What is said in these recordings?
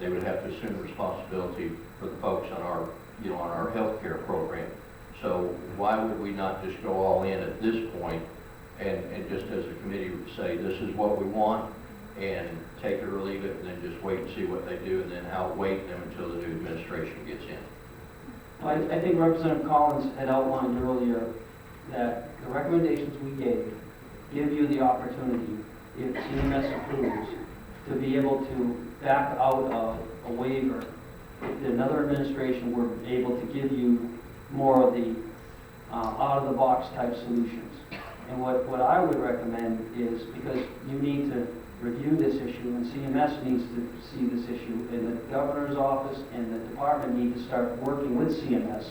they would have to assume responsibility for the folks on our, on our healthcare program. So why would we not just go all in at this point and just as a committee say, this is what we want, and take it or leave it, and then just wait and see what they do, and then outwait them until the new administration gets in? I think Representative Collins had outlined earlier that the recommendations we gave give you the opportunity, if CMS approves, to be able to back out of a waiver if another administration were able to give you more of the out-of-the-box type solutions. And what I would recommend is, because you need to review this issue, and CMS needs to see this issue, and the governor's office and the department need to start working with CMS,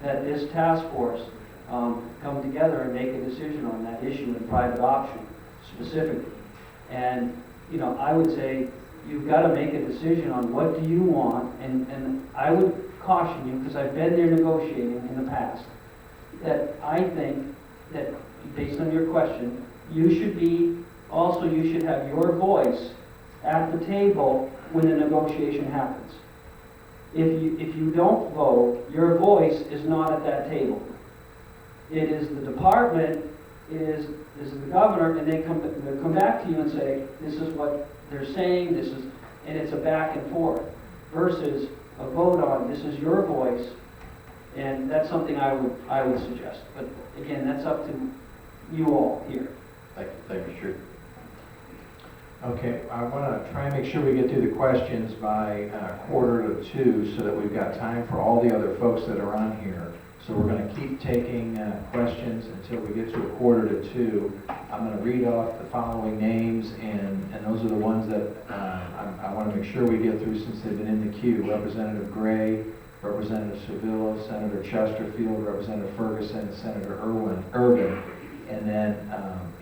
that this task force come together and make a decision on that issue in private option specifically. And, I would say you've got to make a decision on what do you want, and I would caution you, because I've been there negotiating in the past, that I think that, based on your question, you should have your voice at the table when the negotiation happens. If you don't vote, your voice is not at that table. It is the department, is the governor, and they come back to you and say, this is what they're saying, and it's a back and forth, versus a vote on, this is your voice, and that's something I would suggest. But again, that's up to you all here. Thank you, sure. Okay, I want to try and make sure we get through the questions by 1:45 so that we've got time for all the other folks that are on here. So we're going to keep taking questions until we get to 1:45. I'm going to read off the following names, and those are the ones that I want to make sure we get through since they've been in the queue. Representative Gray, Representative Sevilla, Senator Chesterfield, Representative Ferguson, Senator Urban. And then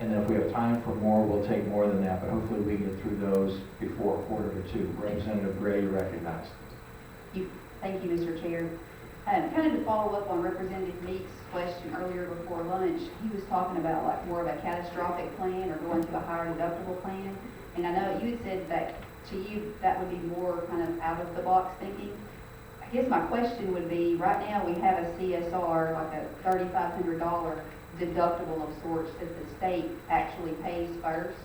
if we have time for more, we'll take more than that, but hopefully we get through those before 1:45. Representative Gray, you're recognized. Thank you, Mr. Chair. Kind of to follow up on Representative Meek's question earlier before lunch, he was talking about like more of a catastrophic plan or going to a higher deductible plan. And I know you had said that to you that would be more kind of out of the box thinking. I guess my question would be, right now we have a CSR, like a $3,500 deductible of sorts that the state actually pays first,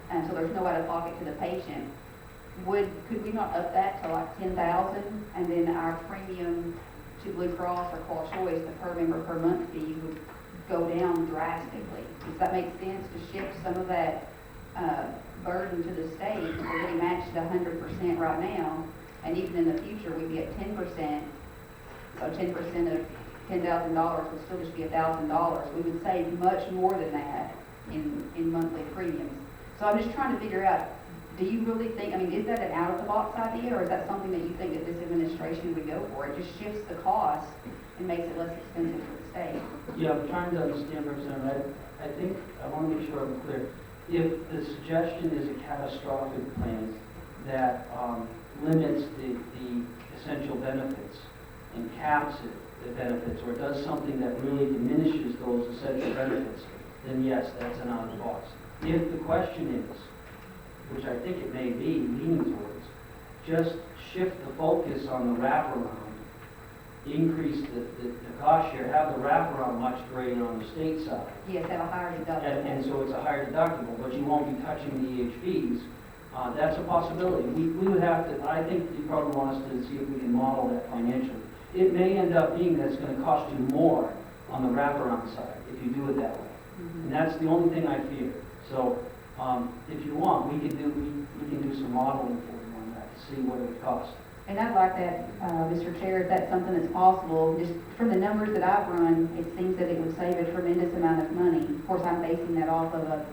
and so there's no out-of-pocket to the patient. Could we not up that to like $10,000, and then our premium to Blue Cross or Qual Choice, the per member per month fee, would go down drastically? Does that make sense to shift some of that burden to the state? We're getting matched at 100% right now, and even in the future we'd be at 10%. So 10% of $10,000 would still just be $1,000. We would save much more than that in monthly premiums. So I'm just trying to figure out, do you really think, is that an out-of-the-box idea, or is that something that you think that this administration would go for? It just shifts the cost and makes it less expensive for the state. Yeah, I'm trying to understand, Representative. I think I want to make sure I'm clear. If the suggestion is a catastrophic plan that limits the essential benefits and caps the benefits, or does something that really diminishes those essential benefits, then yes, that's an out-of-the-box. If the question is, which I think it may be leaning towards, just shift the focus on the wraparound, increase the cost share, have the wraparound much greater on the state side. Yes, have a higher deductible. And so it's a higher deductible, but you won't be touching the EHBs. That's a possibility. We would have to, I think you probably want us to see if we can model that financially. It may end up being that it's going to cost you more on the wraparound side if you do it that way. And that's the only thing I fear. So if you want, we can do some modeling for you on that to see what it would cost. And I'd like that, Mr. Chair, if that's something that's possible. Just from the numbers that I've run, it seems that it would save a tremendous amount of money. Of course, I'm basing that off of a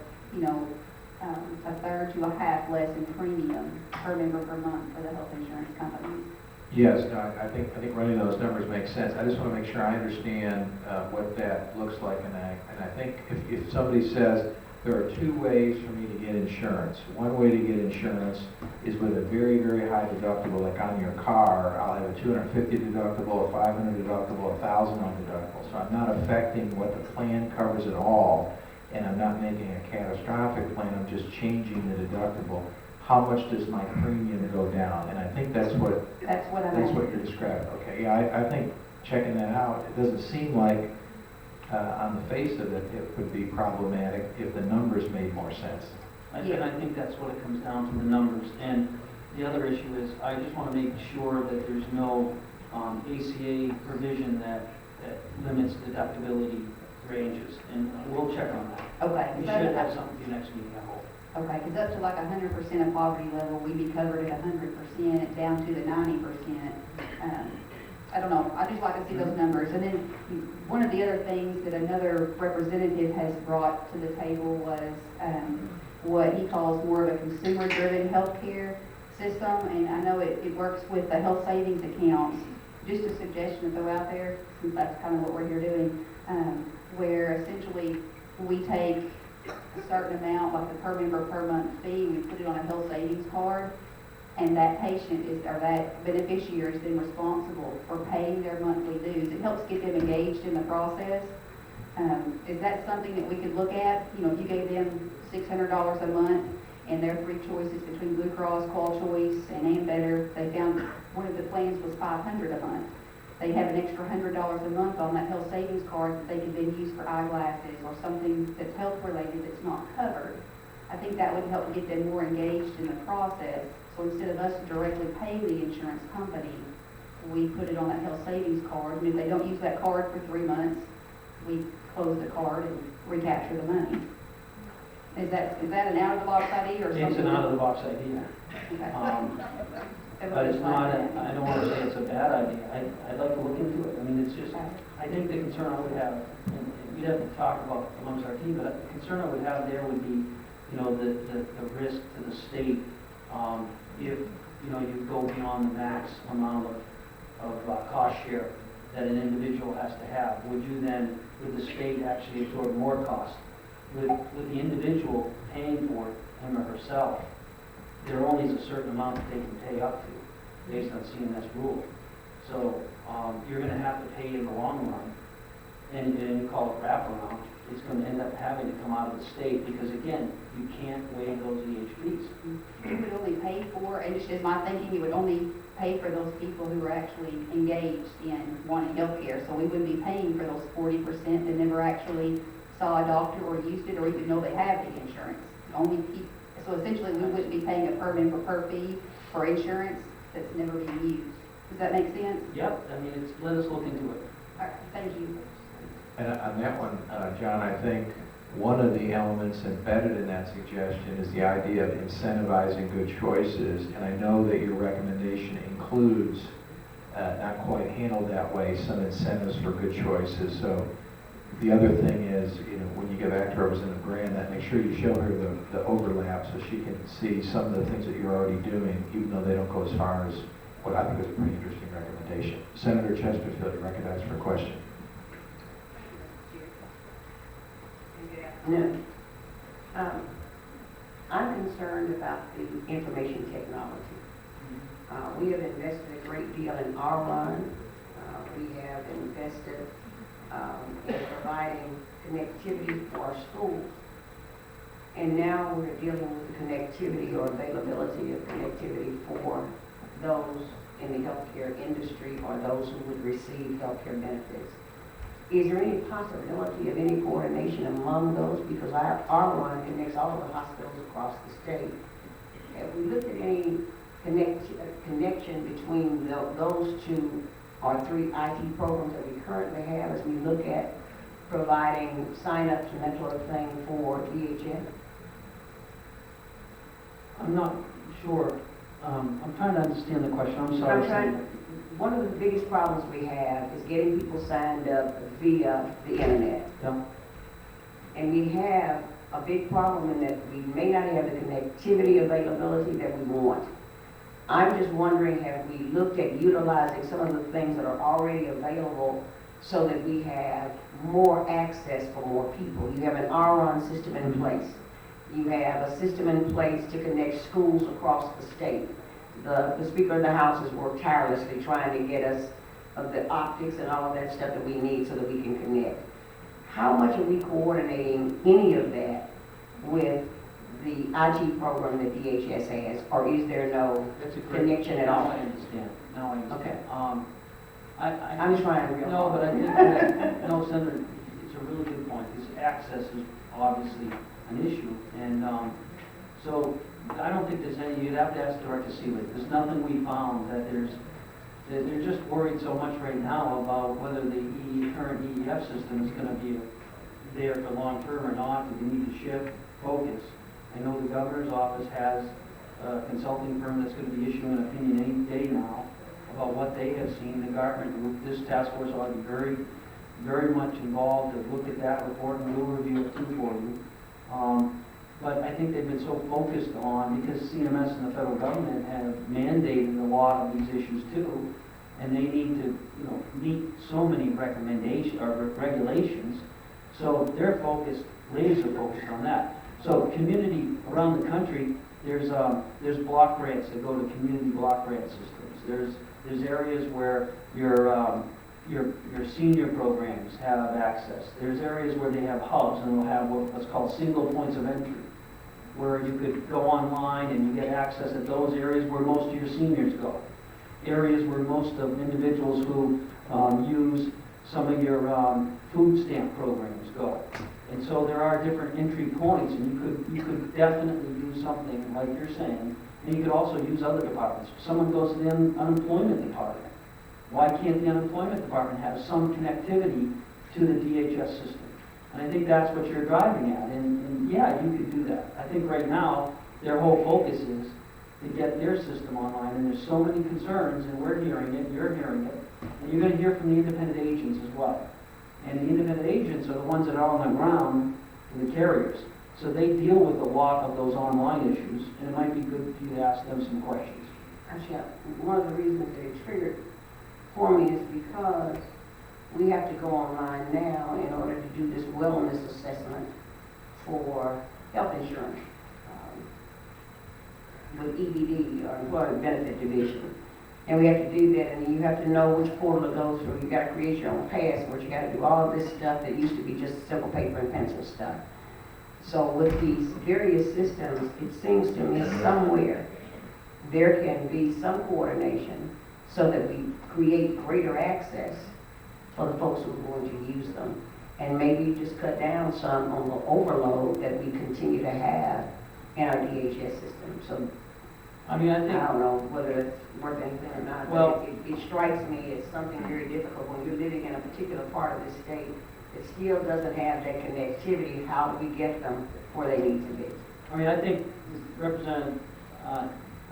third to a half less in premium per member per month for the health insurance companies. Yes, no, I think running those numbers makes sense. I just want to make sure I understand what that looks like, and I think if somebody says there are two ways for me to get insurance. One way to get insurance is with a very, very high deductible, like on your car. I'll have a $250 deductible, a $500 deductible, a $1,000 deductible. So I'm not affecting what the plan covers at all, and I'm not making a catastrophic plan. I'm just changing the deductible. How much does my premium go down? And I think that's what That's what I'm That's what asking. you're describing, okay, yeah, I think checking that out, it doesn't seem like, on the face of it, it would be problematic if the numbers made more sense. And I think that's what it comes down to, the numbers. And the other issue is, I just want to make sure that there's no ACA provision that limits deductibility ranges, and we'll check on that. Okay. We should have something for you next meeting, I hope. Okay, because up to like 100% of poverty level, we'd be covered at 100%, down to the 90%. I don't know, I just like to see those numbers. And then one of the other things that another representative has brought to the table was what he calls more of a consumer-driven healthcare system. And I know it works with the health savings accounts. Just a suggestion to throw out there, since that's kind of what we're here doing, where essentially we take a certain amount, like the per member per month fee, we put it on a health savings card, and that patient is, or that beneficiary is then responsible for paying their monthly dues. It helps get them engaged in the process. Is that something that we could look at? You know, if you gave them $600 a month, and their three choices between Blue Cross, Qual Choice, and Ambetter, they found one of the plans was $500 a month. They have an extra $100 a month on that health savings card that they could then use for eyeglasses or something that's health related that's not covered. I think that would help get them more engaged in the process. So instead of us directly paying the insurance company, we put it on that health savings card. And if they don't use that card for 3 months, we close the card and recapture the money. Is that an out-of-the-box idea or something? It's an out-of-the-box idea. Okay. But it's not, I don't want to say it's a bad idea. I'd like to look into it. I mean, it's just, I think the concern I would have, and we'd have to talk about amongst our team, but the concern I would have there would be, you know, the risk to the state, if, you know, you go beyond the max amount of cost share that an individual has to have. Would the state actually absorb more cost? With the individual paying for it, him or herself, there only is a certain amount that they can pay up to based on CMS rule. So you're going to have to pay in the long run, and you call it wraparound. It's going to end up having to come out of the state because, again, you can't waive those EHPs. You would only pay for, and just as my thinking, you would only pay for those people who are actually engaged in wanting health care. So we wouldn't be paying for those 40% that never actually saw a doctor or used it or even know they have the insurance. So essentially, we wouldn't be paying a per member per fee for insurance that's never being used. Does that make sense? Yep, I mean, let us look into it. All right, thank you. And on that one, John, I think one of the elements embedded in that suggestion is the idea of incentivizing good choices. And I know that your recommendation includes, not quite handled that way, some incentives for good choices. So the other thing is, you know, when you get back to Representative Graham, that make sure you show her the overlap so she can see some of the things that you're already doing, even though they don't go as far as what I think is a pretty interesting recommendation. Senator Chesterfield, you're recognized for a question. No. I'm concerned about the information technology. We have invested a great deal in our run. We have invested in providing connectivity for our schools. And now we're dealing with the connectivity or availability of connectivity for those in the healthcare industry or those who would receive healthcare benefits. Is there any possibility of any coordination among those? Because our one connects all of the hospitals across the state. Have we looked at any connection between those two or three IT programs that we currently have as we look at providing sign-ups and that sort of thing for DHS? I'm not sure. I'm trying to understand the question. I'm sorry. One of the biggest problems we have is getting people signed up via the internet. Yeah. And we have a big problem in that we may not have the connectivity availability that we want. I'm just wondering, have we looked at utilizing some of the things that are already available so that we have more access for more people? You have an RON system in place. You have a system in place to connect schools across the state. The Speaker of the House has worked tirelessly trying to get us the optics and all of that stuff that we need so that we can connect. How much are we coordinating any of that with the IT program that DHS has, or is there no That's a great. connection at Now all? I understand, now I understand. Okay. I. I'm just trying to realize. No, but I think that, no, Senator, it's a really good point, because access is obviously an issue, and, so, I don't think there's any, you'd have to ask Director Seeley, there's nothing we found that they're just worried so much right now about whether the current EEF system is gonna be there for long term or not, do we need to shift focus? I know the governor's office has a consulting firm that's gonna be issuing an opinion any day now about what they have seen. The Gartner group, this task force ought to be very, very much involved to look at that report, and we'll review it too for you. But I think they've been so focused on, because CMS and the federal government have mandated a lot of these issues too, and they need to, you know, meet so many recommendations, or regulations, so they're focused, laser focused on that. So community around the country, there's block grants that go to community block grant systems. There's areas where your senior programs have access. There's areas where they have hubs, and they'll have what's called single points of entry, where you could go online and you get access at those areas where most of your seniors go. Areas where most of individuals who use some of your food stamp programs go. And so there are different entry points, and you could definitely do something like you're saying, and you could also use other departments. Someone goes to the unemployment department. Why can't the unemployment department have some connectivity to the DHS system? And I think that's what you're driving at, and yeah, you could do that. I think right now, their whole focus is to get their system online, and there's so many concerns, and we're hearing it, you're hearing it, and you're gonna hear from the independent agents as well. And the independent agents are the ones that are on the ground for the carriers. So they deal with a lot of those online issues, and it might be good for you to ask them some questions. Actually, one of the reasons that it triggered for me is because we have to go online now in order to do this wellness assessment for health insurance with EBD, or Employment Benefit Division. And we have to do that, and then you have to know which portal it goes through. You gotta create your own password, you gotta do all of this stuff that used to be just simple paper and pencil stuff. So with these various systems, it seems to me somewhere there can be some coordination so that we create greater access for the folks who are going to use them. And maybe just cut down some on the overload that we continue to have in our DHS system. So I mean, I I think, don't know whether it's worth anything or not, Well- but it strikes me as something very difficult when you're living in a particular part of the state that still doesn't have that connectivity. How do we get them where they need to be? I mean, I think Representative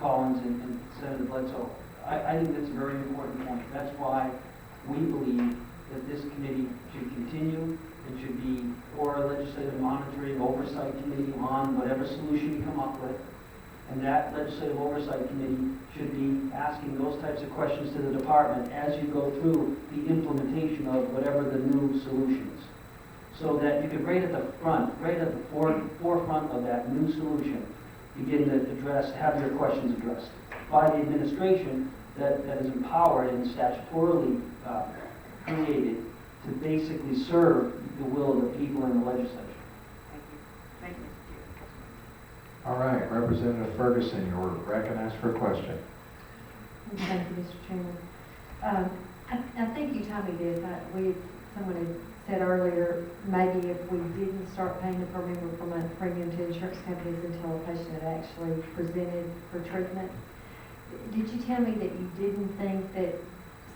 Collins and Senator Bledsoe, I think that's a very important point. That's why we believe that this committee should continue. It should be for a legislative monitoring oversight committee on whatever solution you come up with. And that legislative oversight committee should be asking those types of questions to the department as you go through the implementation of whatever the new solution is. So that you could right at the front, right at the forefront of that new solution, begin to have your questions addressed by the administration that is empowered and statutorily created to basically serve the will of the people in the legislature. Thank you, Mr. Chair. All right, Representative Ferguson, you're recognized for a question. Thank you, Mr. Chairman. I think you told me this, someone had said earlier, maybe if we didn't start paying the per member per month premium to insurance companies until a patient had actually presented for treatment. Did you tell me that you didn't think that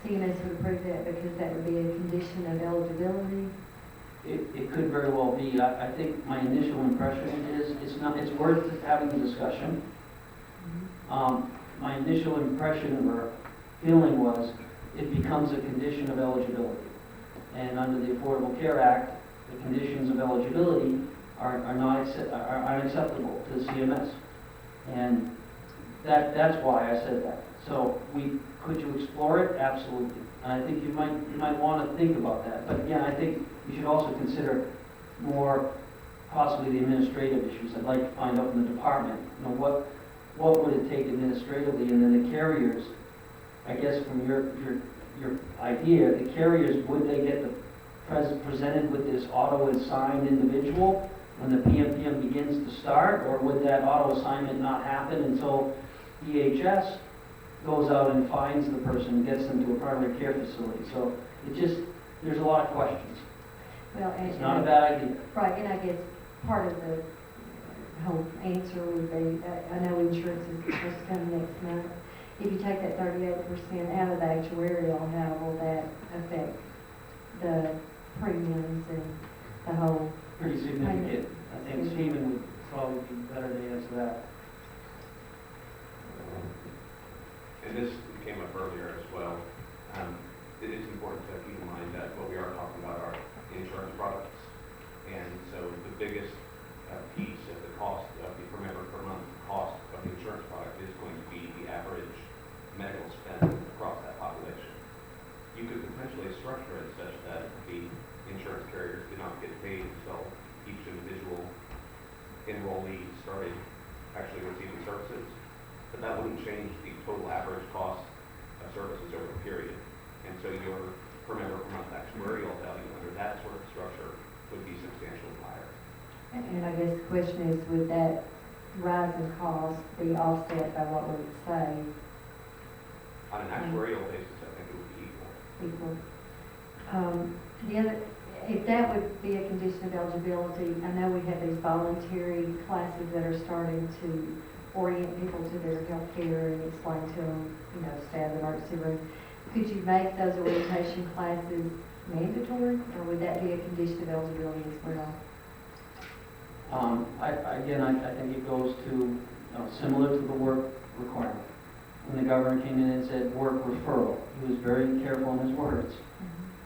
CMS would approve that because that would be a condition of eligibility? It could very well be. I think my initial impression is it's worth having a discussion. My initial impression or feeling was it becomes a condition of eligibility. And under the Affordable Care Act, the conditions of eligibility are unacceptable to the CMS. And that's why I said that. So could you explore it? Absolutely. And I think you might want to think about that. But again, I think you should also consider more possibly the administrative issues. I'd like to find out from the department, you know, what would it take administratively, and then the carriers, I guess from your idea, the carriers, would they get presented with this auto-assigned individual, when the PMPM begins to start, or would that auto assignment not happen until EHS goes out and finds the person, gets them to a primary care facility? So it just, there's a lot of questions. Well, It's not a bad idea. Right, and I guess part of the whole answer would be, I know insurance is supposed to come next month. If you take that 38% out of the actuarial, how will that affect the premiums and the whole? Pretty significant. I think Stephen would probably be better to answer that. And this came up earlier as well. It is important to keep in mind that what we are talking about are insurance products. And so the biggest piece of the cost of the per member per month cost of the insurance product is going to be the average medical spend across that population. You could potentially structure it such that the insurance carriers do not get paid until each individual enrollee started actually receiving services. But that wouldn't change the total average cost of services over a period. And so your per member per month actuarial value under that sort of structure would be substantially higher. And I guess the question is, would that rise in cost be offset by what we would save On an actuarial basis, I think it would be equal. equal? The other, if that would be a condition of eligibility, I know we have these voluntary classes that are starting to orient people to their health care and explain to them, stay in the emergency room. Could you make those orientation classes mandatory, or would that be a condition of eligibility as well? I think it goes to, similar to the work requirement. When the governor came in and said work referral, he was very careful in his words.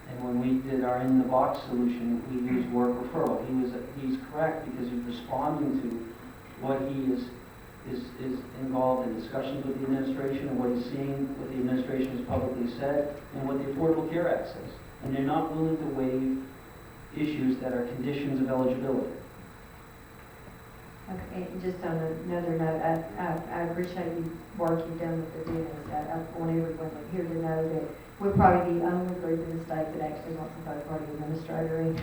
And when we did our in-the-box solution, we used work referral. He's correct because he's responding to what he is involved in discussions with the administration and what he's seeing, what the administration has publicly said, and what the Affordable Care Act says. And they're not willing to waive issues that are conditions of eligibility. Okay, and just on another note, I appreciate the work you've done with the dentist. I want everyone here to know that we're probably the only group in the state that actually wants a third-party administrator, and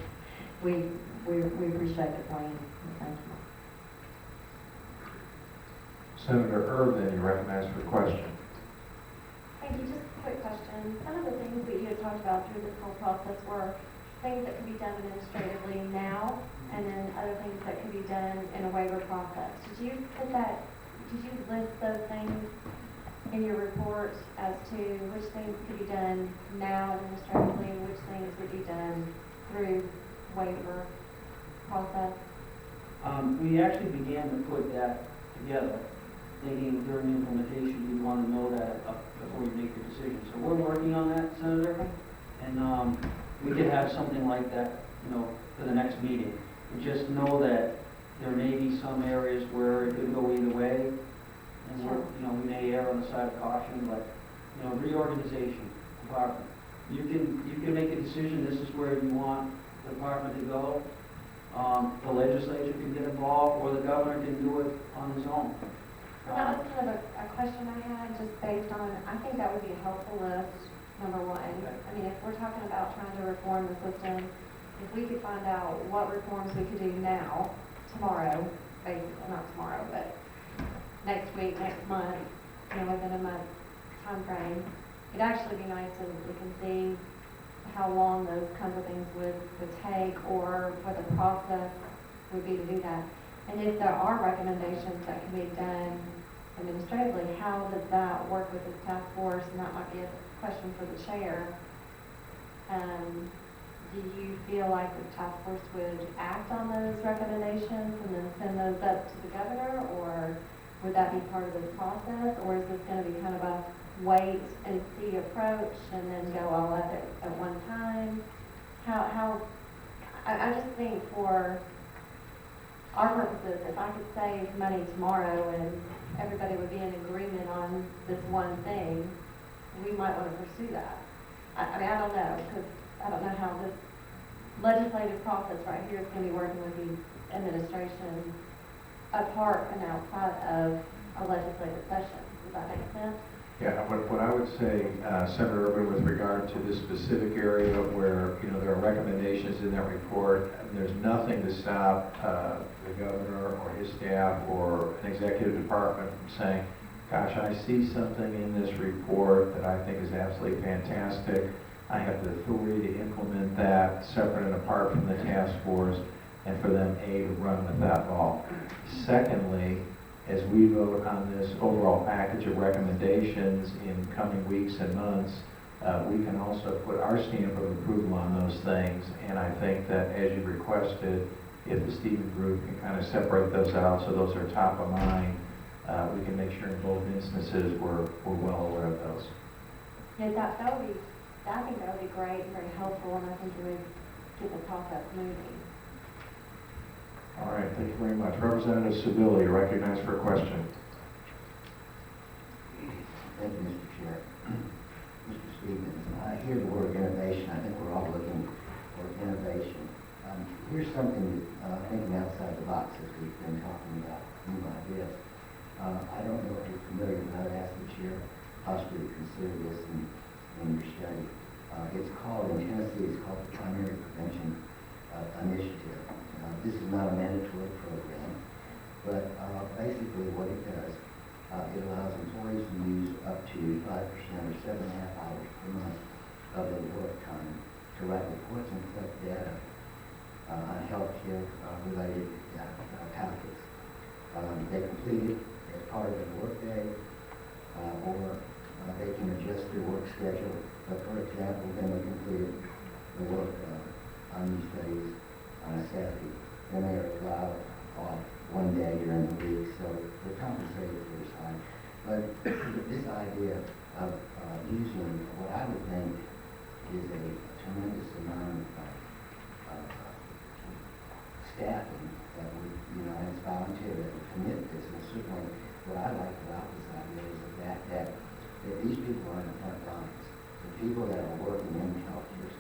we appreciate the plan. Thank you. Senator Irvin, you recognize for the question. Thank you. Just a quick question. Some of the things that you had talked about through this whole process were things that could be done administratively now, and then other things that could be done in a waiver process. Did you list those things in your report as to which things could be done now administratively and which things would be done through waiver process? We actually began to put that together, thinking during implementation, you'd want to know that before you make your decision. So we're working on that, Senator, and we could have something like that, for the next meeting. And just know that there may be some areas where it could go either way, and we may err on the side of caution, but, reorganization, department. You can make a decision, this is where you want the department to go. The legislature can get involved, or the governor can do it on his own. Well, that was kind of a question I had, just based on, I think that would be a helpful list, number one. I mean, if we're talking about trying to reform the system, if we could find out what reforms we could do now, tomorrow, basically, not tomorrow, but next week, next month, within a month time frame, it'd actually be nice if we can see how long those kinds of things would take, or what the process would be to do that. And if there are recommendations that can be done administratively, how does that work with the task force? And that might be a question for the chair. Do you feel like the task force would act on those recommendations and then send those up to the governor, or would that be part of the process, or is this going to be kind of a wait and see approach and then go all at it at one time? I just think for our purposes, if I could save money tomorrow and everybody would be in agreement on this one thing, we might want to pursue that. I mean, I don't know, because I don't know how this legislative process right here is going to be working with the administration apart and outside of a legislative session. Does that make sense? Yeah, what I would say, Senator Urban, with regard to this specific area where, you know, there are recommendations in that report, there's nothing to stop the governor or his staff or an executive department from saying, gosh, I see something in this report that I think is absolutely fantastic. I have the authority to implement that separate and apart from the task force, and for them, A, to run with that ball. Secondly, as we vote on this overall package of recommendations in coming weeks and months, we can also put our stamp of approval on those things. And I think that as you requested, if the Stevens Group can kind of separate those out so those are top of mind, we can make sure in both instances we're well aware of those. Yeah, that would be, I think that would be great and very helpful, and I think it would get the process moving. All right, thank you very much. Representative Seville, you're recognized for a question. Thank you, Mr. Chair. Mr. Stevens, I hear the word innovation. I think we're all looking for innovation. Here's something, thinking outside the box as we've been talking about new ideas. I don't know if you're familiar, but I'd ask the chair possibly to consider this in your study. It's called, in Tennessee, it's called the Primary Prevention Initiative. This is not a mandatory program, but basically what it does, it allows employees to use up to 5% or 7.5 hours per month of their work time to write reports and collect data on healthcare related topics. They complete it as part of their workday, or they can adjust their work schedule. But for example, then they completed the work on these days on a Saturday. Then they are allowed off one day during the week, so they're compensated for this time. But this idea of using what I would think is a tremendous amount of staffing that would, you know, and it's voluntary that would commit this. And certainly what I like about this idea is that these people are in the front lines. The people that are working in healthcare,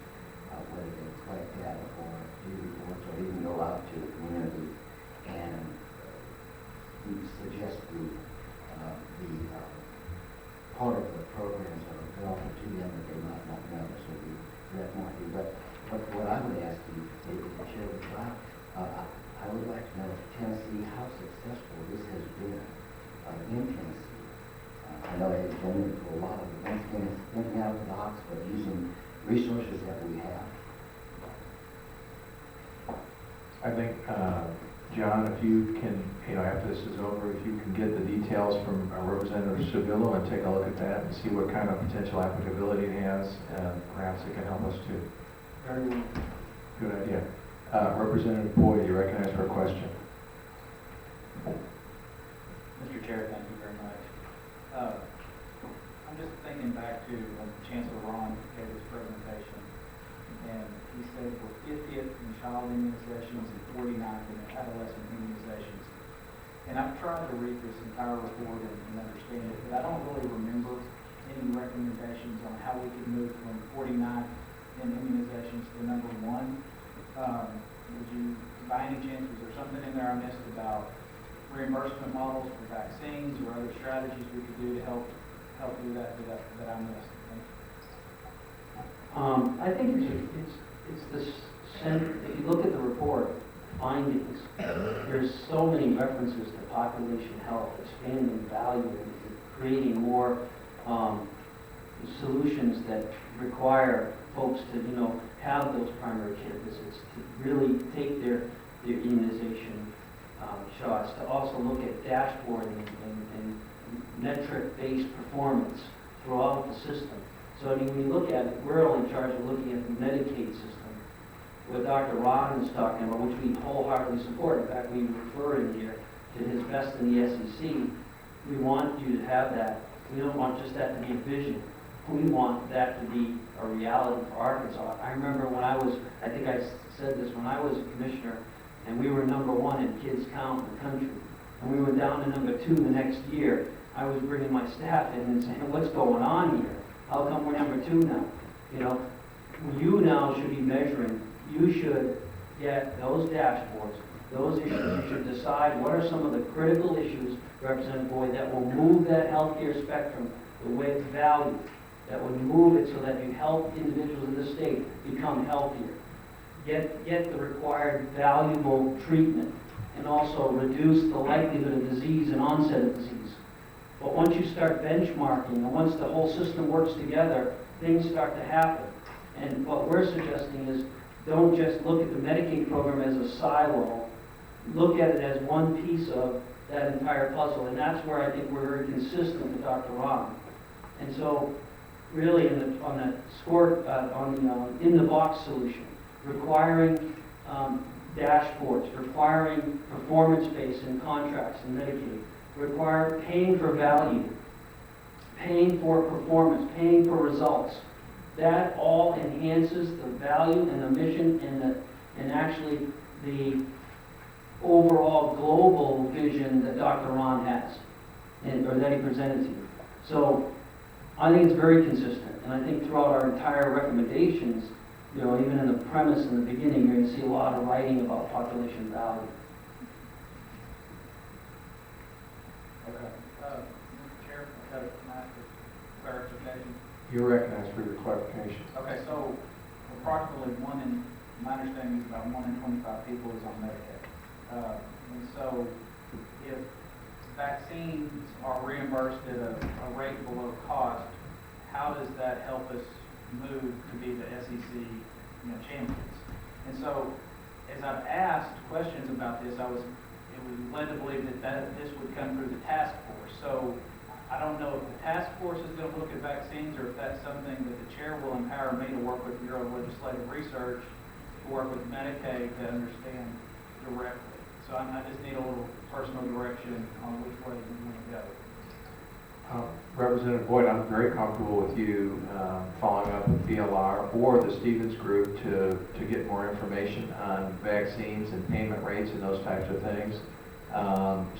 whether they collect data or do reports or even go out to the community and suggest the part of the programs that are available to them that they might not know. So that might be. But what I would ask you, if the chair would allow, I would like to know if Tennessee, how successful this has been in Tennessee. I know it's been for a while, but once again, it's thinking out of the box, but using resources that we have. I think, John, if you can, you know, after this is over, if you can get the details from Representative Seville and take a look at that and see what kind of potential applicability it has, perhaps it can help us too. Very well. Good idea. Representative Boyd, you recognize for a question. Mr. Chair, thank you very much. I'm just thinking back to when Chancellor Ron gave his presentation, and he said we're 50th in child immunizations and 49th in adolescent immunizations. And I've tried to read this entire report and understand it, but I don't really remember any recommendations on how we could move from 49th in immunizations to number 1. Would you, by any chance, was there something in there I missed about reimbursement models for vaccines or other strategies we could do to help do that I missed? I think it's the if you look at the report findings, there's so many references to population health, expanding value, and creating more solutions that require folks to, you know, have those primary care visits, to really take their immunization shots, to also look at dashboarding and metric-based performance throughout the system. So I mean, when you look at it, we're all in charge of looking at the Medicaid system, what Dr. Rodden is talking about, which we wholeheartedly support. In fact, we refer in here to his best in the SEC. We want you to have that. We don't want just that to be a vision. We want that to be a reality for Arkansas. I remember when I think I said this, when I was a commissioner, and we were #1 in kids count in the country, and we went down to #2 the next year, I was bringing my staff in and saying, what's going on here? How come we're #2 now? You know, you now should be measuring. You should get those dashboards, those issues. You should decide what are some of the critical issues, Representative Boyd, that will move that healthcare spectrum the way it's valued, that would move it so that you help individuals in the state become healthier, get the required valuable treatment, and also reduce the likelihood of disease and onset of disease. But once you start benchmarking, and once the whole system works together, things start to happen. And what we're suggesting is, don't just look at the Medicaid program as a silo, look at it as one piece of that entire puzzle, and that's where I think we're very consistent with Dr. Ron. And so, really, in the box solution, requiring dashboards, requiring performance-based in contracts in Medicaid, require paying for value, paying for performance, paying for results. That all enhances the value and the mission and actually the overall global vision that Dr. Ron has, or that he presented to you. So I think it's very consistent, and I think throughout our entire recommendations, even in the premise in the beginning, you're going to see a lot of writing about population value. Okay. Mr. Chair, I've got a matter of clarification. You're recognized for your clarification. Okay, so approximately my understanding is about 1 in 25 people is on Medicaid. And so if vaccines are reimbursed at a rate below cost, how does that help us move to be the SEC champions? And so as I've asked questions about this, it was led to believe that this would come through the task force. So I don't know if the task force is going to look at vaccines or if that's something that the chair will empower me to work with Bureau of Legislative Research, to work with Medicaid to understand directly. So I just need a little personal direction on which way you want to go. Representative Boyd, I'm very comfortable with you following up with BLR or the Stevens Group to get more information on vaccines and payment rates and those types of things.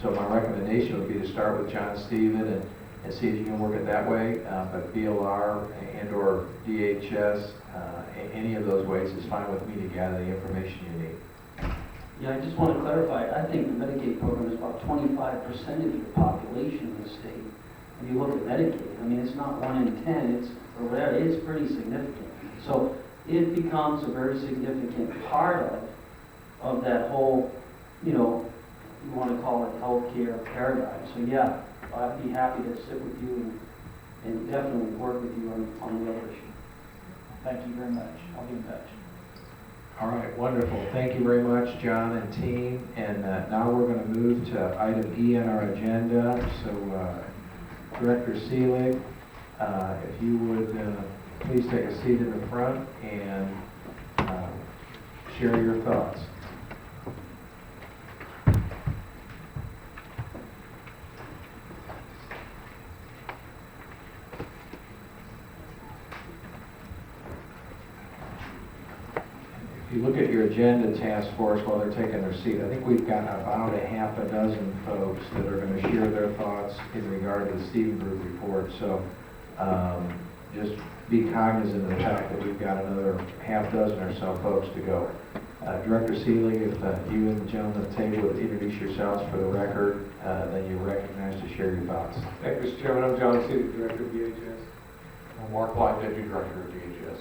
So my recommendation would be to start with John Steven and see if you can work it that way. But BLR and or DHS, any of those ways is fine with me to gather the information you need. Yeah, I just want to clarify, I think the Medicaid program is about 25% of your population in the state. If you look at Medicaid, I mean, it's not 1 in 10, it's pretty significant. So it becomes a very significant part of that whole, you want to call it healthcare paradigm. So yeah, I'd be happy to sit with you and definitely work with you on the other issue. Thank you very much. I'll be in touch. All right, wonderful. Thank you very much, John and team. And now we're going to move to item E on our agenda. So Director Seelig, if you would please take a seat in the front and share your thoughts. If you look at your agenda, task force, while they're taking their seat, I think we've got about a half a dozen folks that are going to share their thoughts in regard to the Stevens Group report. So just be cognizant of the fact that we've got another half dozen or so folks to go. Director Seelig, if you and the gentleman at the table would introduce yourselves for the record, then you're recognized to share your thoughts. Thank you, Mr. Chairman. I'm John Seelig, Director of DHS. I'm Mark White, Deputy Director of DHS.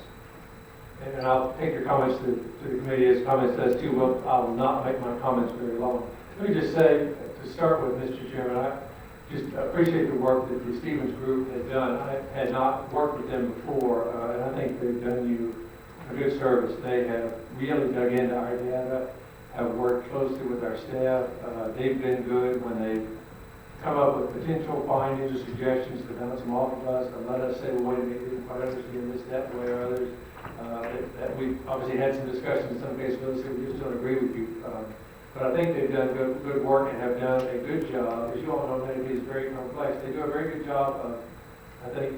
And I'll take your comments to the committee as comments as to, well, I will not make my comments very long. Let me just say, to start with, Mr. Chairman, I just appreciate the work that the Stevens Group has done. I had not worked with them before, and I think they've done you a good service. They have really dug into our data, have worked closely with our staff. They've been good when they've come up with potential findings or suggestions to bounce them off of us and let us say, well, wait a minute, we didn't quite understand this that way or others. That we've obviously had some discussions in some cases, those who just don't agree with you. But I think they've done good work and have done a good job. As you all know, Medicaid is very complex. They do a very good job of, I think,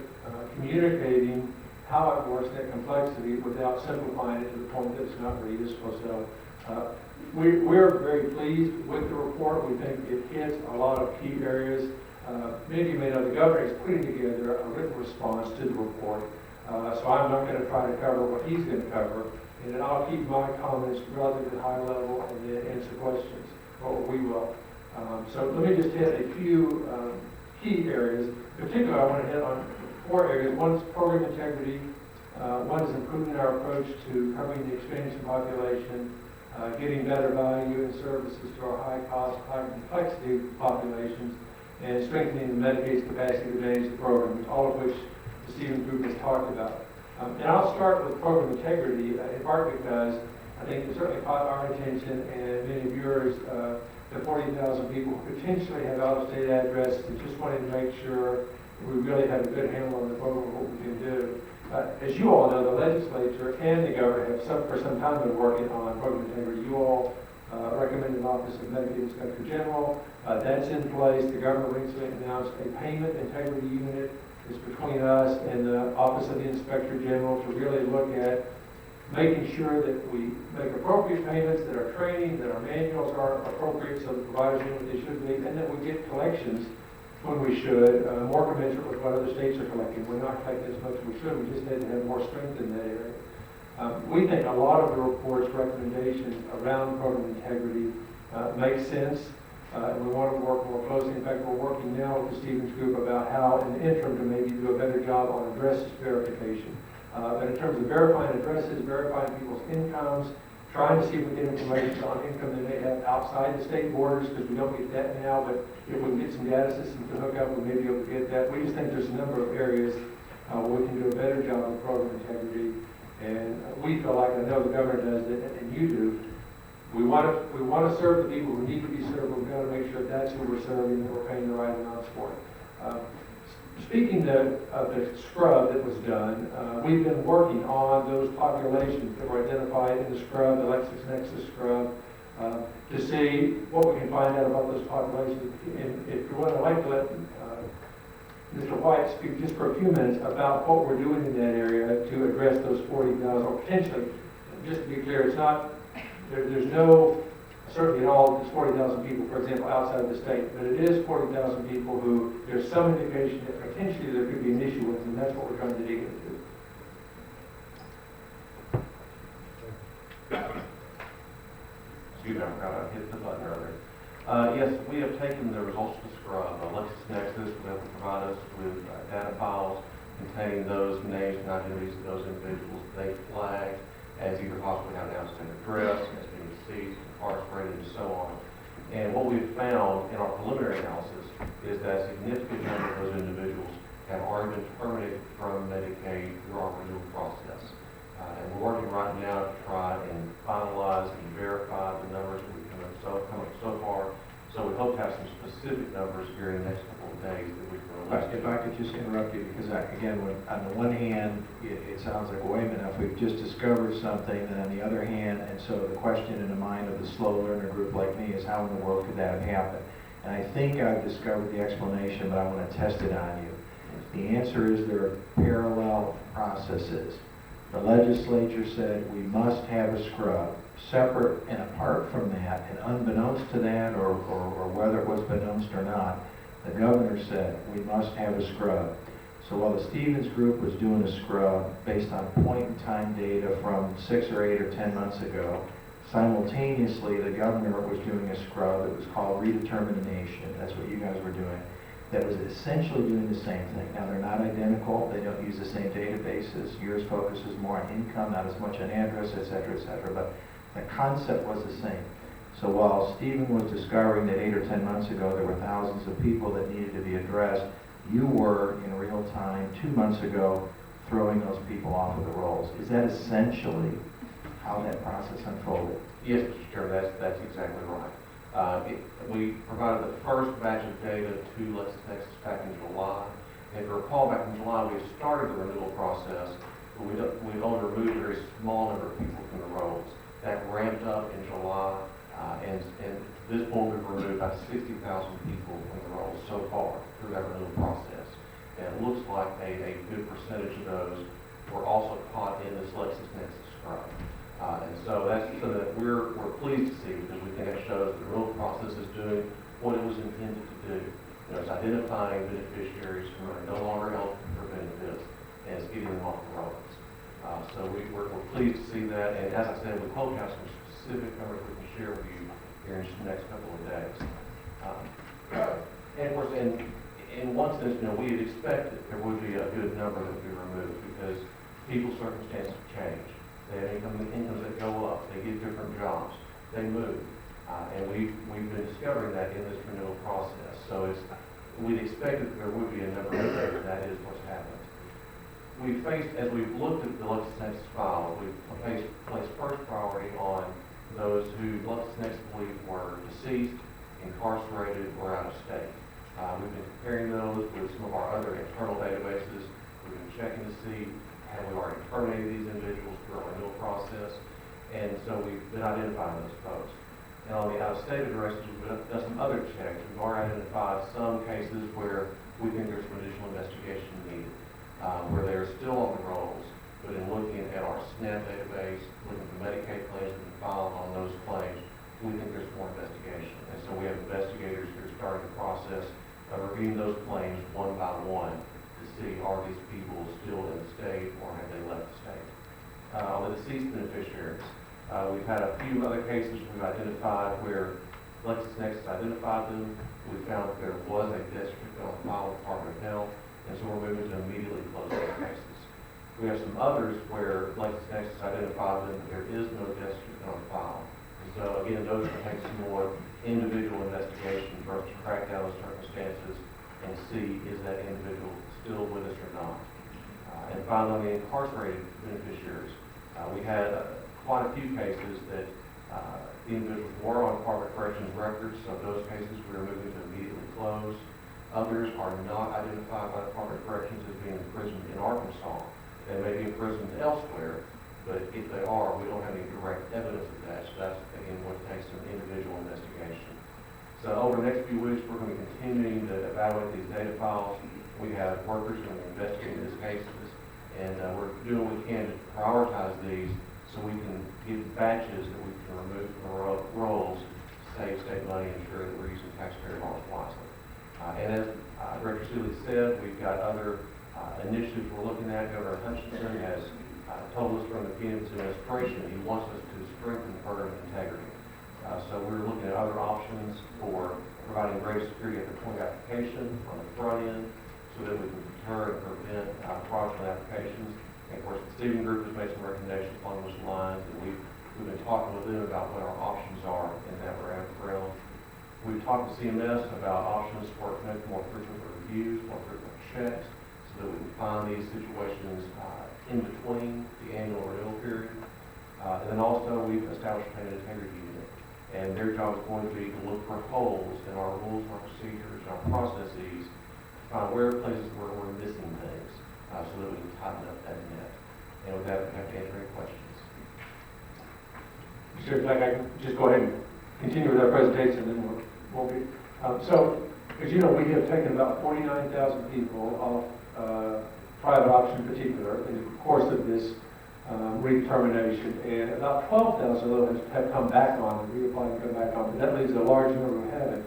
communicating how it works, that complexity, without simplifying it to the point that it's not very useful. So we're very pleased with the report. We think it hits a lot of key areas. Many of you may know the governor is putting together a written response to the report. So I'm not going to try to cover what he's going to cover, and then I'll keep my comments relatively high level and then answer questions, or we will. So let me just hit a few key areas. particularly, I want to hit on 4 areas. One is program integrity, one is improving our approach to covering the expansion population, getting better value and services to our high-cost, high-complexity populations, and strengthening the Medicaid's capacity to manage the program, all of which the Stevens Group has talked about. And I'll start with program integrity, in part because I think it certainly caught our attention and many of yours, the 40,000 people who potentially have out-of-state addresses and just wanted to make sure we really have a good handle on the program, what we can do. As you all know, the legislature and the governor have for some time been working on program integrity. You all recommended an Office of Medicaid Inspector General. That's in place. The governor recently announced a payment integrity unit. It's between us and the Office of the Inspector General to really look at making sure that we make appropriate payments, that our training, that our manuals are appropriate so the providers know what they should be, and that we get collections when we should, more commensurate with what other states are collecting. We're not collecting as much as we should, we just need to have more strength in that area. We think a lot of the report's recommendations around program integrity make sense, and we want to work more closely. In fact, we're working now with the Stevens Group about how in the interim to maybe do a better job on address verification. But in terms of verifying addresses, verifying people's incomes, trying to see if we get information on income they may have outside the state borders, because we don't get that now, but if we can get some data systems to hook up, we may be able to get that. We just think there's a number of areas where we can do a better job of program integrity, and we feel like, I know the governor does it, and you do, we want to serve the people who need to be served, but we've got to make sure that's who we're serving, and we're paying the right amounts for it. Speaking of the scrub that was done, we've been working on those populations that were identified in the scrub, the LexisNexis scrub, to see what we can find out about those populations. And if you want, I'd like to let Mr. White speak just for a few minutes about what we're doing in that area to address those 40,000, or potentially, just to be clear, it's not, there's no certainly in all, it's 40,000 people, for example, outside of the state, but it is 40,000 people who there's some indication that potentially there could be an issue with, and that's what we're trying to dig into. Excuse me, I forgot I hit the button earlier. Yes, we have taken the results of the scrub. LexisNexis will provide us with data files containing those names and identities of those individuals they flagged as either possibly have an out-of-state address, as being deceased, incarcerated, and so on. And what we've found in our preliminary analysis is that a significant number of those individuals have already been terminated from Medicaid through our renewal process. And we're working right now to try and finalize and verify the numbers that we've come up so far. So we hope to have some specific numbers here in the next couple of days that we can release. If I could just interrupt you, because again, on the one hand, it sounds like, wait a minute, if we've just discovered something, and on the other hand, and so the question in the mind of the slow learner group like me is, how in the world could that have happened? And I think I've discovered the explanation, but I want to test it on you. The answer is there are parallel processes. The legislature said we must have a scrub. Separate and apart from that, and unbeknownst to that, or whether it was beknownst or not, the governor said we must have a scrub. So while the Stevens Group was doing a scrub based on point-in-time data from 6 or 8 or 10 months ago, simultaneously the governor was doing a scrub that was called redetermination. That's what you guys were doing. That was essentially doing the same thing. Now, they're not identical. They don't use the same databases. Yours focuses more on income, not as much on address, et cetera, but the concept was the same. So while Stephen was discovering that 8 or 10 months ago there were thousands of people that needed to be addressed, you were, in real time, 2 months ago, throwing those people off of the rolls. Is that essentially how that process unfolded? Yes, Mr. Chairman, that's exactly right. We provided the first batch of data to LexisNexis back in July. And if you recall, back in July, we started the renewal process, but we'd only removed a very small number of people from the rolls. That ramped up in July, and at this point, we've removed about 60,000 people from the rolls so far through that renewal process. And it looks like a good percentage of those were also caught in this LexisNexis scrub. And so that's something that we're pleased to see, because we think it shows the renewal process is doing what it was intended to do. You know, it's identifying beneficiaries who are no longer eligible for benefits, and it's getting them off the rolls. So we're pleased to see that, and as I said, we hope to have some specific numbers we can share with you here in just the next couple of days. And of course, and in one sense, we had expected there would be a good number that would be removed because people's circumstances change. They have incomes that go up, they get different jobs, they move. And we've been discovering that in this renewal process. So we'd expected that there would be a number of things, and that is what's happened. As we've looked at the LexisNexis file, we've placed first priority on those who LexisNexis believed were deceased, incarcerated, or out of state. We've been comparing those with some of our other internal databases. We've been checking to see have we already terminated these individuals through our renewal process, and so we've been identifying those folks. And on the out-of-state addresses, we've done some other checks. We've already identified some cases where we think there's some additional investigation needed, where they're still on the rolls, but in looking at our SNAP database, looking at the Medicaid claims that have been filed on those claims, we think there's more investigation. And so we have investigators who are starting the process of reviewing those claims one by one to see are these people still in the state or have they left the state. On the deceased beneficiaries, we've had a few other cases we've identified where LexisNexis identified them. We found that there was a death certificate on file with the Department of Health, and so we're moving to immediately close those cases. We have some others where LexisNexis identified them, but there is no death certificate on file. And so again, those will take some more individual investigation for us to track down those circumstances and see is that individual still with us or not. And finally, on the incarcerated beneficiaries, we had quite a few cases that the individuals were on Department of Corrections records, so those cases we are moving to immediately close. Others are not identified by the Department of Corrections as being imprisoned in Arkansas. They may be imprisoned elsewhere, but if they are, we don't have any direct evidence of that, so that's, again, what takes some individual investigation. So over the next few weeks, we're going to be continuing to evaluate these data files. We have workers going to be investigating these cases, and we're doing what we can to prioritize these so we can get batches that we can remove from the rolls to save state money and ensure that we're using taxpayer dollars wisely. And as Director Seeley said, we've got other initiatives we're looking at. Governor Hutchinson has told us from the beginning of his administration he wants us to strengthen program integrity. So we're looking at other options for providing greater security at the point of application on the front end so that we can deter and prevent fraudulent applications. And of course, the Steven Group has made some recommendations along those lines, and we've been talking with them about what our options are in that realm. We've talked to CMS about options for conducting more frequent reviews, more frequent checks, so that we can find these situations in between the annual renewal period. And then also we've established a payment integrity unit, and their job is going to be to look for holes in our rules, our procedures, our processes, to find where places where we're missing things, so that we can tighten up that net. And with that, we have to answer any questions. Sure, in fact, I can just go ahead and continue with our presentation, and then we'll be. So, as you know, we have taken about 49,000 people off private option in particular in the course of this redetermination, and about 12,000 of those have come back on and reapplied and come back on, but that leaves a large number who haven't.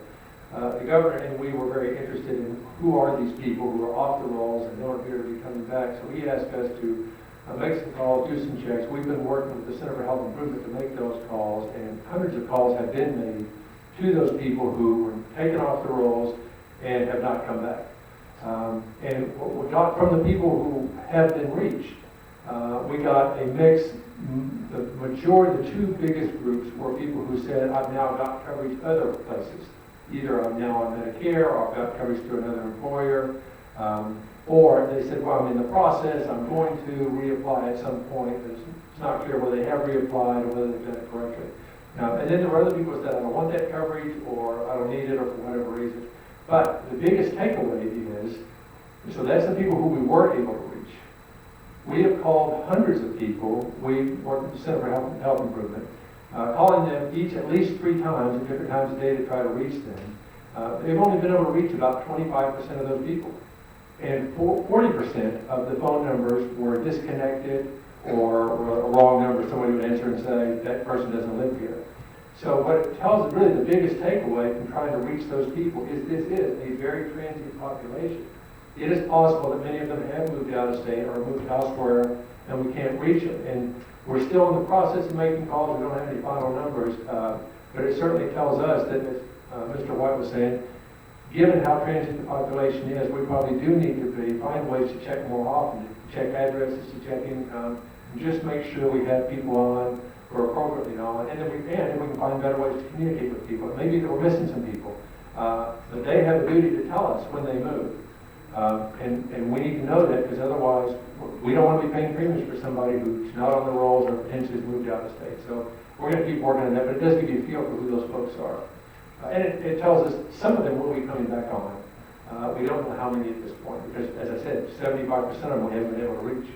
The governor and we were very interested in who are these people who are off the rolls and don't appear to be coming back, so he asked us to make some calls, do some checks. We've been working with the Center for Health Improvement to make those calls, and hundreds of calls have been made to those people who were taken off the rolls and have not come back. And what we got from the people who have been reached, we got a mix. The majority, the two biggest groups were people who said, I've now got coverage other places. Either I'm now on Medicare, or I've got coverage through another employer, or they said, well, I'm in the process, I'm going to reapply at some point. It's not clear whether they have reapplied or whether they've done it correctly. And then there were other people who said, I don't want that coverage, or I don't need it, or for whatever reason. But the biggest takeaway is, so that's the people who we were able to reach. We have called hundreds of people. We work with the Center for Health Improvement, calling them each at least 3 times at different times of day to try to reach them. They've only been able to reach about 25% of those people. And 40% of the phone numbers were disconnected or were a wrong number. Somebody would answer and say, that person doesn't live here. So what it tells us, really the biggest takeaway from trying to reach those people is this is a very transient population. It is possible that many of them have moved out of state or moved elsewhere and we can't reach them. And we're still in the process of making calls. We don't have any final numbers, but it certainly tells us that, as Mr. White was saying, given how transient the population is, we probably do need to find ways to check more often, to check addresses, to check income, and just make sure we have people on who are appropriately on, and then we can find better ways to communicate with people. Maybe that we're missing some people, but they have a duty to tell us when they move. And we need to know that, because otherwise, we don't want to be paying premiums for somebody who's not on the rolls or potentially has moved out of state. So we're going to keep working on that, but it does give you a feel for who those folks are. And it tells us some of them will be coming back on. We don't know how many at this point, because as I said, 75% of them we haven't been able to reach.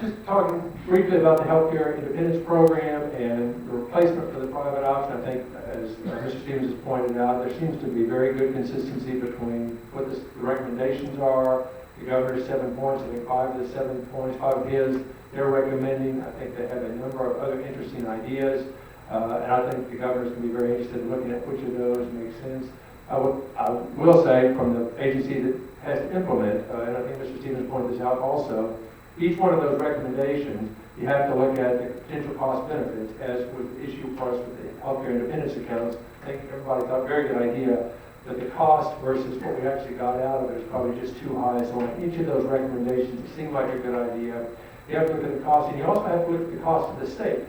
Just talking briefly about the healthcare independence program and the replacement for the private option. I think, as Mr. Stevens has pointed out, there seems to be very good consistency between what the recommendations are. The governor's 7 points, I think 5 of the 7 points, 5 of his, they're recommending. I think they have a number of other interesting ideas. And I think the governor's going to be very interested in looking at which of those makes sense. I will say, from the agency that has to implement, and I think Mr. Stevens pointed this out also, each one of those recommendations, you have to look at the potential cost benefits, as was the issue for us with the healthcare independence accounts. I think everybody thought, very good idea, that the cost versus what we actually got out of it is probably just too high. So on each of those recommendations, it seemed like a good idea. You have to look at the cost, and you also have to look at the cost of the state.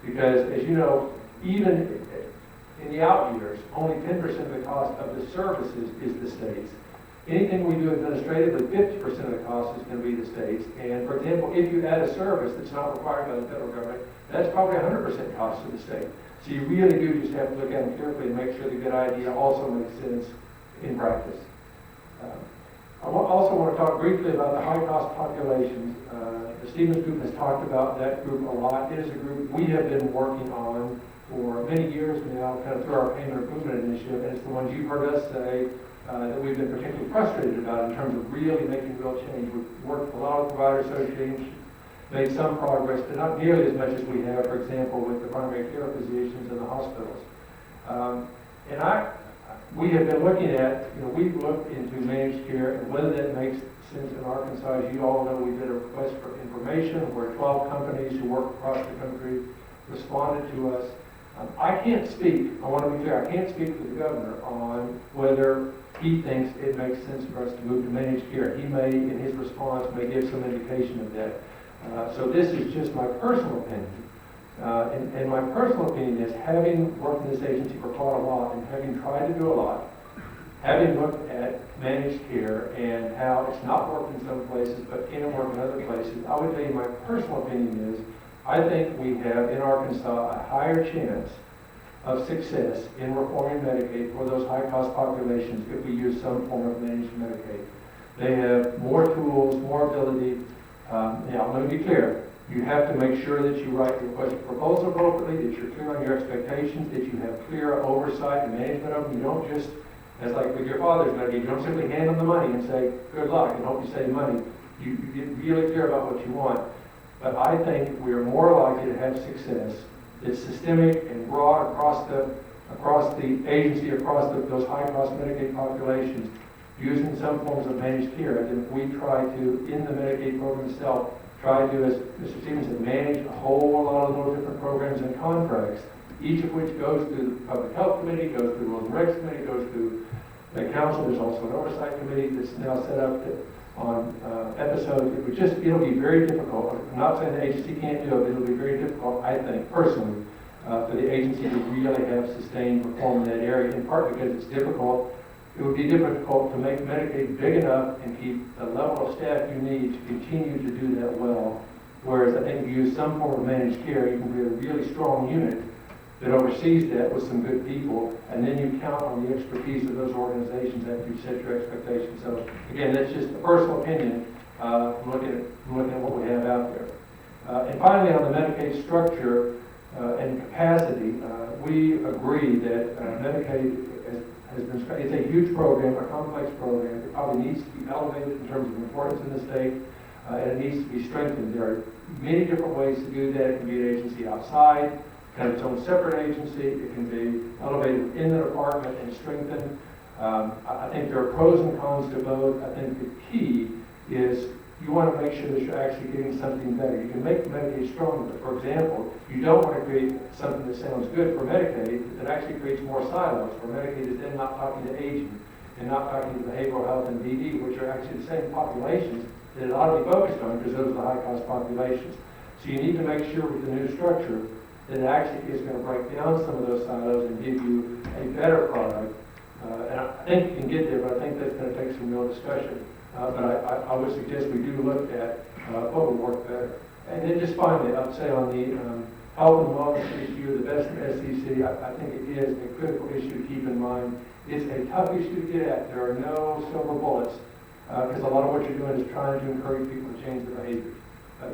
Because, as you know, even in the out years, only 10% of the cost of the services is the state's. Anything we do administratively, 50% of the cost is going to be the state's. And, for example, if you add a service that's not required by the federal government, that's probably 100% cost to the state. So you really do just have to look at them carefully and make sure the good idea also makes sense in practice. I also want to talk briefly about the high-cost populations. The Stevens Group has talked about that group a lot. It is a group we have been working on for many years now, kind of through our payment improvement initiative, and it's the ones you've heard us say that we've been particularly frustrated about in terms of really making real change. We've worked with a lot of provider associations, made some progress, but not nearly as much as we have, for example, with the primary care physicians and the hospitals. We have been looking at, we've looked into managed care and whether that makes sense in Arkansas. As you all know, we did a request for information where 12 companies who work across the country responded to us. I can't speak, I want to be clear, I can't speak for the governor on whether he thinks it makes sense for us to move to managed care. He may, in his response, may give some indication of that. So this is just my personal opinion. And my personal opinion is, having worked in this agency for quite a lot and having tried to do a lot, having looked at managed care and how it's not worked in some places but can work in other places, I would tell you my personal opinion is, I think we have in Arkansas a higher chance of success in reforming Medicaid for those high-cost populations if we use some form of managed Medicaid. They have more tools, more ability. Now, let me be clear. You have to make sure that you write your request proposal appropriately, that you're clear on your expectations, that you have clear oversight and management of them. You don't just, as like with your father's Medicaid, you don't simply hand them the money and say, good luck, and hope you save money. You get really clear about what you want. But I think we are more likely to have success that's systemic and broad across the agency, across those high-cost Medicaid populations, using some forms of managed care than if we try to, in the Medicaid program itself, try to, as Mr. Stevens said, manage a whole lot of those different programs and contracts, each of which goes through the Public Health Committee, goes through the Rules and Regs Committee, goes through the Council. There's also an Oversight Committee that's now set up on episodes. It'll be very difficult. I'm not saying the agency can't do it, but it'll be very difficult, I think, personally, for the agency to really have sustained reform in that area, in part because it's difficult. It would be difficult to make Medicaid big enough and keep the level of staff you need to continue to do that well. Whereas I think if you use some form of managed care, you can be a really strong unit that oversees that with some good people, and then you count on the expertise of those organizations after you set your expectations. So again, that's just a personal opinion, looking at what we have out there. And finally, on the Medicaid structure and capacity, we agree that Medicaid it's a huge program, a complex program. It probably needs to be elevated in terms of importance in the state, and it needs to be strengthened. There are many different ways to do that. It can be an agency outside, kind of its own separate agency. It can be elevated in the department and strengthened. I think there are pros and cons to both. I think the key is you want to make sure that you're actually getting something better. You can make Medicaid stronger. For example, you don't want to create something that sounds good for Medicaid that actually creates more silos, where Medicaid is then not talking to aging and not talking to behavioral health and BD, which are actually the same populations that it ought to be focused on, because those are the high-cost populations. So you need to make sure with the new structure that it actually is going to break down some of those silos and give you a better product. And I think you can get there, but I think that's going to take some real discussion. But I would suggest we do look at what will work better. And then just finally, I'd say on the health and wellness issue, the best in SEC, I think it is a critical issue to keep in mind. It's a tough issue to get at. There are no silver bullets, because a lot of what you're doing is trying to encourage people to change their behaviors.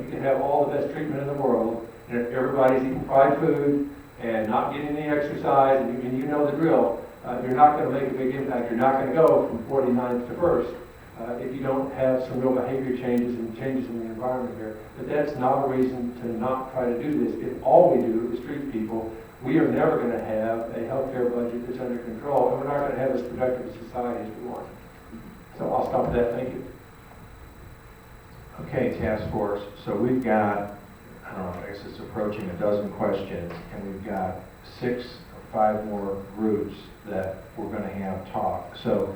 You can have all the best treatment in the world, and if everybody's eating fried food and not getting any exercise, and you know the drill, you're not going to make a big impact. You're not going to go from 49th to 1st if you don't have some real behavior changes and changes in the environment here. But that's not a reason to not try to do this. If all we do is treat people, we are never going to have a healthcare budget that's under control, and we're not going to have as productive a society as we want. So I'll stop at that. Thank you. Okay, task force. So we've got, I don't know, I guess it's approaching a dozen questions, and we've got 6 or 5 more groups that we're going to have talk. So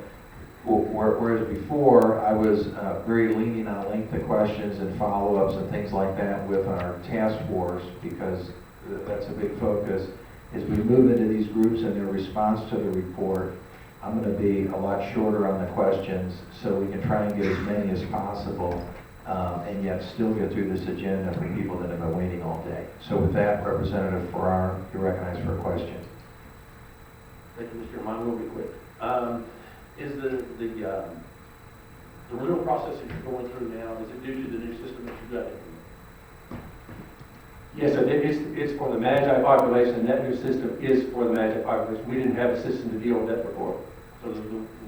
whereas before I was very lenient on length of questions and follow-ups and things like that with our task force, because that's a big focus, as we move into these groups and their response to the report, I'm going to be a lot shorter on the questions so we can try and get as many as possible. And yet still get through this agenda for people that have been waiting all day. So with that, Representative Farrar, you're recognized for a question. Thank you, Mr. Chairman. We'll be quick. Is the renewal process that you're going through now, is it due to the new system that you've got? Yes, sir. It's for the Magi population, and that new system is for the Magi population. We didn't have a system to deal with that before. So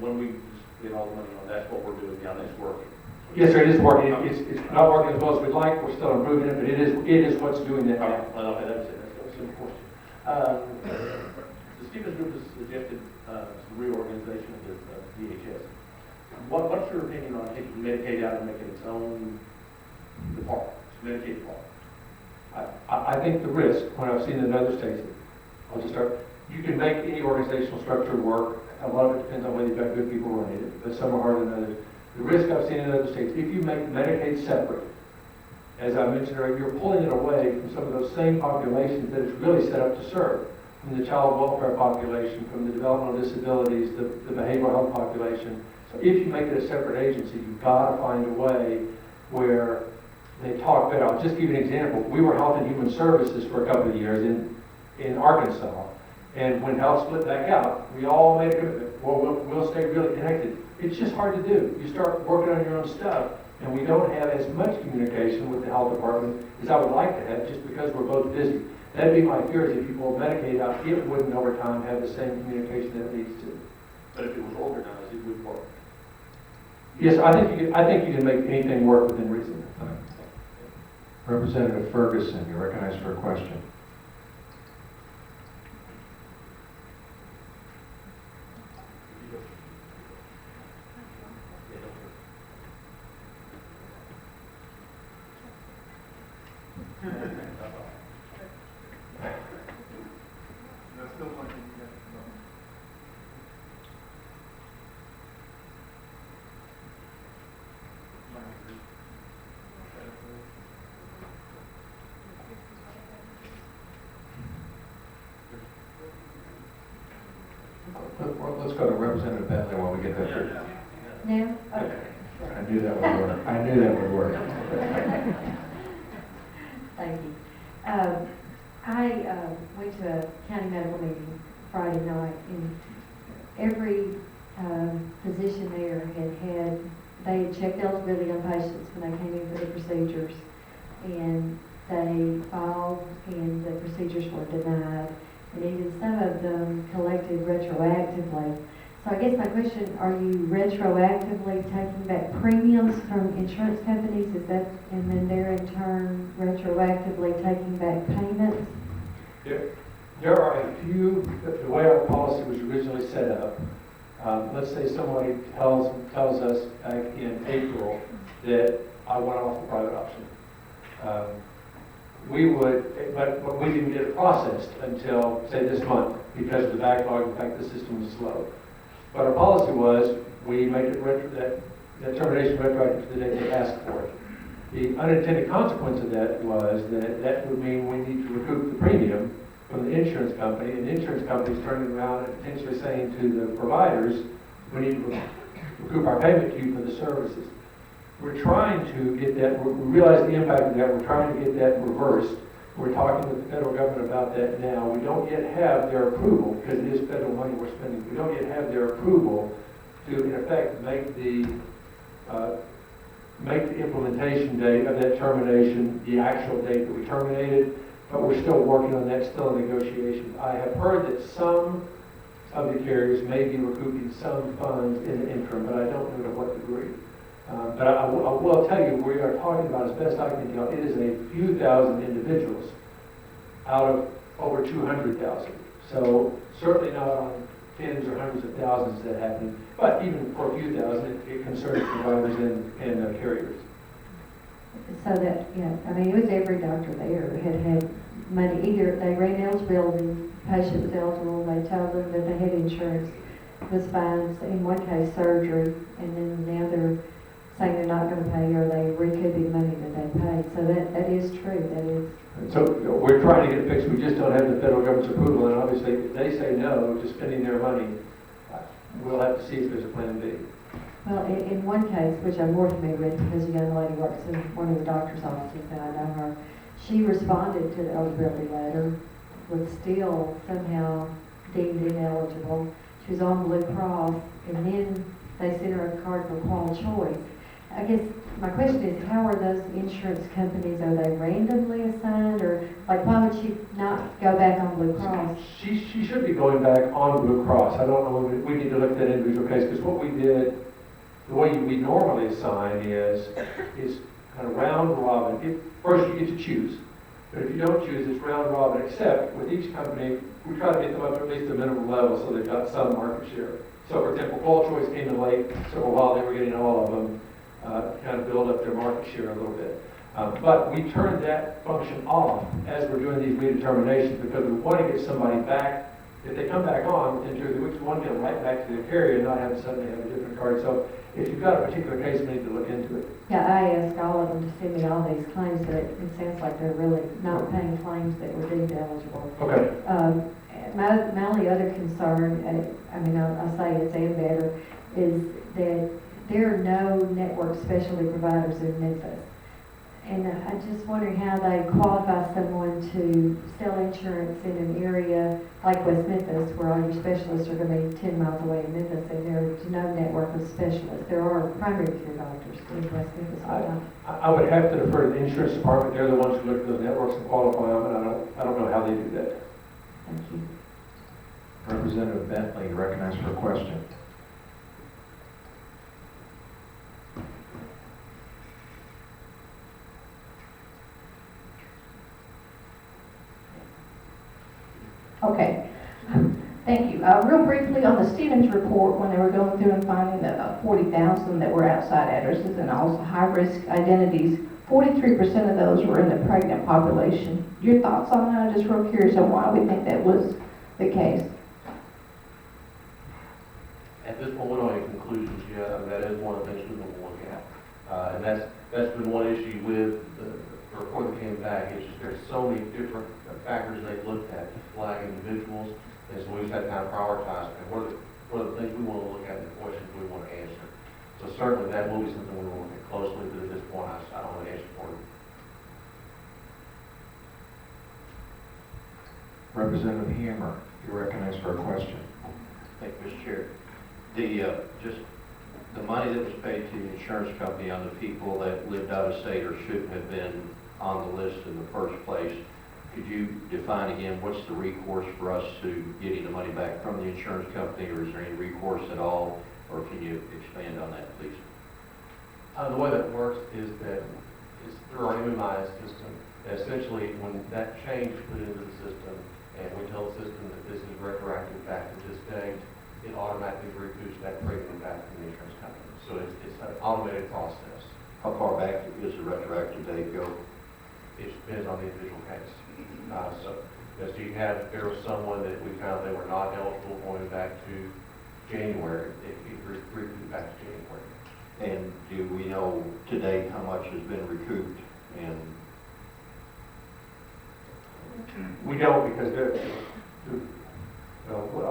when we get all the money on, that's what we're doing now, that's working. Yes, sir, it is working. It's not working as well as we'd like. We're still improving it, but it is what's doing that now. Well, okay, that's a simple question. The Stevens Group has suggested some reorganization of the DHS. What's your opinion on taking Medicaid out and making its own department, Medicaid department? I think the risk, when I've seen it in other states, I'll just start, you can make any organizational structure work. A lot of it depends on whether you've got good people running it, but some are harder than others. The risk I've seen in other states, if you make Medicaid separate, as I mentioned earlier, you're pulling it away from some of those same populations that it's really set up to serve, from the child welfare population, from the developmental disabilities, the behavioral health population. So if you make it a separate agency, you've got to find a way where they talk better. I'll just give you an example. We were Health and Human Services for a couple of years in Arkansas, and when health split back out, we all made a commitment. Well, we'll stay really connected. It's just hard to do. You start working on your own stuff, and we don't have as much communication with the health department as I would like to have, just because we're both busy. That'd be my fear, is if you pull Medicaid out, it wouldn't over time have the same communication that it needs to. But if it was organized, it would work. Yes, I think you can make anything work within reason. Representative Ferguson, you're recognized for a question. Let's go to Representative Bentley while we get there. Now? Okay. I knew that would work. I knew that would work. Thank you. I went to a county medical meeting Friday night, and every physician there they had checked eligibility on patients when they came in for the procedures, and they filed and the procedures were denied, and even some of them collected retroactively. So I guess my question, are you retroactively taking back premiums from insurance companies? Is that, and then they're in turn retroactively taking back payments? There are a few, the way our policy was originally set up, let's say somebody tells us back in April that I went off the private option. We would, but we didn't get it processed until, say, this month, because of the backlog, in fact, the system was slow. But our policy was, we make it that termination retroactive to the date they asked for it. The unintended consequence of that was that would mean we need to recoup the premium from the insurance company, and the insurance company's turning around and potentially saying to the providers, we need to recoup our payment to you for the services. We're trying to get that, we realize the impact of that, we're trying to get that reversed. We're talking with the federal government about that now. We don't yet have their approval, because it is federal money we're spending. We don't yet have their approval to, in effect, make the implementation date of that termination the actual date that we terminated, but we're still working on that, still in negotiations. I have heard that some of the carriers may be recouping some funds in the interim, but I don't know to what degree. But I will tell you, we are talking about, as best I can tell, it is a few thousand individuals out of over 200,000. So certainly not on tens or hundreds of thousands that happen, but even for a few thousand, it concerns providers and carriers. So that, yeah, I mean, it was every doctor there had money, either they ran eligibility, patient was eligible, they told them that they had insurance, was fine, in one case surgery, and then now they're saying they're not going to pay, or they recouping money that they paid. So that is true, that is. So we're trying to get it fixed, we just don't have the federal government's approval, and obviously if they say no to spending their money, we'll have to see if there's a plan B. Well, in one case, which I'm more familiar with, because a young lady works in one of the doctor's offices, and I know her, she responded to the eligibility letter, was still somehow deemed ineligible. She was on Blue Cross, and then they sent her a card for qual choice. I guess my question is, how are those insurance companies, are they randomly assigned, or like why would she not go back on Blue Cross? She should be going back on Blue Cross. I don't know, we need to look at that individual case, because what we did, the way we normally assign is kind of round robin. First you get to choose, but if you don't choose, it's round robin, except with each company, we try to get them up to at least a minimum level so they've got some market share. So for example, Qual Choice came in late, so while they were getting all of them, kind of build up their market share a little bit. But we turned that function off as we're doing these redeterminations, because we want to get somebody back. If they come back on within 2 or 3 weeks, we want to get them right back to their carrier and not have suddenly have a different card. So if you've got a particular case, we need to look into it. Yeah, I asked all of them to send me all these claims, but it sounds like they're really not paying claims that were deemed eligible. Okay. My only other concern, I mean, I'll say it's even better, is that there are no network specialty providers in Memphis. And I'm just wondering how they qualify someone to sell insurance in an area like West Memphis, where all your specialists are going to be 10 miles away in Memphis, and there's no network of specialists. There are primary care doctors in West Memphis. I would have to defer to the insurance department. They're the ones who look at those networks and qualify them, and I don't know how they do that. Thank you. Representative Bentley, you recognized for a question. Okay, thank you. Real briefly, on the Stevens report, when they were going through and finding the 40,000 that were outside addresses and also high-risk identities, 43% of those were in the pregnant population. Your thoughts on that? I'm just real curious on why we think that was the case. At this point, we don't have any conclusions yet. I mean, that is one of the things we want to look at. And that's been one issue with the report that came back. It's just there's so many different factors they've looked at to flag individuals. And so we just had to kind of prioritize. And what are the things we want to look at and the questions we want to answer. So certainly that will be something we will look at closely, but at this point, I don't want to answer for you. Representative Hammer, you're recognized for a question. Thank you, Mr. Chair. Just the money that was paid to the insurance company on the people that lived out of state or shouldn't have been on the list in the first place, could you define again what's the recourse for us to getting the money back from the insurance company, or is there any recourse at all, or can you expand on that, please? The way that works is that it's through our MMI system. Essentially, when that change is put into the system, and we tell the system that this is retroactive back to this date, it automatically recoups that premium back from the insurance company. So it's an automated process. How far back is the retroactive date go? It depends on the individual case. So, if you had, if there was someone that we found they were not eligible going back to January, it could recoup back to January. And do we know to date how much has been recouped? And We don't because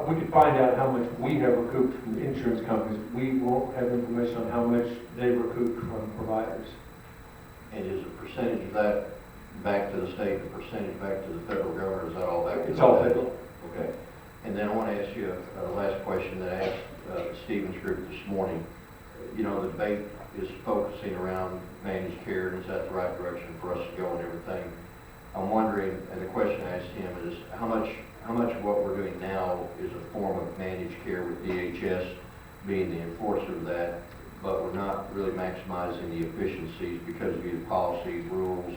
we could find out how much we have recouped from the insurance companies. We won't have information on how much they recouped from providers. and is a percentage of that back to the state, a percentage back to the federal government, or is that all back to the It's all state? federal. Okay. And then I want to ask you a last question that I asked Stevens Group this morning. You know, the debate is focusing around managed care, and is that the right direction for us to go and everything? I'm wondering, and the question I asked him is, how much of what we're doing now is a form of managed care with DHS being the enforcer of that, but we're not really maximizing the efficiencies because of either policies, rules,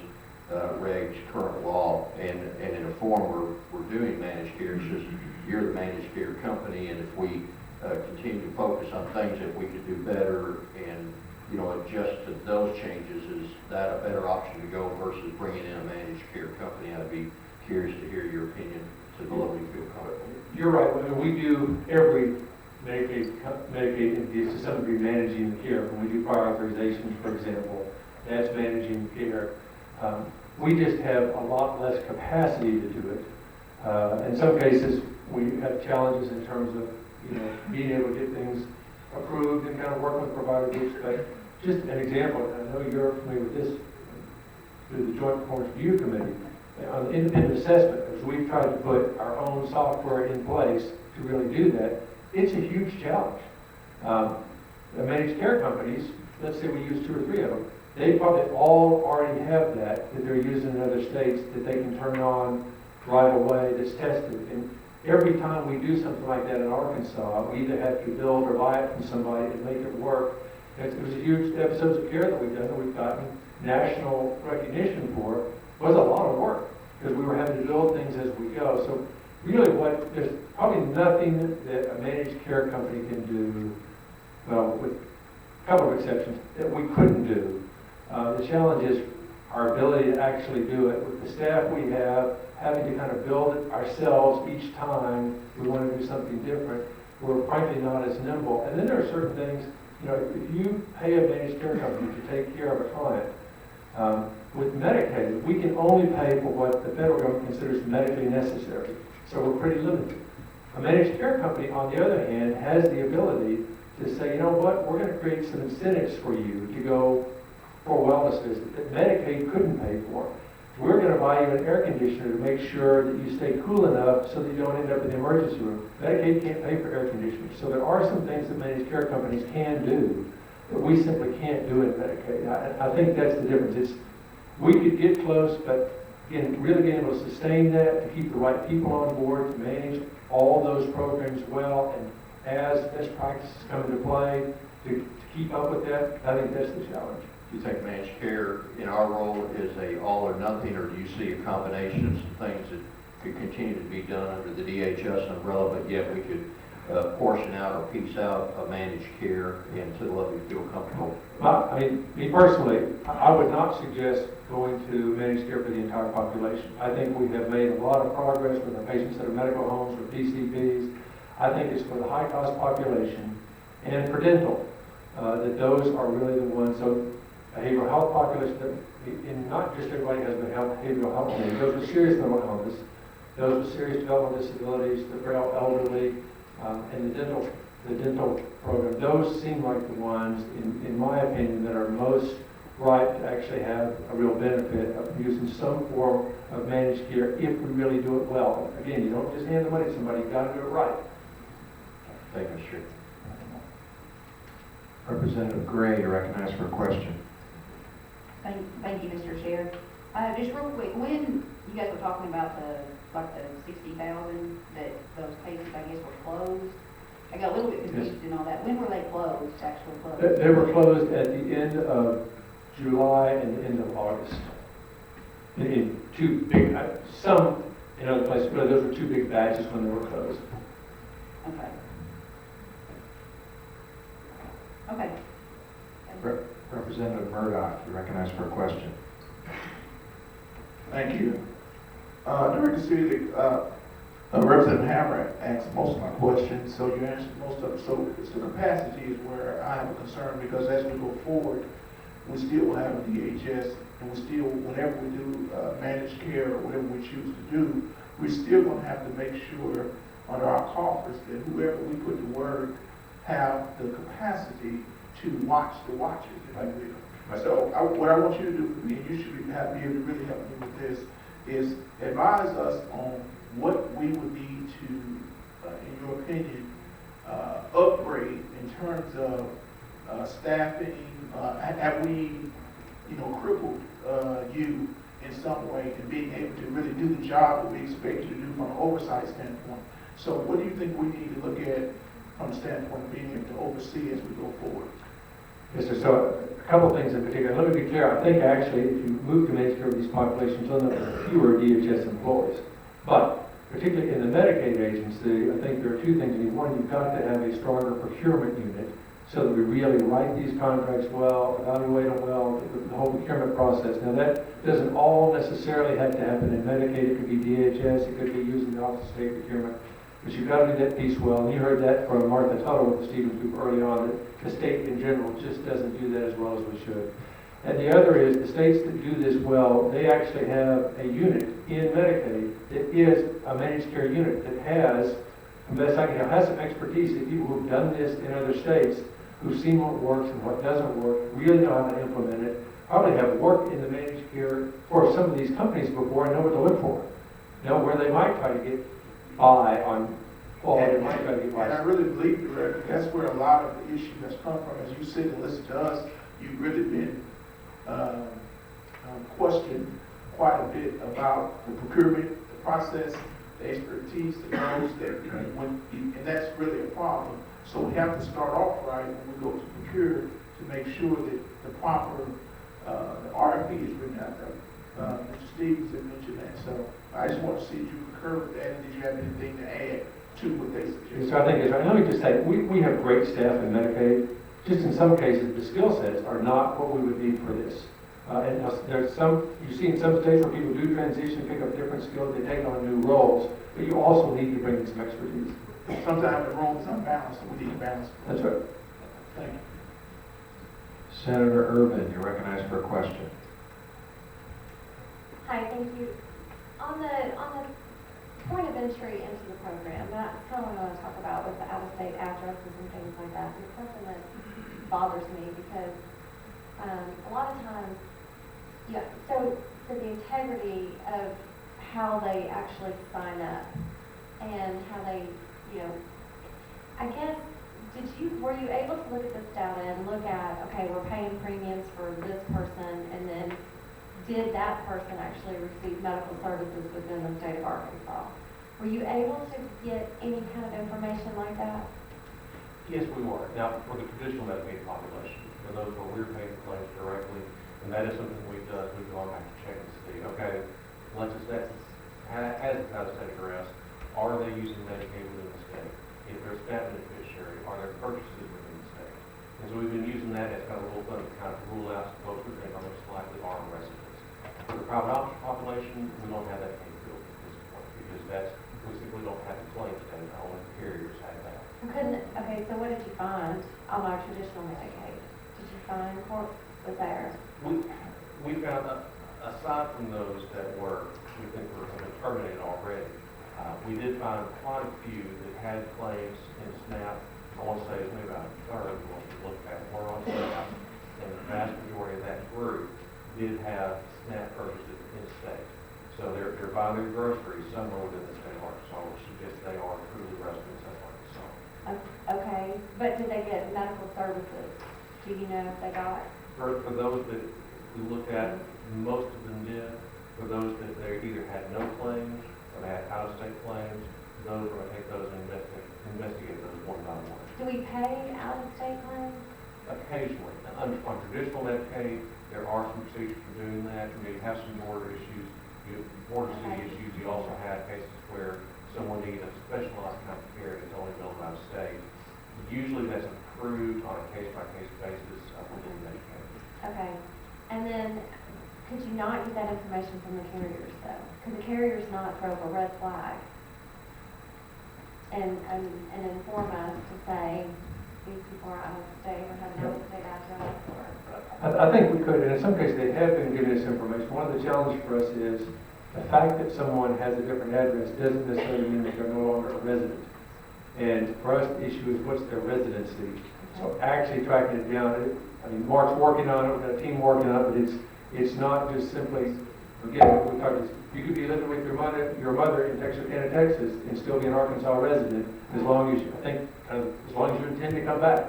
regs, current law, and in a form we're doing managed care. It's just you're the managed care company, and if we continue to focus on things that we could do better and, you know, adjust to those changes, is that a better option to go versus bringing in a managed care company? I'd be curious to hear your opinion to the level you feel comfortable. You're right. I mean, we do every Medicaid entity is to some degree managing the care. When we do prior authorizations, for example, that's managing the care. We just have a lot less capacity to do it. In some cases, we have challenges in terms of, you know, being able to get things approved and kind of working with provider groups. But just an example, and I know you're familiar with this through the Joint Performance Review Committee, on the independent assessment, as we've tried to put our own software in place to really do that, it's a huge challenge. The managed care companies, let's say we use 2 or 3 of them, they probably all already have that they're using in other states that they can turn on right away that's tested. And every time we do something like that in Arkansas, we either have to build or buy it from somebody to make it work. It was a huge episodes of care that we've done, that we've gotten national recognition for. It was a lot of work because we were having to build things as we go. So really there's probably nothing that a managed care company can do, well, with a couple of exceptions, that we couldn't do. The challenge is our ability to actually do it. With the staff we have, having to kind of build it ourselves each time we want to do something different, we're frankly not as nimble. And then there are certain things, you know, if you pay a managed care company to take care of a client, with Medicaid, we can only pay for what the federal government considers medically necessary. So we're pretty limited. A managed care company, on the other hand, has the ability to say, you know what, we're going to create some incentives for you to go for a wellness visit that Medicaid couldn't pay for. We're going to buy you an air conditioner to make sure that you stay cool enough so that you don't end up in the emergency room. Medicaid can't pay for air conditioners. So there are some things that managed care companies can do that we simply can't do in Medicaid. I think that's the difference. We could get close, but again, really being able to sustain that, to keep the right people on board, to manage all those programs well, and as best practices come into play, to keep up with that, I think that's the challenge. Do you think managed care in our role is a all or nothing, or do you see a combination of some things that could continue to be done under the DHS umbrella, but yet we could portion out or piece out a managed care and to the level you feel comfortable? I mean, me personally, I would not suggest going to managed care for the entire population. I think we have made a lot of progress with our patients that are medical homes or PCPs. I think it's for the high-cost population and for dental, that those are really the ones. So behavioral health population, and not just everybody has behavioral health needs. Those with serious mental illness, those with serious developmental disabilities, the frail elderly, and the dental program. Those seem like the ones, in my opinion, that are most right to actually have a real benefit of using some form of managed care if we really do it well. Again, you don't just hand the money to somebody, you've got to do it right. Thank you, Mr. Representative Gray, you're recognized for a question. Thank you, Mr. Chair. Just real quick, when you guys were talking about the 60,000 that those cases, I guess, were closed, I got a little bit confused in all that. When were they closed, actually closed? They were closed at the end of July and the end of August. In 2 big, some in other places, but those were 2 big batches when they were closed. Okay. Okay. Representative Murdoch, you recognize for a question. Thank you. Director Seeley, Representative Hammer asked most of my questions, so you answered most of them. So it's the capacity is where I have a concern, because as we go forward, we still will have a DHS, and we still, whenever we do managed care or whatever we choose to do, we're still going to have to make sure under our coffers that whoever we put to work have the capacity to watch the watchers, if you will. Right. So what I want you to do for me, and you should be able to really help me with this, is advise us on what we would need to, in your opinion, upgrade in terms of staffing. Have we, crippled you in some way in being able to really do the job that we expect you to do from an oversight standpoint? So what do you think we need to look at from the standpoint of being able to oversee as we go forward? Yes, sir. So a couple of things in particular. Let me be clear. I think actually if you move to managed care of these populations, you'll end up with fewer DHS employees. But particularly in the Medicaid agency, I think there are two things. One, you've got to have a stronger procurement unit so that we really write these contracts well, evaluate them well, the whole procurement process. Now that doesn't all necessarily have to happen in Medicaid. It could be DHS, it could be using the Office of State Procurement. But you've got to do that piece well. And you heard that from Martha Tuttle with the Stevens Group early on, that the state in general just doesn't do that as well as we should. And the other is the states that do this well, they actually have a unit in Medicaid that is a managed care unit that has, best I can tell, has some expertise that people who've done this in other states, who've seen what works and what doesn't work, really know how to implement it, probably have worked in the managed care for some of these companies before and know what to look for. Know where they might try to get by on quality, might try to get by. And I really believe, Director, that's where a lot of the issue has come from. As you sit and listen to us, you've really been questioned quite a bit about the procurement, the process, the expertise, the goals that, and that's really a problem. So we have to start off right when we go to procure to make sure that the proper the RFP is written out there. Mr. Stevens had mentioned that, so I just want to see if you concur with that, and did you have anything to add to what they suggested? So I think it's right. Let me just say, we have great staff in Medicaid. Just in some cases, the skill sets are not what we would need for this. And there's some, you see in some states where people do transition, pick up different skills, they take on new roles, but you also need to bring in some expertise. Sometimes the role is unbalanced, and we need to balance. That's right. Thank you. Senator Urban, you're recognized for a question. Hi, thank you. On the point of entry into the program, that's kind of what I want to talk about with the out-of-state addresses and things like that. It's something that bothers me because a lot of times, so for the integrity of how they actually sign up and how they, I guess, were you able to look at this data and look at, okay, we're paying premiums for this person, and then did that person actually receive medical services within the state of Arkansas? Were you able to get any kind of information like that? Yes, we were. Now, for the traditional Medicaid population, for those where we're paying claims directly, and that is something we've done, we've gone back to check and see, okay, Alexis, has the out-of-state address, are they using Medicaid within the state? If they're a SNAP beneficiary, are there purchases within the state? And so we've been using that as kind of a rule of thumb to kind of rule out folks who think are most likely are residents. For the private option population, we don't have that capability at this point because we simply don't have the claims data. Only the carriers have that. Okay, so what did you find on our traditional Medicaid? Did you find what was there? We found, aside from those that we think have been terminated already, we did find quite a few that had claims in SNAP. I want to say it's maybe about a third once we looked at it. We're on SNAP, and the vast majority of that group did have SNAP purchases in state. So they're buying their groceries somewhere within the state of Arkansas, which suggests they are truly residents of Arkansas. Okay, but did they get medical services? Do you know if they got? For those that we looked at, most of them did. For those that they either had no claims or they had out-of-state claims, those are going to take those and investigate those one by one. Do we pay out-of-state claims? Occasionally. On traditional Medicaid, there are some procedures for doing that. You have some border issues, border city issues. You also have cases where someone needs a specialized kind of care that's only billed out of state. Usually that's approved on a case-by-case basis within Medicaid. Okay, and then, could you not get that information from the carriers though? Could the carriers not throw up a red flag and inform us to say, these people are out of state or have an out of state address or? I think we could, and in some cases, they have been giving us information. One of the challenges for us is the fact that someone has a different address doesn't necessarily mean that they're no longer a resident. And for us, the issue is what's their residency. So actually tracking it down, I mean, Mark's working on it, we've got a team working on it, but it's not just simply, again, we talked, you could be living with your mother in Texarkana, Texas, and still be an Arkansas resident, as long as, I think, as long as you intend to come back.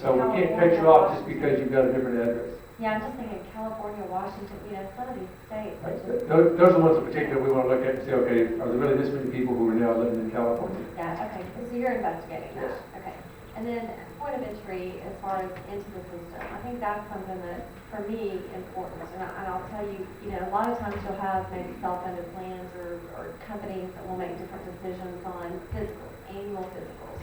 So we can't cut you off just because you've got a different address. Yeah, I'm just thinking California, Washington, some of these states. Those are the ones in particular we want to look at and say, okay, are there really this many people who are now living in California? Yeah, okay, so you're investigating that, Yes. okay. And then point of entry as far as into the system, I think that's something that, for me, important. And I'll tell you, a lot of times you'll have maybe self-funded plans or companies that will make different decisions on physicals, annual physicals.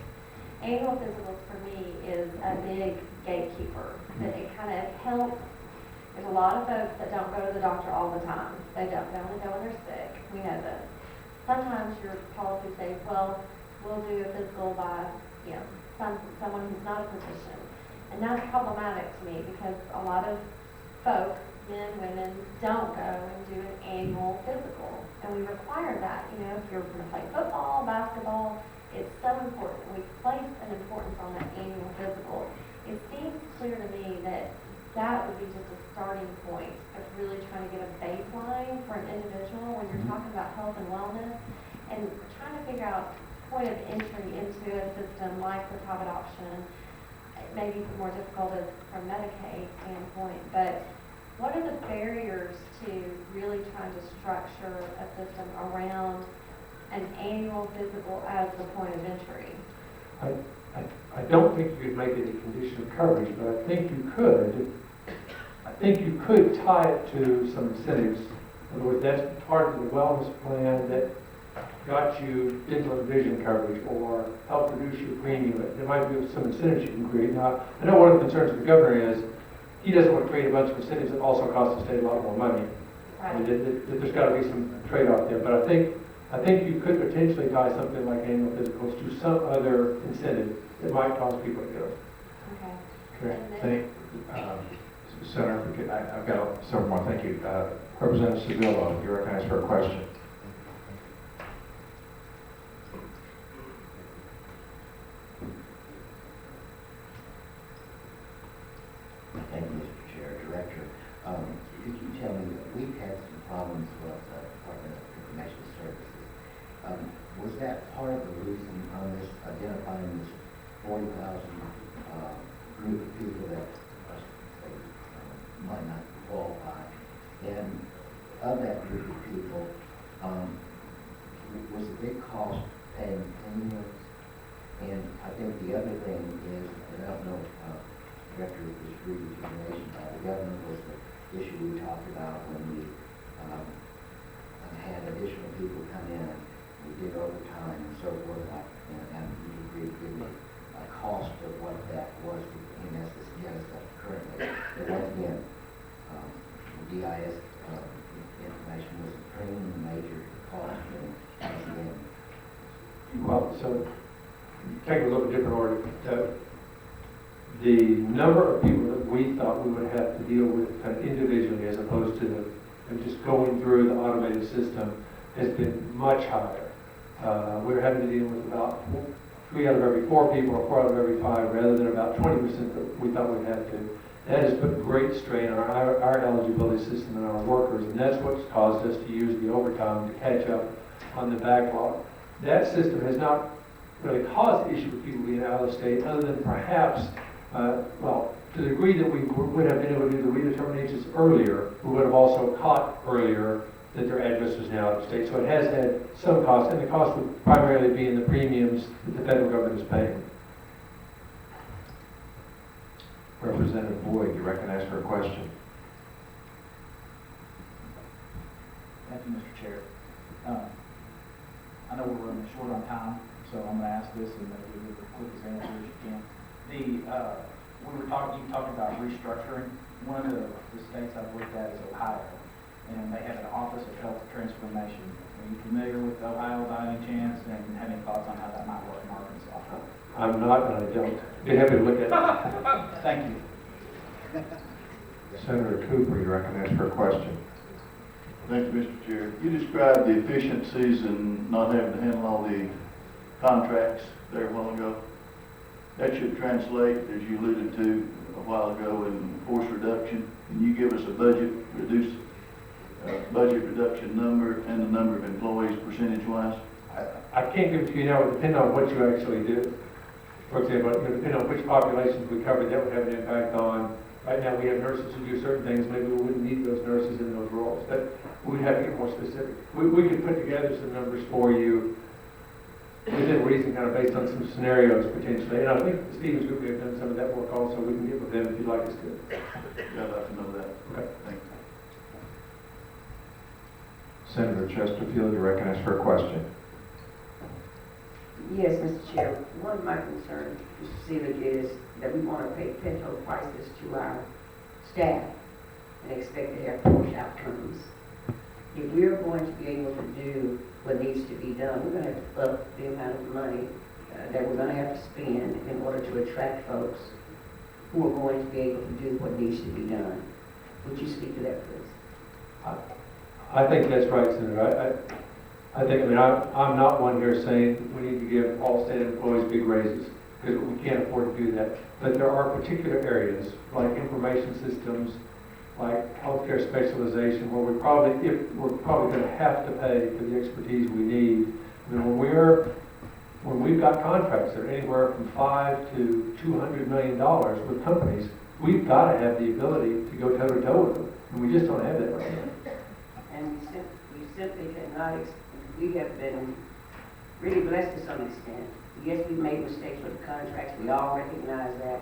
Annual physicals for me is a big gatekeeper. That it kind of helps. There's a lot of folks that don't go to the doctor all the time. They only go when they're sick. We know this. Sometimes your policy says, well, we'll do a physical by, someone who's not a physician. And that's problematic to me because a lot of folks, men, women, don't go and do an annual physical. And we require that, if you're going to play football, basketball, it's so important. We place an importance on that annual physical. It seems clear to me that that would be just a starting point of really trying to get a baseline for an individual when you're talking about health and wellness and trying to figure out point of entry into a system like the private option. It may be more difficult from Medicaid standpoint, but what are the barriers to really trying to structure a system around an annual physical as the point of entry? I don't think you could make it a condition of coverage, but I think you could. I think you could tie it to some incentives. In other words, that's part of the wellness plan that got you dental and vision coverage or help reduce your premium. There might be some incentives you can create. Now, I know one of the concerns of the governor is he doesn't want to create a bunch of incentives that also cost the state a lot more money. Right. I mean, there's got to be some trade-off there, but I think you could potentially tie something like annual physicals to some other incentive that might cause people to go. Okay. Thank, Senator, I've got several more, thank you. Representative Sevilla, you're recognized for a question. Thank you, Mr. Chair. Director, could you tell me, we've had some problems with the Department of Information Services. Was that part of the reason on this, identifying this 40,000 group of people that might not qualify? And of that group of people, was a big cost paying premiums? And I think the other thing is, and I don't know if Director was redetermination by the governor, was the issue we talked about when we had additional people come in, we did overtime and so forth, and you agreed to give me a cost of what that was, and that's the status of currently. But once again, the DIS information was the premium major cost, and once again. Well, so take a little bit different order. The number of people that we thought we would have to deal with kind of individually as opposed to just going through the automated system has been much higher. We're having to deal with about 3 out of every 4 people or 4 out of every 5 rather than about 20% that we thought we'd have to. That has put great strain on our eligibility system and our workers, and that's what's caused us to use the overtime to catch up on the backlog. That system has not really caused the issue of people being out of the state other than perhaps to the degree that we would have been able to do the redeterminations earlier, we would have also caught earlier that their address was now out of state. So it has had some cost, and the cost would primarily be in the premiums that the federal government is paying. Representative Boyd, you're recognized for a question. Thank you, Mr. Chair. I know we're running short on time, so I'm going to ask this and maybe give you the quickest answer as you can. we were talking, you talked about restructuring. One of the states I've looked at is Ohio, and they have an Office of Health Transformation. Are you familiar with Ohio by any chance, and have any thoughts on how that might work in Arkansas? I'm not, and I don't. Be happy to look at it. Thank you. Senator Cooper, you're recognized for a question. Thank you, Mr. Chair. You described the efficiencies and not having to handle all the contracts there a while ago. That should translate, as you alluded to a while ago, in force reduction. Can you give us a budget reduction number and the number of employees percentage-wise? I can't give it to you now, it depends on what you actually do. For example, depending on which populations we cover, that would have an impact on, right now we have nurses who do certain things, maybe we wouldn't need those nurses in those roles. But we'd have to get more specific. We could put together some numbers for you within reason, kind of based on some scenarios potentially. And I think the Stevens Group may have done some of that work also. We can get with them if you'd like us to. Yeah, I'd like to know that. Okay. Thank you. Senator Chesterfield, you're recognized for a question. Yes, Mr. Chair. One of my concerns, Mr. Seelig, is that we want to pay pinto prices to our staff and expect to have poor outcomes. If we're going to be able to do what needs to be done, we're going to have to up the amount of money that we're going to have to spend in order to attract folks who are going to be able to do what needs to be done. Would you speak to that, please? I think that's right, Senator. I think, I'm not one here saying we need to give all state employees big raises, because we can't afford to do that. But there are particular areas, like information systems, like healthcare specialization, where we're probably going to have to pay for the expertise we need. I mean, when we've got contracts that are anywhere from $5 to $200 million with companies, we've got to have the ability to go toe to toe with them, and we just don't have that right now. And we simply cannot, we have been really blessed to some extent. Yes, we've made mistakes with the contracts, we all recognize that.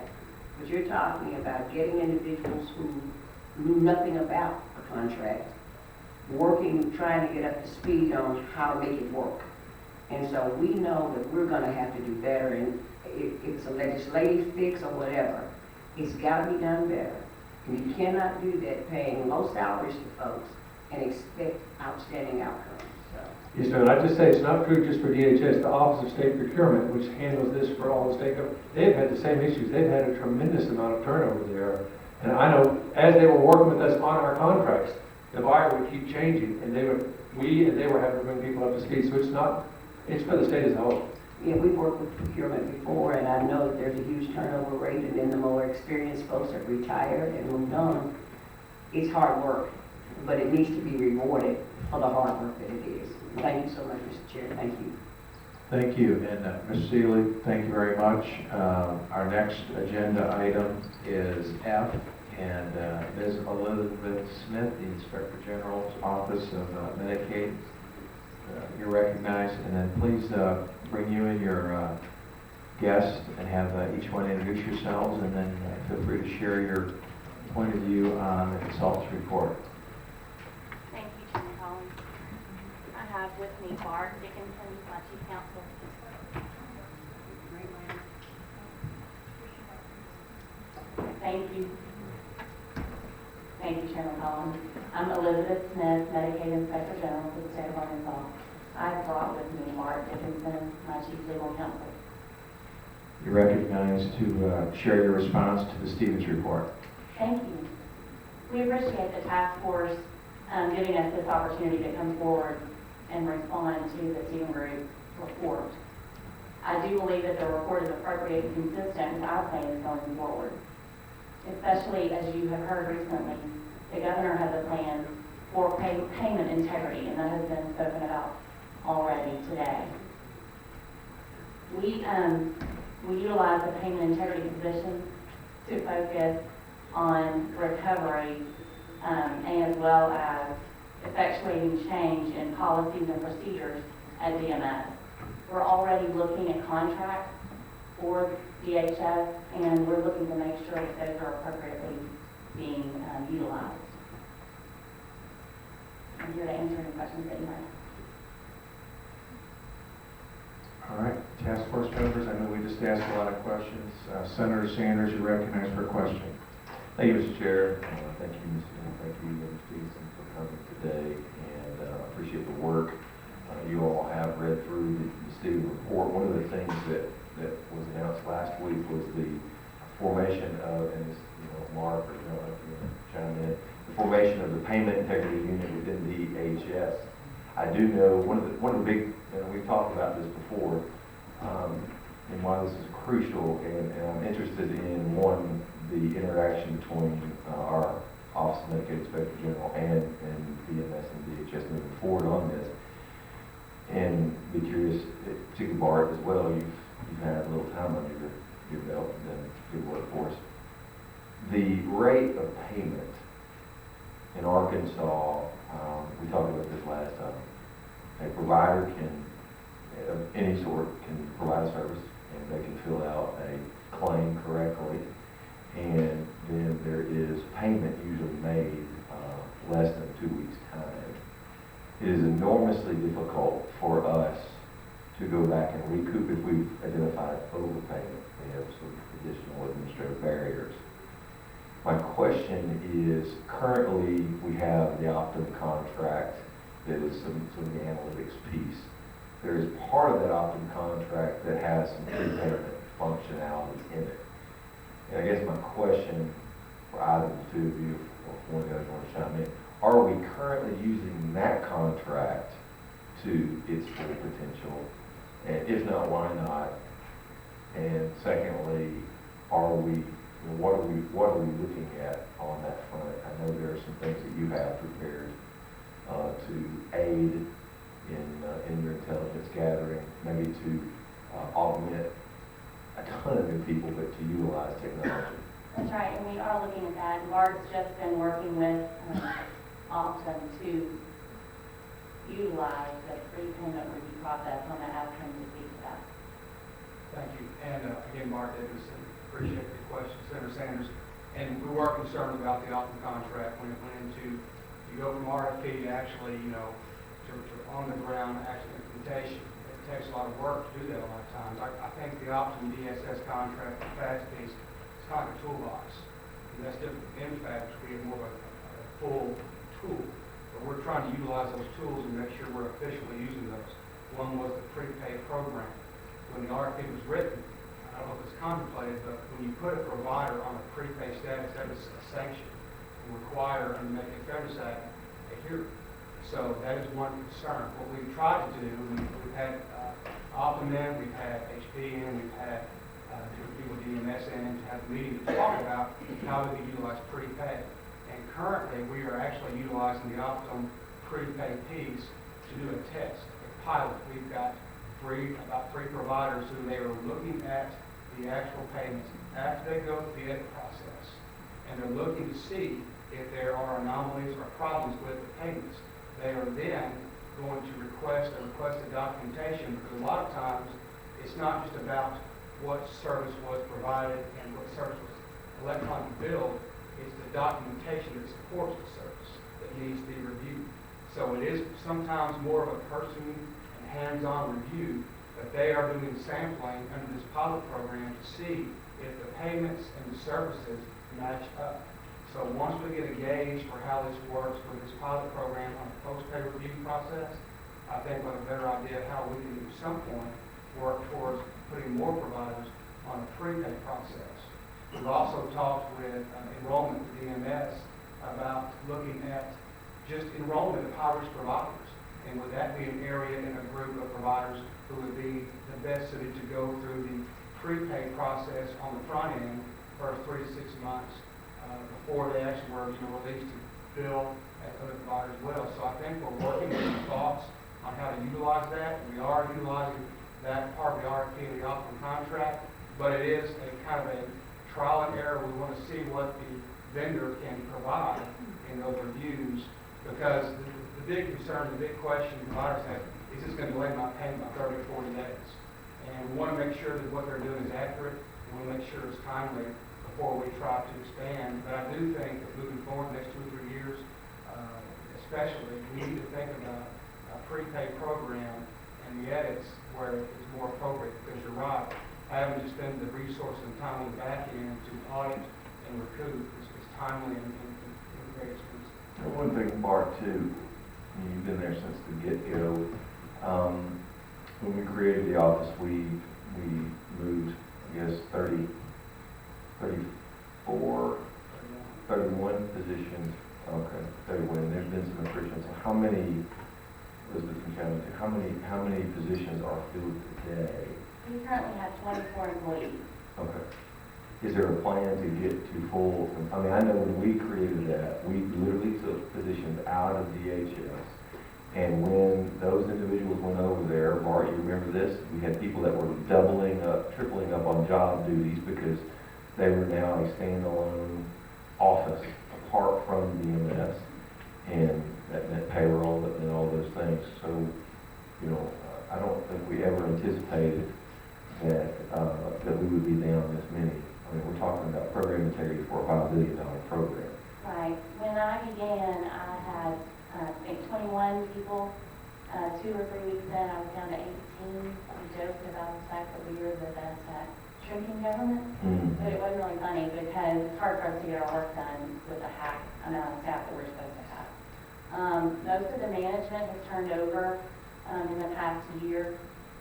But you're talking about getting individuals who knew nothing about a contract, working, trying to get up to speed on how to make it work. And so we know that we're gonna have to do better, and if it's a legislative fix or whatever, it's gotta be done better. And you cannot do that paying low salaries to folks and expect outstanding outcomes, so. Yes, sir, and I just say it's not true just for DHS. The Office of State Procurement, which handles this for all the state government, they've had the same issues. They've had a tremendous amount of turnover there. And I know, as they were working with us on our contracts, the buyer would keep changing, and they were having to bring people up to speed. So it's for the state as a whole. Yeah, we've worked with procurement before, and I know that there's a huge turnover rate, and then the more experienced folks have retired and moved on. It's hard work, but it needs to be rewarded for the hard work that it is. Thank you so much, Mr. Chair. Thank you. Thank you. And Ms. Seelig, thank you very much. Our next agenda item is F, and Ms. Elizabeth Smith, the Inspector General's Office of Medicaid. You're recognized, and then please bring you and your guests and have each one introduce yourselves, and then feel free to share your point of view on the consultant's report. Thank you, Chairman Collins. I have with me Bart Dickinson, my chief counsel. Thank you. Thank you, Chairman Collins. I'm Elizabeth Smith, Medicaid Inspector General for the state of Arkansas. I brought with me Bart Dickinson, my chief legal counsel. You're recognized to share your response to the Stevens report. Thank you. We appreciate the task force giving us this opportunity to come forward and respond to the Stevens Group report. I do believe that the report is appropriate and consistent with our plans going forward. Especially as you have heard recently, the governor has a plan for payment integrity, and that has been spoken about already today. We utilize the payment integrity position to focus on recovery as well as effectuating change in policies and procedures at DMS. We're already looking at contracts for DHS, and we're looking to make sure that those are appropriately being utilized. I'm here to answer any questions that you might have. All right, task force members? I know we just asked a lot of questions. Senator Sanders, you're recognized for a question. Thank you, Mr. Chair. Thank you, thank you, Mr. Stevenson, for coming today, and appreciate the work. You all have read through the student report. One of the things that was announced last week was the formation of, and this, Mark or John, if you want to chime in, the formation of the payment integrity unit within DHS. I do know one of the big, we've talked about this before, and why this is crucial, and I'm interested in one, the interaction between our Office of Medicaid Inspector General and DMS and DHS moving forward on this. And be curious, particularly Bart as well, you've had a little time under your belt and done good work for us. The rate of payment in Arkansas, we talked about this last time. A provider of any sort can provide a service, and they can fill out a claim correctly, and then there is payment usually made less than 2 weeks' time. It is enormously difficult for us to go back and recoup if we've identified overpayment. We have some additional administrative barriers. My question is, currently we have the Optum contract that is some of the analytics piece. There is part of that Optum contract that has some prepayment functionality in it. And I guess my question for either the two of you, or if one of you guys want to chime in, are we currently using that contract to its full potential? And if not, why not? And secondly, what are we looking at on that front? I know there are some things that you have prepared to aid in your intelligence gathering, maybe to augment a ton of new people, but to utilize technology. That's right, and we are looking at that. Mark's just been working with Optum to utilize the prepayment review process on that outcome to speak to that. Thank you. And again, Mark Davidson, appreciate the question, Senator Sanders. And we were concerned about the Optum contract when it went into, you go from RFP to actually, to on the ground actual implementation. It takes a lot of work to do that a lot of times. I think the Optum DSS contract, the FAST piece, it's kind of a toolbox. And that's different from MFACT, which we have more of a full tool. But we're trying to utilize those tools and make sure we're efficiently using those. One was the prepaid program. When the RFP was written, I don't know if it's contemplated, but when you put a provider on a prepaid status, that is a sanction and require under the Medicaid Fairness Act a hearing. So that is one concern. What we've tried to do, we've had Optum in, we've had HP in, we've had different people DMS in to have a meeting to talk about how we can utilize prepaid. And currently, we are actually utilizing the Optum prepaid piece to do a test, a pilot. We've got about three providers who they are looking at the actual payments after they go through the edit process. And they're looking to see if there are anomalies or problems with the payments. They are then going to request a documentation, because a lot of times it's not just about what service was provided and what service was electronically billed, it's the documentation that supports the service that needs to be reviewed. So it is sometimes more of a person and hands-on review, but they are doing sampling under this pilot program to see if the payments and the services match up. So once we get a gauge for how this works with this pilot program on the post-pay review process, I think we'll have a better idea of how we can, at some point, work towards putting more providers on a prepaid process. We've also talked with enrollment with DMS about looking at just enrollment of high-risk providers. And would that be an area in a group of providers who would be the best suited to go through the prepaid process on the front end for 3 to 6 months before they actually were released to bill at other providers as well. So I think we're working with some thoughts on how to utilize that. We are utilizing that part of the RFP and the Optum contract, but it is a kind of a trial and error. We want to see what the vendor can provide in those reviews, because the big concern, the big question providers have, is this going to delay my payment by 30 or 40 days? And we want to make sure that what they're doing is accurate. We want to make sure it's timely before we try to expand. But I do think that moving forward the next 2 or 3 years, especially, we need to think about a prepaid program and and the edits where it's more appropriate, because you're right, having to spend the resource and time on the back end to audit and recoup is timely and very expensive. And one thing, Bart, too, you've been there since the get-go. When we created the office, we moved, I guess, 34, 31 positions. Okay, 31. There's been some attrition. So how many, Elizabeth can count it, how many positions are filled today? We currently have 24 employees. Okay. Is there a plan to get to full, I mean, I know when we created that, we literally took positions out of DHS. And when those individuals went over there, Bart, you remember this? We had people that were doubling up, tripling up on job duties because they were now a standalone office apart from DMS. And that meant payroll and all those things. So, you know, I don't think we ever anticipated that we would be down this many. I mean, we're talking about program integrity for a $5 billion program. Right. When I began, I had, I think, 21 people. 2 or 3 weeks in, I was down to 18. We joked about the fact that we were the best at shrinking government, but it wasn't really funny because it's hard for us to get our work done with the hack amount of staff that we're supposed to have. Most of the management has turned over in the past year,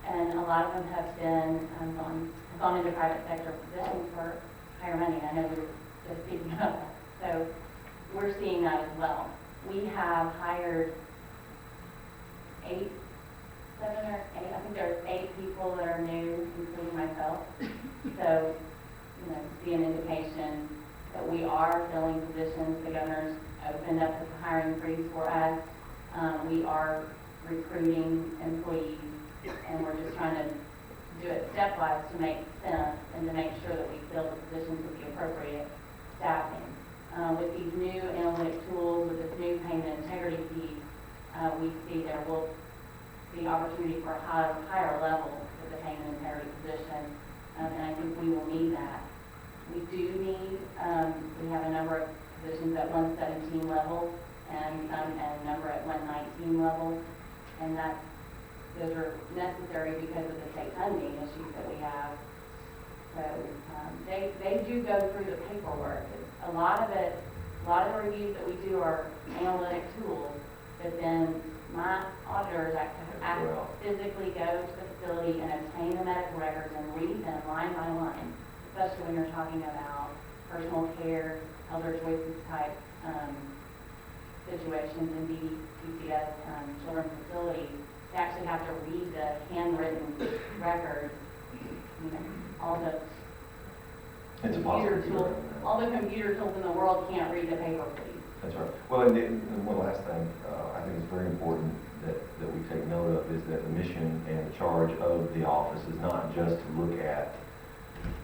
and a lot of them have been gone into private sector positions for higher money. I know we were just speaking about that. So we're seeing that as well. We have hired 7 or 8, I think there's 8 people that are new, including myself. So, you know, see an indication that we are filling positions. The governor's opened up the hiring freeze for us. We are recruiting employees, and we're just trying to do it stepwise to make sense and to make sure that we fill the positions with the appropriate staffing. With these new analytic tools, with this new payment integrity piece, we see there will be opportunity for a higher level with the payment integrity position, and I think we will need that. We do need, we have a number of positions at 117 level and a number at 119 level, and those are necessary because of the state funding issues that we have. So they do go through the paperwork. A lot of the reviews that we do are analytic tools, but then my auditors physically go to the facility and obtain the medical records and read them line by line, especially when you're talking about personal care, elder choices type situations in DCS children's facilities. They actually have to read the handwritten records, you know, all the It's a computer possibility. tools, all the computer tools in the world can't read the paper, please. That's right. Well, and one last thing, I think it's very important that we take note of is that the mission and the charge of the office is not just to look at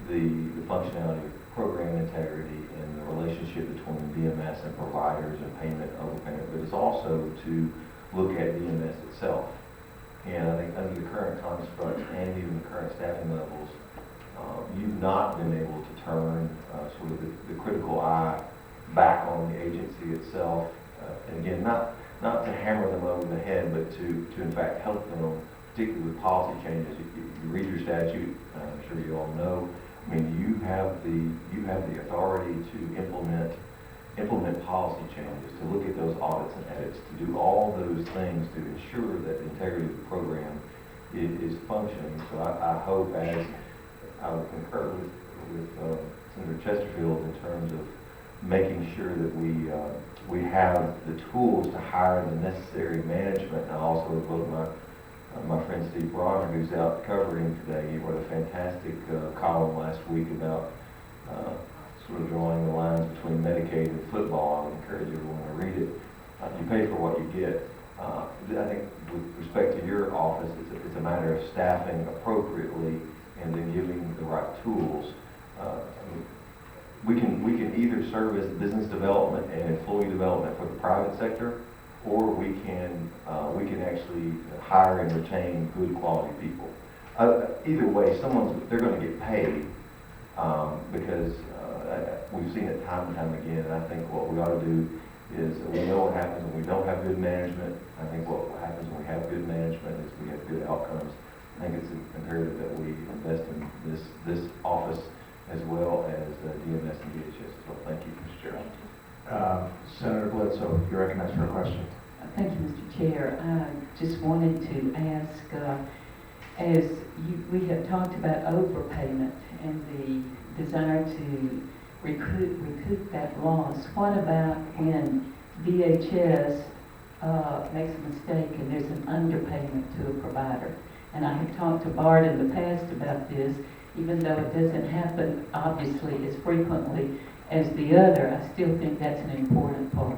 the functionality of program integrity and the relationship between DMS and providers and payment, overpayment, but it's also to look at DMS itself. And I think under the current construct and even the current staffing levels, you've not been able to turn sort of the critical eye back on the agency itself. And again, not to hammer them over the head, but to in fact help them, particularly with policy changes. You read your statute, I'm sure you all know. I mean, you have the authority to implement policy changes, to look at those audits and edits, to do all those things to ensure that the integrity of the program is functioning. So I hope, as I would concur with Senator Chesterfield in terms of making sure that we have the tools to hire the necessary management. And I also vote my friend Steve Bronner, who's out covering today. He wrote a fantastic column last week about sort of drawing the lines between Medicaid and football. I would encourage everyone to read it. You pay for what you get. I think with respect to your office, it's a matter of staffing appropriately and then giving the right tools. We can either serve as business development and employee development for the private sector, or we can actually hire and retain good quality people. Either way, they're going to get paid because we've seen it time and time again. And I think what we ought to do is that we know what happens when we don't have good management. I think what happens when we have good management is we have good outcomes. I think it's imperative that we invest in this office as well as DMS and DHS as well. Thank you, Mr. Chair. Senator Bledsoe, you're recognized for a question. Thank you, Mr. Chair. I just wanted to ask, we have talked about overpayment and the desire to recoup that loss. What about when DHS makes a mistake and there's an underpayment to a provider? And I have talked to Bart in the past about this, even though it doesn't happen obviously as frequently as the other, I still think that's an important part.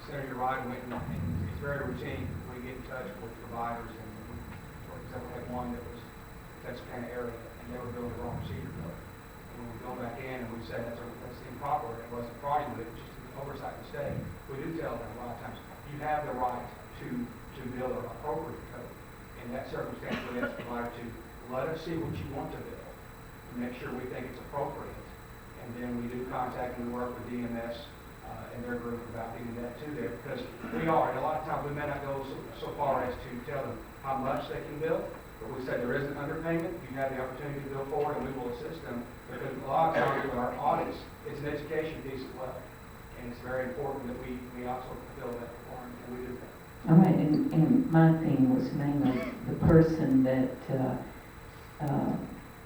Senator, you're right, it's very routine. We get in touch with providers, and for example, we had one that was Texarkana area, and they were billing the wrong procedure code. And when we go back in and we say that's improper, it wasn't fraudulent, it was just an oversight mistake, we do tell them a lot of times, you have the right to bill an appropriate code. In that circumstance, we ask the provider to let us see what you want to bill, to make sure we think it's appropriate. And then we do contact and work with DMS and their group about getting that to them, because we are, and a lot of times we may not go so far as to tell them how much they can bill, but we say there is an underpayment, you have the opportunity to bill forward, and we will assist them, because a lot of times with our audits, it's an education piece as well, and it's very important that we also fulfill that requirement, and we do that. All right, and my thing was mainly the person that,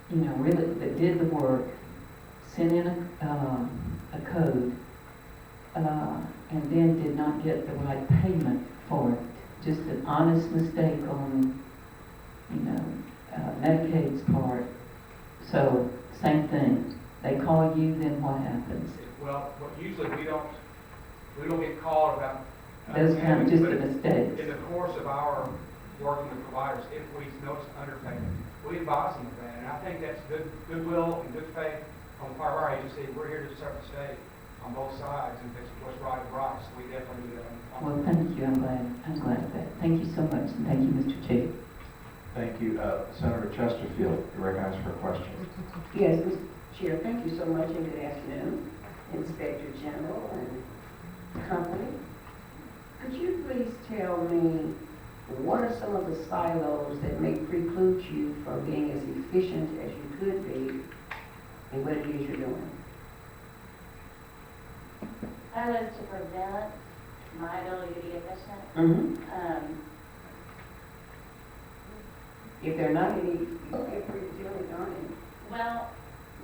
really, that did the work, sent in a code, and then did not get the right payment for it. Just an honest mistake on, Medicaid's part. So, same thing. They call you, then what happens? Well, usually we don't get called about. Those kind of just a mistake. In the course of our working with providers, if we notice underpayment, we advise them of that, and I think that's goodwill and good faith on the part of our agency. We're here to serve the state on both sides, and if it's what's right is right, so we definitely do that. Well, thank you. I'm glad of that. Thank you so much, and thank you, Mr. Chair. Thank you. Senator Chesterfield, you're recognized for a question. Yes, Mr. Chair, thank you so much, and good afternoon, Inspector General and company. Could you please tell me what are some of the silos that may preclude you from being as efficient as you could be in what it is you're doing? That is to prevent my ability to be efficient. Mm-hmm. If there are not any, you can't really darn it. Well,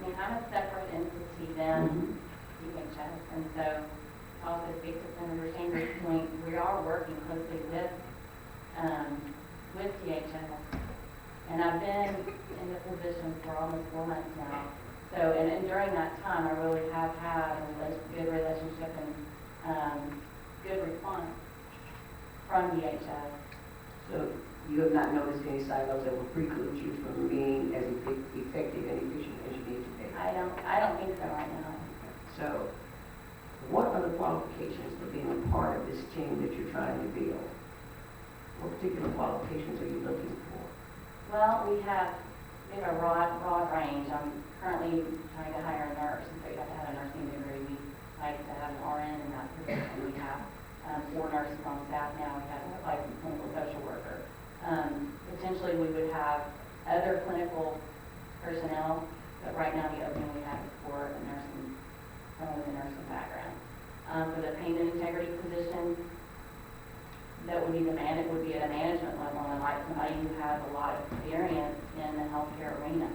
I'm a separate entity than DHS, and so also speak to Senator Sanders' point, we are working closely with DHS. And I've been in the position for almost 4 months now. So, and during that time, I really have had a good relationship and good response from DHS. So you have not noticed any silos that will preclude you from being as effective and efficient as you need to be? I don't think so right now. So what are the qualifications for being a part of this team that you're trying to build? What particular qualifications are you looking for? Well, we have a broad range. I'm currently trying to hire a nurse, and so you have to have a nursing degree. We like to have an RN in that position. We have 4 nurses on staff now. We have a licensed clinical social worker. Potentially, we would have other clinical personnel, but right now the opening we have is for a nursing, someone with a nursing background. For the payment integrity position, that would be would be at a management level, and like somebody who has a lot of experience in the healthcare arena.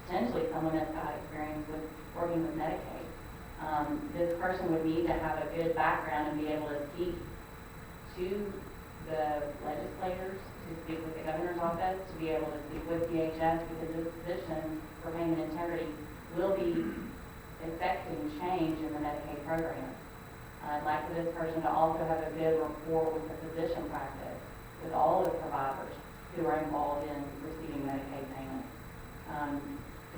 Potentially someone that's got experience with working with Medicaid. This person would need to have a good background and be able to speak to the legislators, to speak with the governor's office, to be able to speak with DHS, because this position for payment integrity will be affecting change in the Medicaid program. I'd like for this person to also have a good rapport with the physician practice, with all the providers who are involved in receiving Medicaid payments.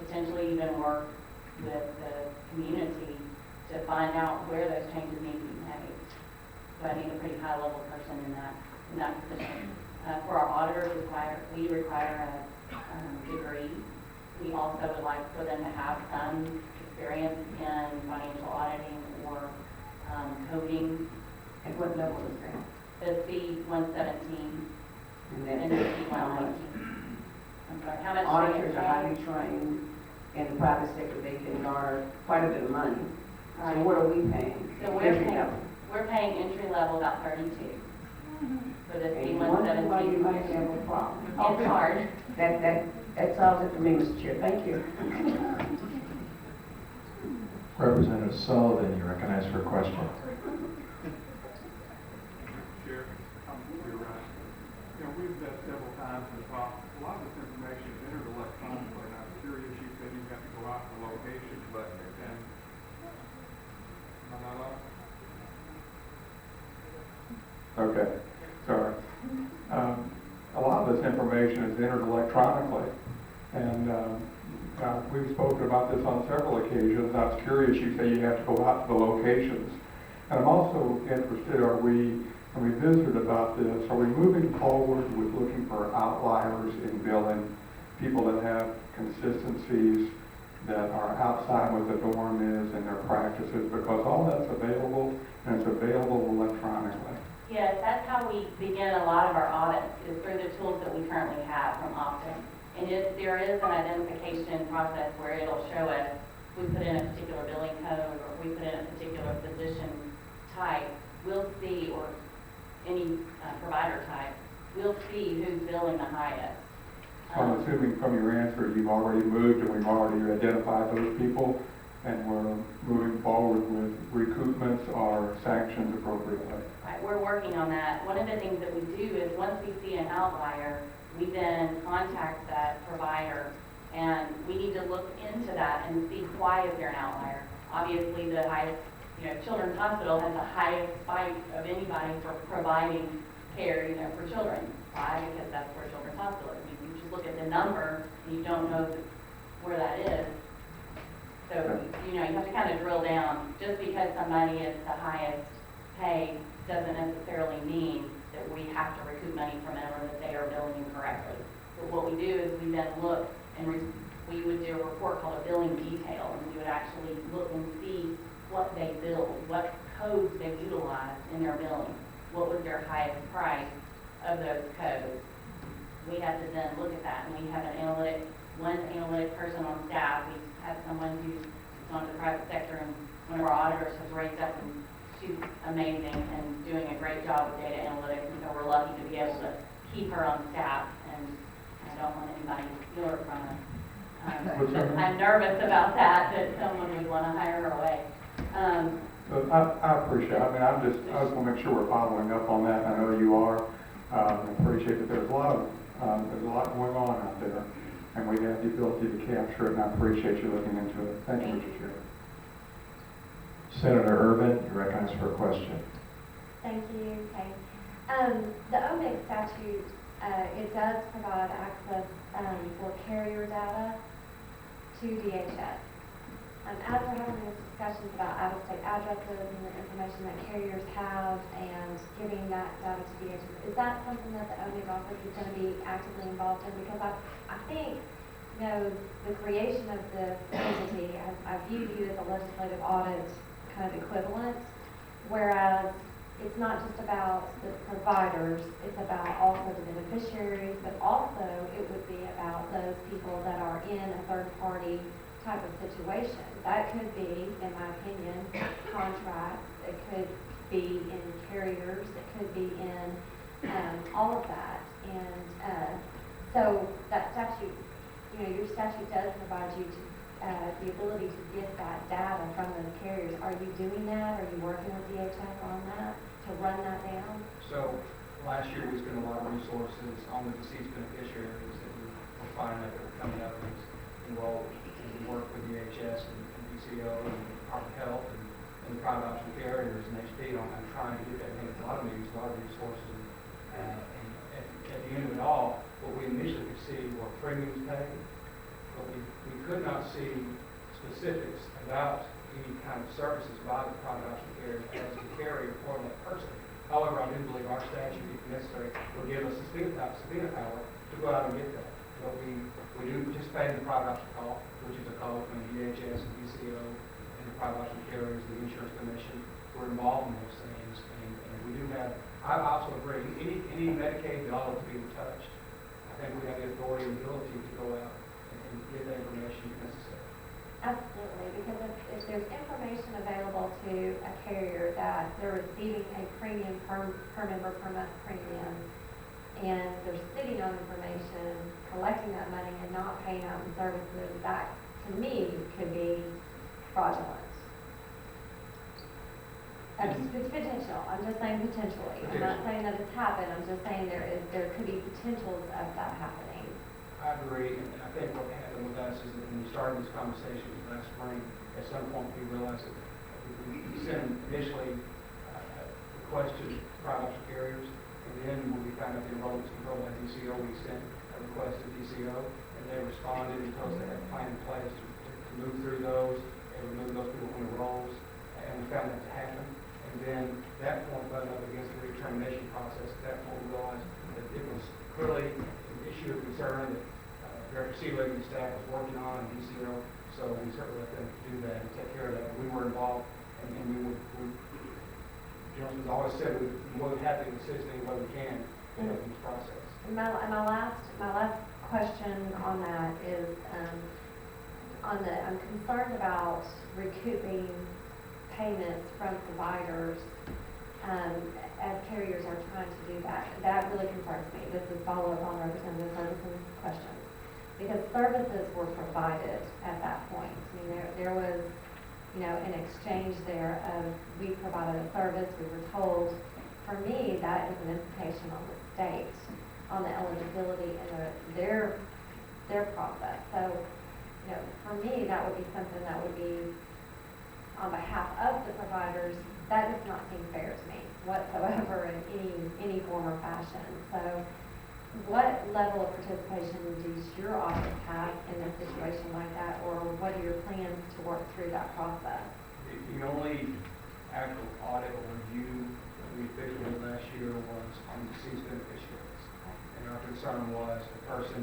Potentially even work with the community to find out where those changes need to be made. So I need a pretty high level person in that position. For our auditors, we require a degree. We also would like for them to have some experience in financial auditing or coding, At what level is that? the C-117 And and then the how much C-119. I'm sorry, how much? auditors are highly trained in the private sector, they can garner quite a bit of money. So Right. what are we paying? So we're paying entry level about 32 for the And you wonder why you might C-117. have a problem. It's hard. That solves it for me, Mr. Chair, thank you. Representative Sullivan, you recognize for a question. Chair, you're right. You know, we've met several times in the past. A lot of this information is entered electronically, and I'm curious, you said you have to go out to locations, but, and, am I not on? Okay, sorry. A lot of this information is entered electronically, and we've spoken about this on several occasions. I was curious, you say you have to go out to the locations. And I'm also interested, when we visited about this, are we moving forward with looking for outliers in billing, people that have consistencies that are outside what the norm is in their practices, because all that's available, and it's available electronically. Yes, that's how we begin a lot of our audits, is through the tools that we currently have from Optum. And if there is an identification process where it'll show us, we put in a particular billing code, or we put in a particular physician type, we'll see, or any provider type, we'll see who's billing the highest. So I'm assuming from your answer, you've already moved and we've already identified those people, and we're moving forward with recoupments or sanctions appropriately. Right, we're working on that. One of the things that we do is once we see an outlier, we then contact that provider, and we need to look into that and see why is there an outlier. Obviously, the highest, Children's Hospital has the highest spike of anybody for providing care, for children. Why? Because that's where Children's Hospital is. You just look at the number, and you don't know where that is. So, you have to kind of drill down. Just because somebody is the highest pay doesn't necessarily mean that we have to recoup money from them or that they are billing incorrectly. But what we do is we then look and we would do a report called a billing detail, and we would actually look and see what they billed, what codes they utilized in their billing, what was their highest price of those codes. We have to then look at that, and we have one analytic person on staff. We have someone who's gone to the private sector, and one of our auditors has raised up, and she's amazing and doing a great job with data analytics, and so we're lucky to be able to keep her on staff, and I don't want anybody to steal her from us. I'm nervous about that someone would want to hire her away. So I appreciate it. I just want to make sure we're following up on that. I know you are. I appreciate that there's a lot going on out there, and we have the ability to capture it, and I appreciate you looking into it. Thank you, Mr. Chair. Senator Urban, you're recognized for a question. Thank you, Kate. The OMIG statute, it does provide access for carrier data to DHS. As we're having these discussions about out-of-state addresses and the information that carriers have and giving that data to DHS, is that something that the OMIG office is going to be actively involved in? Because I think, the creation of this entity, I view you as a legislative audit kind of equivalent, whereas it's not just about the providers, it's about also the beneficiaries, but also it would be about those people that are in a third-party type of situation. That could be, in my opinion, contracts, it could be in carriers, it could be in all of that. And so that statute, your statute does provide you the ability to get that data from those carriers. Are you doing that? Are you working with DHS on that to run that down? So last year we spent a lot of resources on the deceased beneficiaries that we were finding that were coming up and enrolled. We work with DHS and PCO and Department of Health and the private option carriers and HD on trying to get that. A lot of meetings, a lot of resources. And at the end of it all, what we initially could see were premiums paid, but we could not see specifics about any kind of services by the private option carriers as the carrier for that person. However, I do believe our statute, if necessary, will give us subpoena power to go out and get that. But we do participate in the private option call, which is a call between DHS and PCO and the private option carriers, the insurance commission. we're involved in those things, and we do have, I also agree, any Medicaid dollar to be touched, I think we have the authority and ability to go out and get that information if necessary. Absolutely, because if there's information available to a carrier that they're receiving a premium per member per month premium, and they're sitting on information, collecting that money and not paying out in services, that to me could be fraudulent. It's potential, I'm just saying potentially. I'm not saying that it's happened, I'm just saying there could be potentials of that happening. I agree, and I think what happened with us is that when we started these conversations last spring, at some point we realized that we sent initially a request to private option carriers, and then when we found out the enrollment was controlled by DCO, we sent a request to DCO, and they responded and told us they had a plan in place to move through those and remove those people from the roles, and we found that to happen. And then that point buttoned up against the redetermination process. At that point, we realized that it was clearly an issue of concern that Director Seelig and staff was working on in DCO, so we certainly let them do that and take care of that. We were involved, and we Jones has always said we're more than happy to assist any way we can in this process. And my last question on that is, I'm concerned about recouping payments from providers as carriers are trying to do that. That really concerns me. This is follow-up on Representative Ferguson's questions. Because services were provided at that point. I mean, there was, an exchange there of we provided a service, we were told. For me, that is an implication on the state, on the eligibility and their process. So, for me, that would be something that would be on behalf of the providers. That does not seem fair to me whatsoever in any form or fashion. So what level of participation does your office have in a situation like that, or what are your plans to work through that process? The only actual audit or review that we officially did last year was on deceased beneficiaries. And our concern was the person,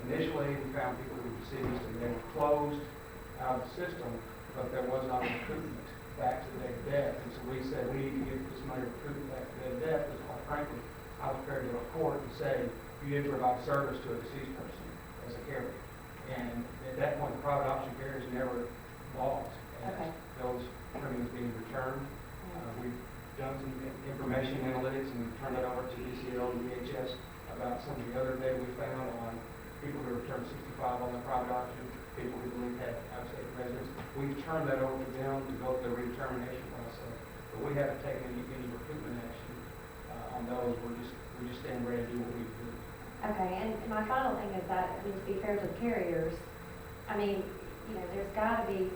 initially we found people who were deceased and they were closed out of the system, but there was not recruitment back to the day of death. And so we said we need to get this money recruited back to the day of death, because quite frankly, I was prepared to go to court and say, you did provide service to a deceased person as a carrier. And at that point, the private option carriers never lost as those premiums being returned. We've done some information analytics and turned that over to DCO and DHS about some of the other data we found on people who returned 65 on the private option, people we believe had out-of-state residents. We've turned that over to them to go through the redetermination process, but we haven't taken any recruitment action on those. We're just staying ready to do what we do. Okay, and my final thing is that, to be fair to the carriers, there's got to be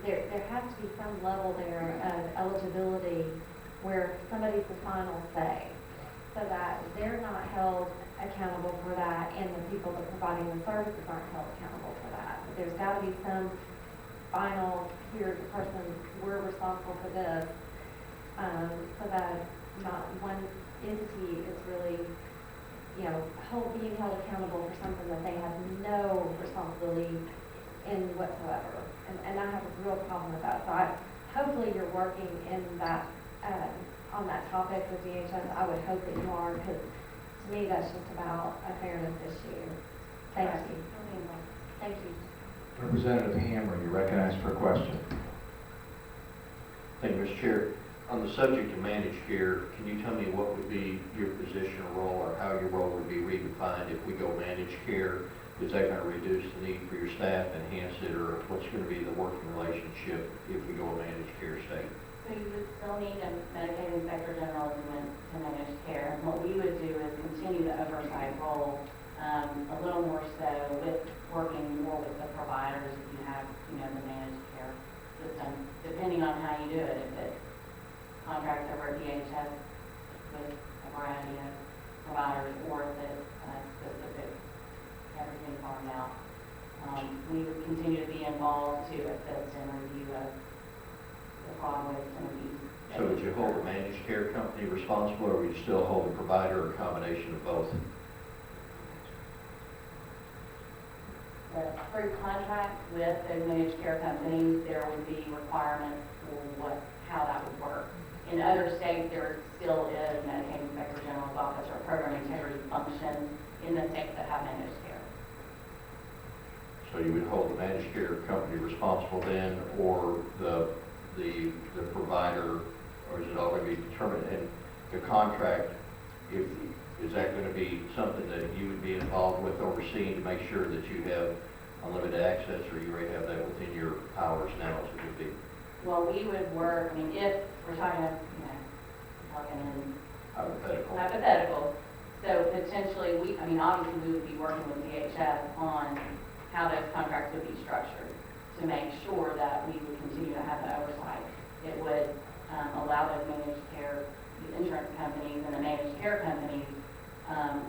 there has to be some level there of eligibility where somebody's the final say, so that they're not held accountable for that, and the people that are providing the services aren't held accountable for that. But there's got to be some final, here, the person, we're responsible for this, so that not one entity is really being held accountable for something that they have no responsibility in whatsoever. And I have a real problem with that. So hopefully you're working in that, on that topic with DHS. I would hope that you are, because to me that's just about a fairness issue. Thank you. Thank you. Representative Hammer, you're recognized for a question. Thank you, Mr. Chair. On the subject of managed care, can you tell me what would be your position or role, or how your role would be redefined if we go managed care? Is that going to reduce the need for your staff, enhance it, or what's going to be the working relationship if we go a managed care state? So you would still need a Medicaid Inspector General to manage care. And what we would do is continue the oversight role, a little more so with working more with the providers if you have, the managed care system, depending on how you do it. If it's contracts over at DHS with a variety of providers, or if it's specific, everything farmed out. We would continue to be involved to assist in review of the fraud, waste, and abuse. So would you hold the managed care company responsible, or would you still hold the provider, or a combination of both? Through contracts with those managed care companies, there would be requirements for how that would work. In other states, there still is Medicaid Inspector General's office or program integrity function in the states that have managed care. So you would hold the managed care company responsible then, or the provider, or is it all going to be determined? And the contract, is that going to be something that you would be involved with overseeing to make sure that you have unlimited access, or you already have that within your powers now as it would be? Well, we would work, I mean, if we're talking, talking in hypothetical. So potentially, obviously we would be working with DHS on how those contracts would be structured to make sure that we would continue to have the oversight. It would allow those managed care, the insurance companies and the managed care companies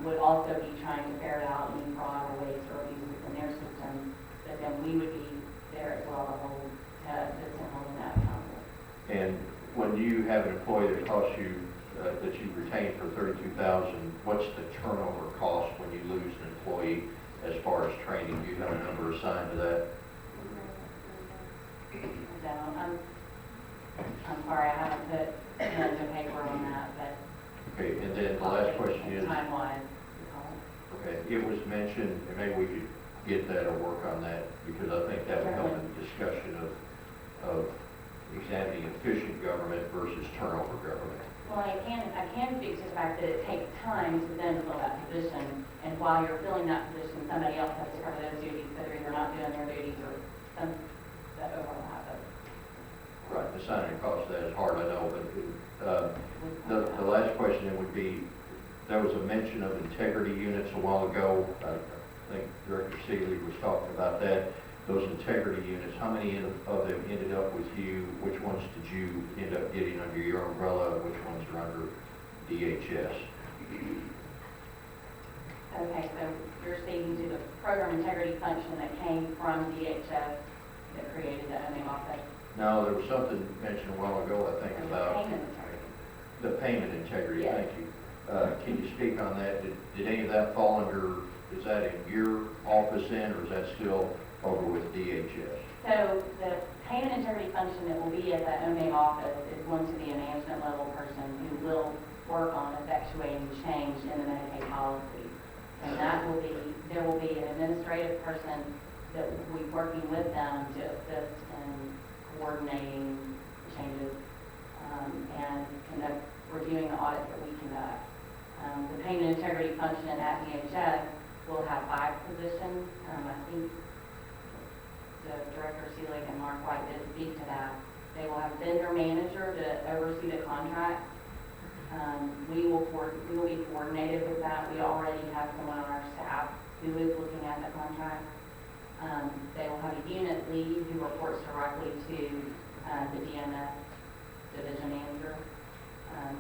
would also be trying to ferret out any fraud or waste or abuses in their system, but then we would be there as well to hold, to assist in holding that accountable. And when you have an employee that costs you, that you retain for $32,000, what's the turnover cost when you lose an employee as far as training? Do you have a number assigned to that? I'm sorry, I haven't put pen to paper on that, but. Okay, and then the last question is, time-wise. okay, it was mentioned, and maybe we could get that or work on that, because I think that would help in the discussion of examining efficient government versus turnover government. Well, I can speak to the fact that it takes time to then fill that position, and while you're filling that position, somebody else has to cover those duties, so they're either not doing their duties or some that overlap. Right, the signing cost of that is hard, I know, but the last question then would be, there was a mention of integrity units a while ago. I think Director Seeley was talking about that. Those integrity units, how many of them ended up with you? Which ones did you end up getting under your umbrella? Which ones are under DHS? Okay, so you're speaking to the program integrity function that came from DHS that created the OMA office? No, there was something mentioned a while ago, I think, about Payment integrity. the payment integrity. Yes. Thank you. Can you speak on that? Did any of that fall under, is that in your office then, or is that still over with DHS? So the payment integrity function that will be at the OMA office is going to be a management level person who will work on effectuating change in the Medicaid policy. And that will be, there will be an administrative person that will be working with them to assist in coordinating changes and conduct, reviewing the audits that we conduct. The payment integrity function at DHS will have 5 positions. I think the Director Seelig and Mark White did speak to that. They will have vendor manager to oversee the contract. We will be coordinated with that. We already have someone on our staff who is looking at the contract. They will have a unit lead who reports directly to the DMS division manager.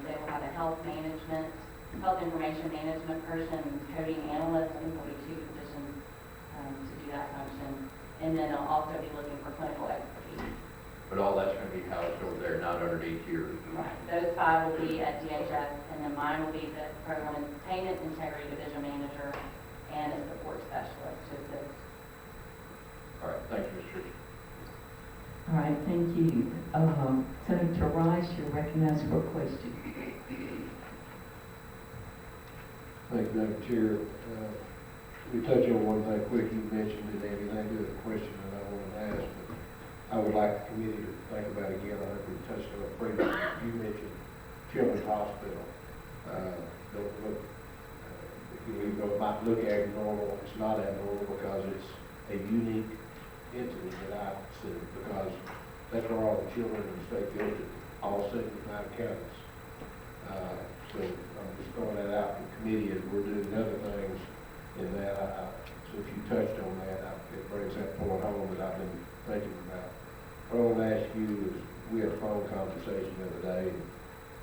They will have a health information management person, coding analyst. I think there'll be 2 positions to do that function. And then they'll also be looking for clinical expertise. But all that's going to be housed over there, not underneath your... Right. Those 5 will be at DHS, and then mine will be the program and payment integrity division manager and a support specialist to assist. All right, thank you, Mr. Richard. All right, thank you. Senator Rice, you're recognized for a question. Thank you, Madam Chair. We touch on one thing quick. You mentioned it, Andy, and I do have a question that I wanted to ask, but I would like the committee to think about again. I think we touched on it previously. You mentioned Children's Hospital. Don't look, even though it might look abnormal, it's not abnormal because it's a unique entity that I consider, because that's where all the children in the state go to, all 75 counties. So I'm just throwing that out to the committee as we're doing other things in that. So if you touched on that, it brings that point home that I've been thinking about. What I want to ask you is, we had a phone conversation the other day, and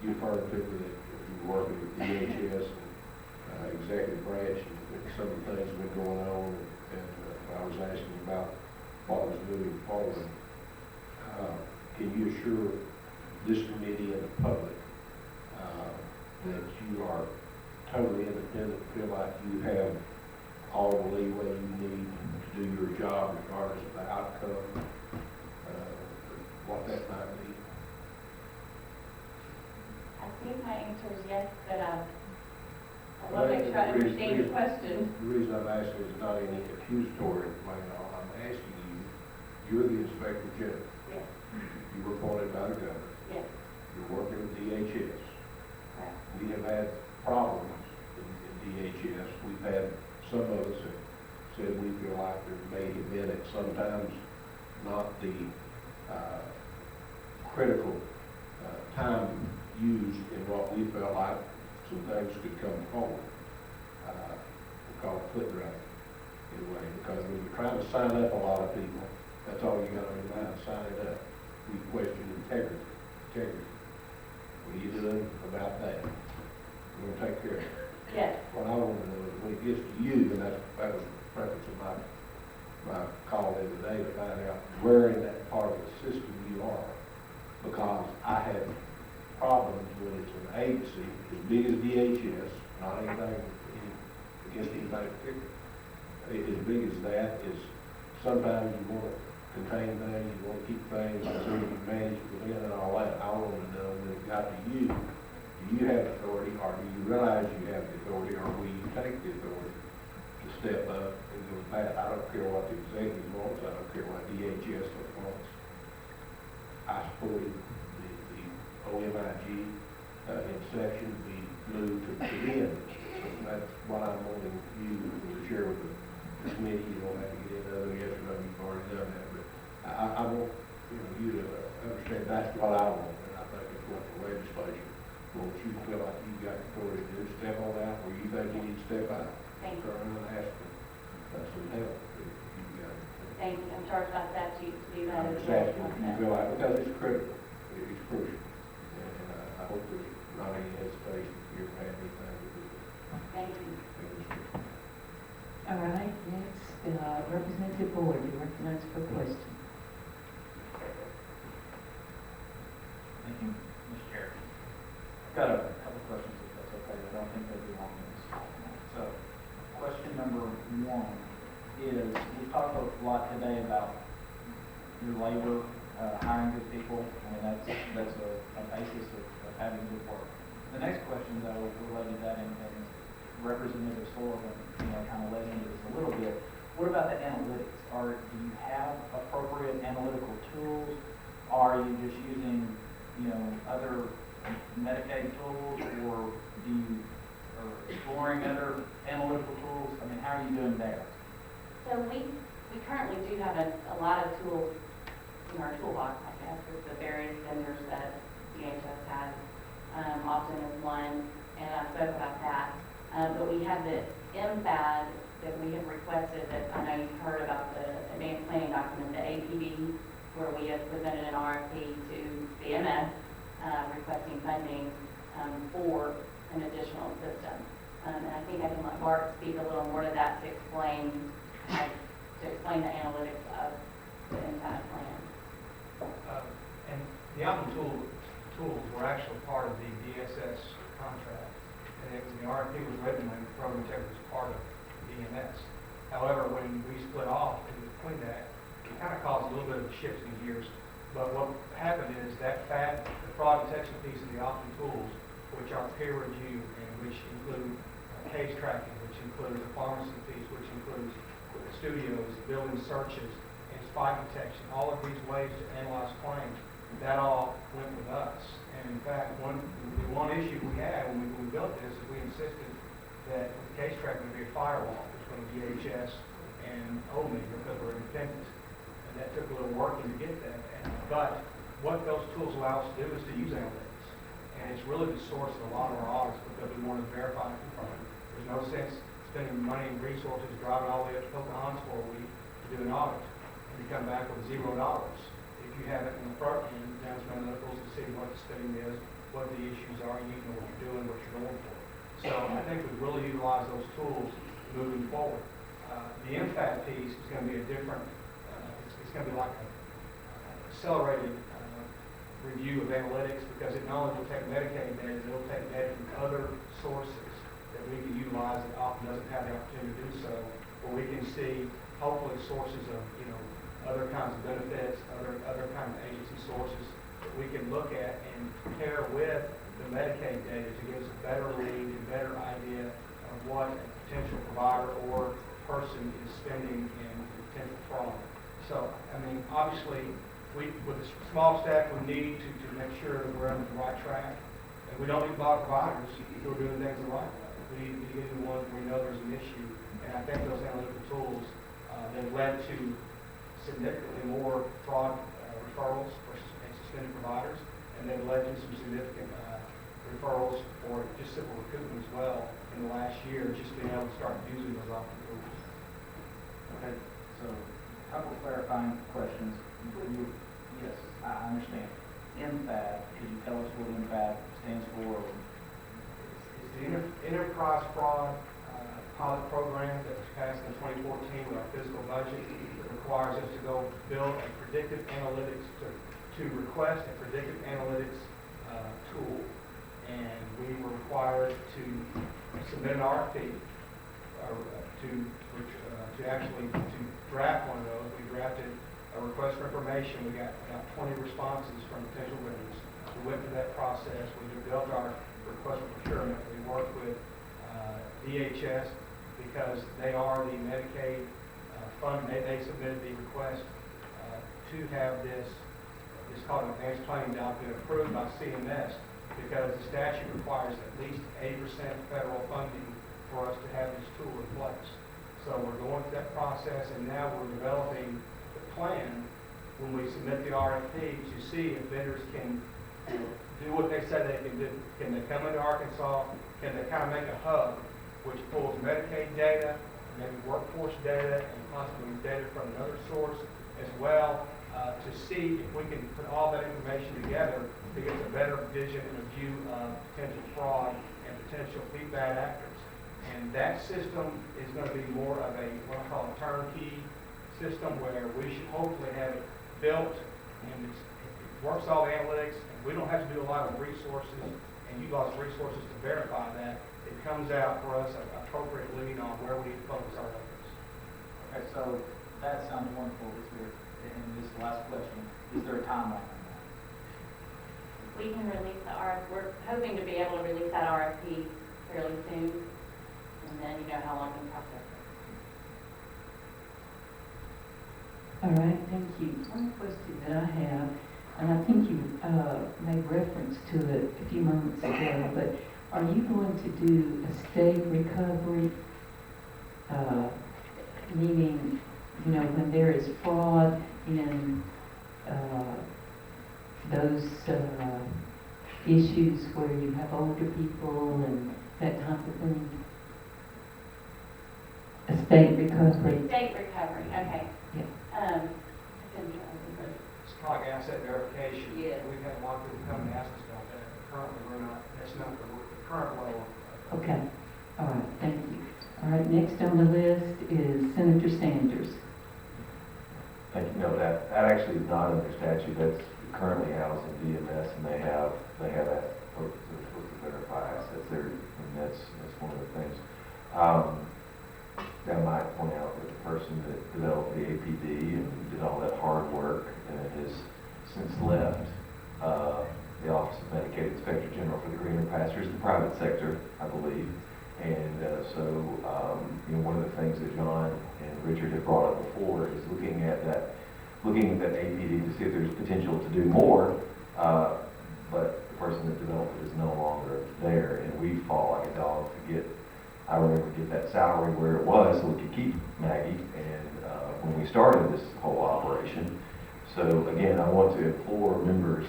you heard people that you were working with DHS and executive branch, and some of the things that have been going on, and I was asking about what was moving forward. Can you assure this committee and the public that you are totally independent, feel like you have all the leeway you need to do your job regardless of the outcome, what that might be? answer is yes, but I want to make sure I understand the question. The reason I'm asking is not any accusatory, I'm asking you, you're the inspector general. Yes, You were appointed by the governor. yes, You're working with DHS. correct. We have had problems in DHS. We've had, some of us have said we feel like there may have been at sometimes not the critical time used in what we felt like some things could come forward. We call it foot dragging in a way, because when you're trying to sign up a lot of people, that's all you got on your mind, sign it up. We question integrity. What are you doing about that? We're gonna take care of it. Yes, What I want to know is when it gets to you, and that was the purpose of my call the other day, to find out where in that part of the system you are. Because I have problems when it's an agency as big as DHS, not anything against anybody particular. As big as that is, sometimes you want to contain things, you want to keep things, so you can manage within and all that. I want to know when it got to you, do you have authority, or do you realize you have the authority, or will you take the authority to step up and go back? I don't care what the executive wants, I don't care what DHS wants. I supported the OMIG inception to be moved to the end. So that's what I'm wanting you to share with the committee. You don't have to get into other yes or no, you've already done that, but I want you to understand that's what I want, and I think it's what the legislature wants. You feel like you've got authority to do, step on out where you think you need to step out. thank you. Turn and ask for some help if you've got it. Thank you. I'm charged by statute to do that I'm as just well. asking if you feel like, because it's critical, it's crucial, and I hope there's not any hesitation if you ever have anything to do with it. Thank you. All right, next, Representative Boyd, you recognize for question. Thank you, Mr. Chair. I've got a couple questions, if that's okay. I don't think they'd be long ones. So, question number one is, we've talked a lot today about your labor, hiring good people. I mean, that's a basis of having good work. The next question, though, related to that, and Representative Sullivan, kind of led into this a little bit. What about the analytics? Do you have appropriate analytical tools? Are you just using, other Medicaid tools, or are exploring other analytical tools? I mean, how are you doing there? So we currently do have a lot of tools in our toolbox, I guess, with the various vendors that DHS has. Often is one, and I spoke about that. But we have the MFAD that we have requested, that I know you've heard about, the advanced planning document, the APD, where we have presented an RFP to CMS requesting funding for an additional system. And I think I can let Bart speak a little more to that to explain the analytics of the MFAD plan. And the Optum tools were actually part of the DSS contract. And the RFP was written when Program Tech was part of DMS. However, when we split off between that, it kind of caused a little bit of a shift in gears. But what happened is that the fraud detection piece of the Optum tools, which are peer review and which include case tracking, which includes the pharmacy piece, which includes studios, building searches, and spike detection, all of these ways to analyze claims, that all went with us. And in fact, the one issue we had when we built this is we insisted that the case tracking would be a firewall between DHS and OMIG, because we're independent. And that took a little working to get that. But what those tools allow us to do is to use analytics. And it's really the source of a lot of our audits, because we want to verify and confirm. There's no sense spending money and resources driving all the way up to Pocahontas for a week to do an audit, and you come back with $0. If you have it in the front end, down to analyticals to see what the spending is, what the issues are, you know what you're doing, what you're going for. So I think we really utilize those tools moving forward. The MFAT piece is going to be a different, it's going to be like an accelerated review of analytics, because it not only will take Medicaid data, it will take data from other sources that we can utilize that often doesn't have the opportunity to do so, where we can see hopefully sources of, other kinds of benefits, other kind of agency sources that we can look at and compare with the the Medicaid data to give us a better read and better idea of what a potential provider or person is spending in potential fraud. So, I mean, obviously, with a small staff, we need to make sure that we're on the right track. And we don't need a lot of providers who are doing things the right way. We need to be getting the ones where we know there's an issue. And I think those analytical tools that led to significantly more fraud referrals for suspended providers, and they've led to some significant referrals for just simple recoupment as well in the last year, just being able to start using those option tools. Okay, so a couple clarifying questions. Yes, I understand. MFAD, can you tell us what MFAD stands for? It's the Enterprise Fraud pilot program that was passed in 2014 with our fiscal budget. It requires us to go build a predictive analytics to request a predictive analytics tool. And we were required to submit an RFP to actually draft one of those. We drafted a request for information. We got about 20 responses from potential vendors. We went through that process. We developed our request for procurement. We worked with DHS because they are the Medicaid fund. They submitted the request to have this, it's called an advanced planning document, approved by CMS because the statute requires at least 80% federal funding for us to have this tool in place. So we're going through that process, and now we're developing the plan when we submit the RFP to see if vendors can do what they said they can do. Can they come into Arkansas? Can they kind of make a hub which pulls Medicaid data, maybe workforce data, and possibly data from another source as well, to see if we can put all that information together to get a better vision and a view of potential fraud and potential bad actors. And that system is going to be more of a, what I call a turnkey system, where we should hopefully have it built and it works all the analytics, and we don't have to do a lot of resources and utilize resources to verify that. It comes out for us an appropriate lead on where we need to focus our efforts. Okay, so that sounds wonderful. Is there, and this last question, is there a timeline on that? We can release the we're hoping to be able to release that RFP fairly soon, and then you know how long the process is. All right, thank you. One question that I have, and I think you made reference to it a few moments ago, but are you going to do a state recovery, meaning, you know, when there is fraud in those issues where you have older people and that type of thing? A state recovery. State recovery, okay. Yeah. It's like asset verification. Yeah. We've had a lot of people come and ask us about that, but currently we're not, that's not the current level. Okay. All right, thank you. All right, next on the list is Senator Sanders. Thank you. No, that actually is not under statute. That's currently housed in DMS, and they have that folks that are supposed to verify assets there, and that's one of the things. I might point out that the person that developed the APD and did all that hard work has since left the Office of Medicaid Inspector General for the greener pastures, the private sector, I believe. And so, one of the things that John and Richard have brought up before is looking at that APD to see if there's potential to do more, but the person that developed it is no longer there, and we fought like a dog to get that salary where it was so we could keep Maggie, and when we started this whole operation. So again, I want to implore members,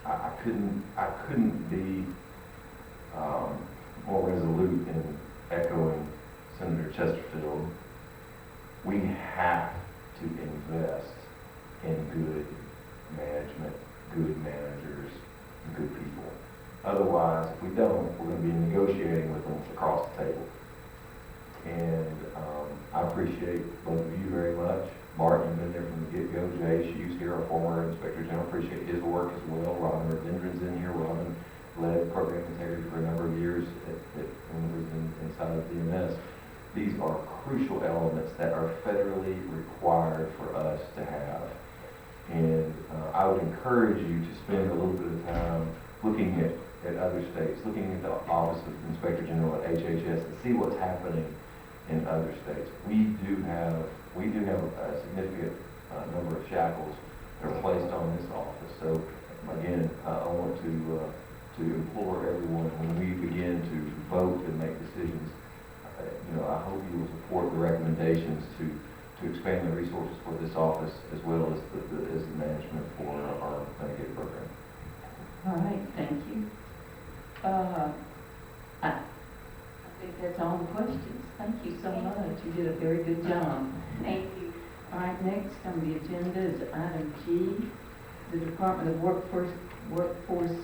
I couldn't be more resolute in echoing Senator Chesterfield. We have to invest in good management, good managers, and good people. Otherwise, if we don't, we're going to be negotiating with them across the table. And I appreciate both of you very much. Bart, you've been there from the get-go. Jay Hughes here, our former Inspector General, appreciate his work as well. Robin Ravindran's in here. Robin led program integrity for a number of years when he was inside of DMS. These are crucial elements that are federally required for us to have. And I would encourage you to spend a little bit of time looking at at other states, looking at the Office of Inspector General at HHS to see what's happening in other states. We do have a significant number of shackles that are placed on this office. So again, I want to implore everyone, when we begin to vote and make decisions, I hope you will support the recommendations to expand the resources for this office as well as the management for our Medicaid program. All right, thank you. I think that's all the questions. Thank you so much. You did a very good job. Thank you. All right, next on the agenda is item G, the Department of Workforce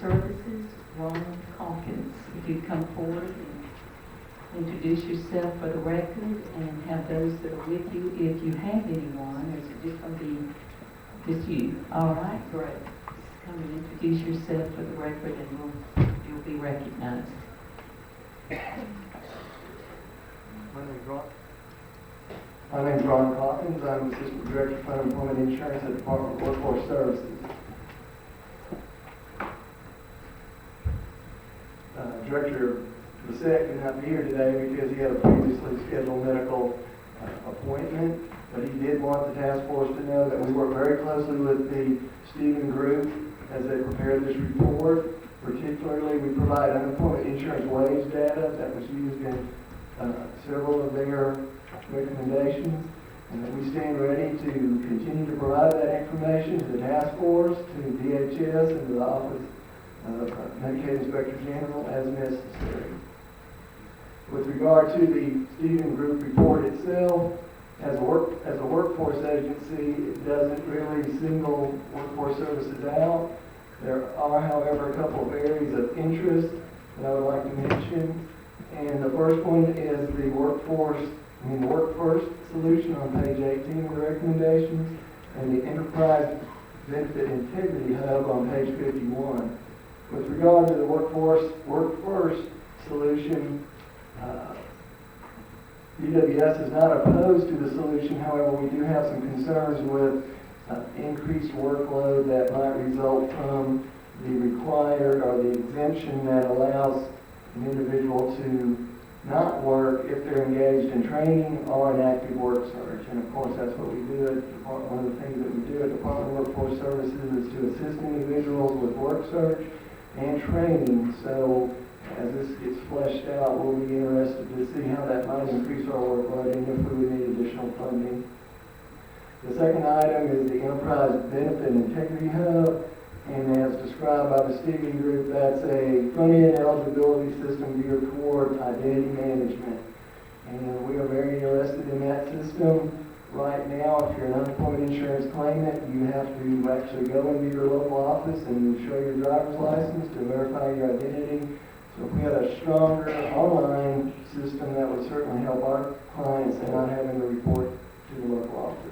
Services, Ron Calkins. If you'd come forward and introduce yourself for the record and have those that are with you, if you have anyone, or is it just going to be just you? All right, great. Just come and introduce yourself for the record and you'll be recognized. My name's Ron Calkins. I'm Assistant Director for Unemployment Insurance at the Department of Workforce Services. Director Bissett could not be here today because he had a previously scheduled medical appointment, but he did want the task force to know that we work very closely with the Stephen Group as they prepare this report. Particularly, we provide unemployment insurance wage data that was used in several of their recommendations, and that we stand ready to continue to provide that information to the task force, to DHS, and to the Office of Medicaid Inspector General as necessary. With regard to the Stephen Group report itself, as a workforce agency, it doesn't really single workforce services out. There are, however, a couple of areas of interest that I would like to mention. And the first one is the Work First solution on page 18 of the recommendations, and the Enterprise Benefit Integrity Hub on page 51. With regard to the Work First solution, DWS is not opposed to the solution. However, we do have some concerns with increased workload that might result from the required or the exemption that allows an individual to not work if they're engaged in training or an active work search. And of course, that's what we do at one of the things that we do at the Department of Workforce Services is to assist individuals with work search and training. So as this gets fleshed out, we'll be interested to see how that might increase our workload and if we would need additional funding. The second item is the Enterprise Benefit Integrity Hub, and as described by the Stephen Group, that's a front-end eligibility system geared toward identity management. And we are very interested in that system. Right now, if you're an unemployment insurance claimant, you have to actually go into your local office and show your driver's license to verify your identity. So if we had a stronger online system, that would certainly help our clients and not having to report to the local office.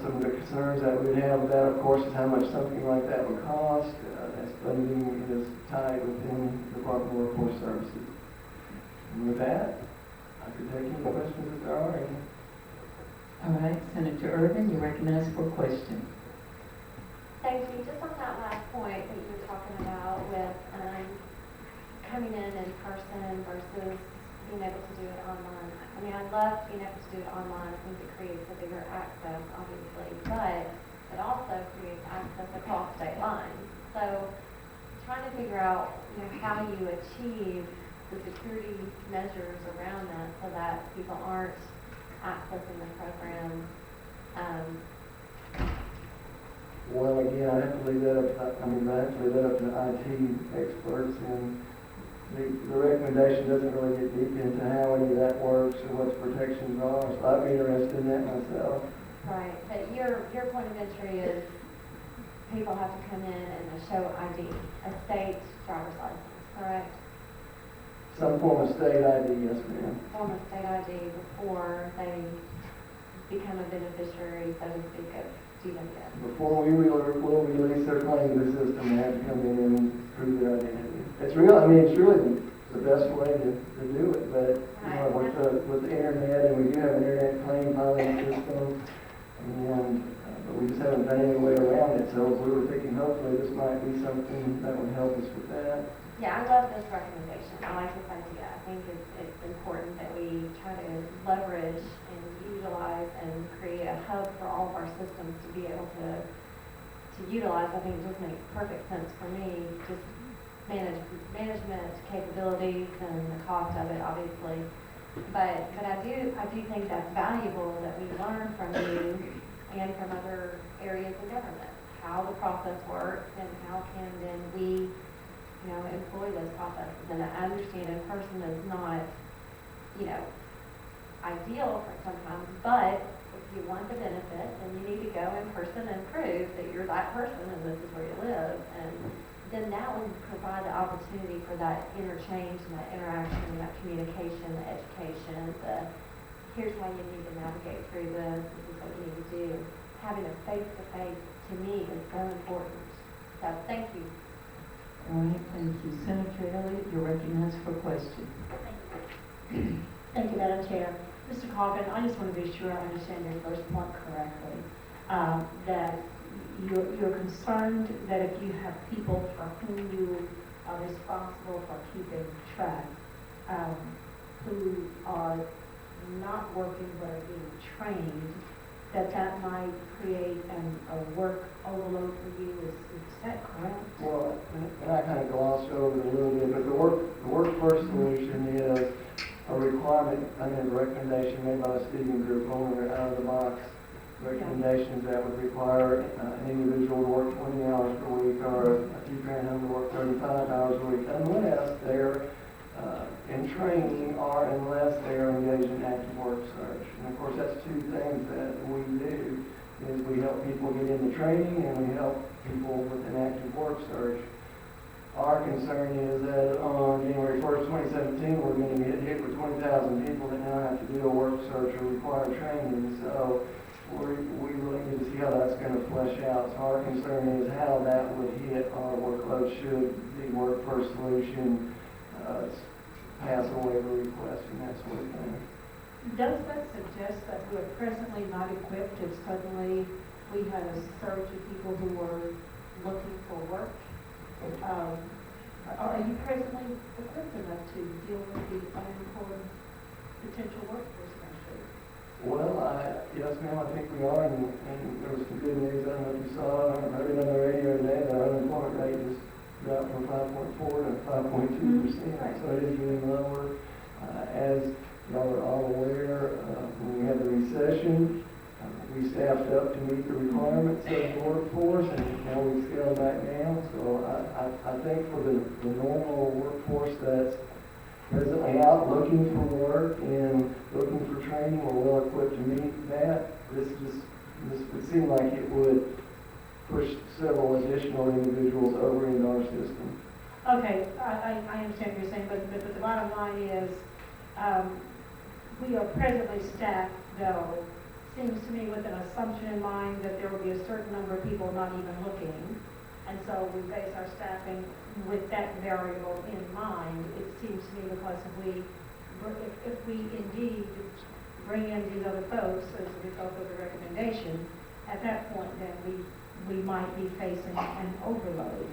Some of the concerns that we'd have with that, of course, is how much something like that would cost. As funding is tied within the Department of Workforce Services. And with that, I could take any questions if there are any. All right, Senator Urban, you're recognized for a question. Thank you. Just on that last point that you were talking about with coming in person versus being able to do it online. I mean, I love being able to do it online. I think it creates a bigger access, obviously, but it also creates access across state lines. So trying to figure out, how you achieve the security measures around that so that people aren't accessing the program. Well, again, I have to leave that up. I have to leave that up to IT experts, and the recommendation doesn't really get deep into how any of that works or what the protections are. So I'd be interested in that myself. Right, but your point of entry is people have to come in and show ID, a state driver's license, correct? Some form of state ID, yes, ma'am. Form of state ID before they become a beneficiary, so to speak, of DWS. Before we will release their claim to the system, they have to come in and prove their identity. It's really the best way to do it, but with the internet, and we do have an internet claim filing system, and the we just haven't found any way around it, so we were thinking hopefully this might be something that would help us with that. Yeah, I love this recommendation. I like this idea. I think it's important that we try to leverage and utilize and create a hub for all of our systems to be able to utilize. I think it just makes perfect sense for me, just management capabilities and the cost of it, obviously. But I do think that's valuable that we learn from you and from other areas of government, how the process works and how can then we, employ those processes. And I understand in person is not, ideal for sometimes, but if you want the benefit, then you need to go in person and prove that you're that person and this is where you live. And then that would provide the opportunity for that interchange and that interaction and that communication, the education, here's how you need to navigate through this is what you need to do. Having a face-to-face, to me, is so important. So, thank you. All right, thank you. Senator Elliott, you're recognized for a question. Thank you, Madam Chair. Mr. Coggin, I just want to be sure I understand your first point correctly, that you're concerned that if you have people for whom you are responsible for keeping track, who are not working but are being trained, that might create a work overload for you. Is that correct? Well, and I kind of glossed over it a little bit, but the workforce solution is a requirement, a recommendation made by the Stevens Group, one of their out-of-the-box recommendations that would require an individual to work 20 hours per week or a few parent home to work 35 hours a week, unless they're in training or unless they're engaged in active work search. And of course, that's two things that we do, is we help people get into training and we help people with an active work search. Our concern is that on January 1st, 2017, we're going to get hit with 20,000 people that now have to do a work search or require training. So we really need to see how that's going to flesh out. So our concern is how that would hit our workload should the workforce solution pass a waiver request and that sort of thing. Does that suggest that we're presently not equipped if suddenly we had a surge of people who were looking for work? Are you presently equipped enough to deal with the unemployed potential workforce measures? Well, yes, ma'am, I think we are, and there was some good news. I don't know if you saw it, I heard it on the radio today, that our unemployment rate just dropped from 5.4 to 5.2%, so it is getting lower. As y'all are all aware, when we had the recession, we staffed up to meet the requirements of the workforce, and now we've scaled back down. So I think for the normal workforce that's presently out looking for work and looking for training, we're well equipped to meet that. This would seem like it would push several additional individuals over into our system. Okay, I understand what you're saying, but the bottom line is, we are presently staffed, though, seems to me with an assumption in mind that there will be a certain number of people not even looking. And so we base our staffing with that variable in mind. It seems to me because if we indeed bring in these other folks as a result of the recommendation, at that point then we might be facing an overload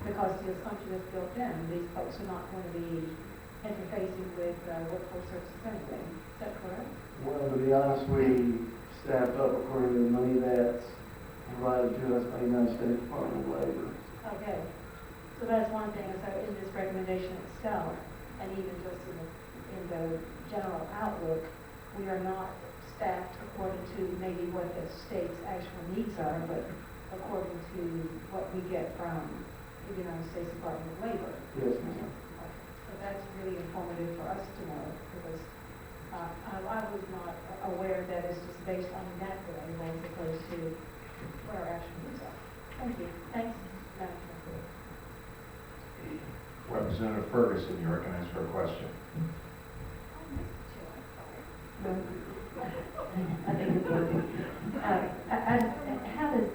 because the assumption is built in. These folks are not going to be interfacing with workforce services anyway. Is that correct? Well, to be honest, we staffed up according to the money that's provided to us by the United States Department of Labor. Okay. So that's one thing. So in this recommendation itself, and even just in the general outlook, we are not staffed according to maybe what the state's actual needs are, but according to what we get from the United States Department of Labor. Yes, ma'am. So that's really informative for us to know, because I was not aware that it's just based on that variable as opposed to what our actual needs are. Thank you. Thanks, Madam Chair. Representative Ferguson, you're recognized for a question. I think it's working. How does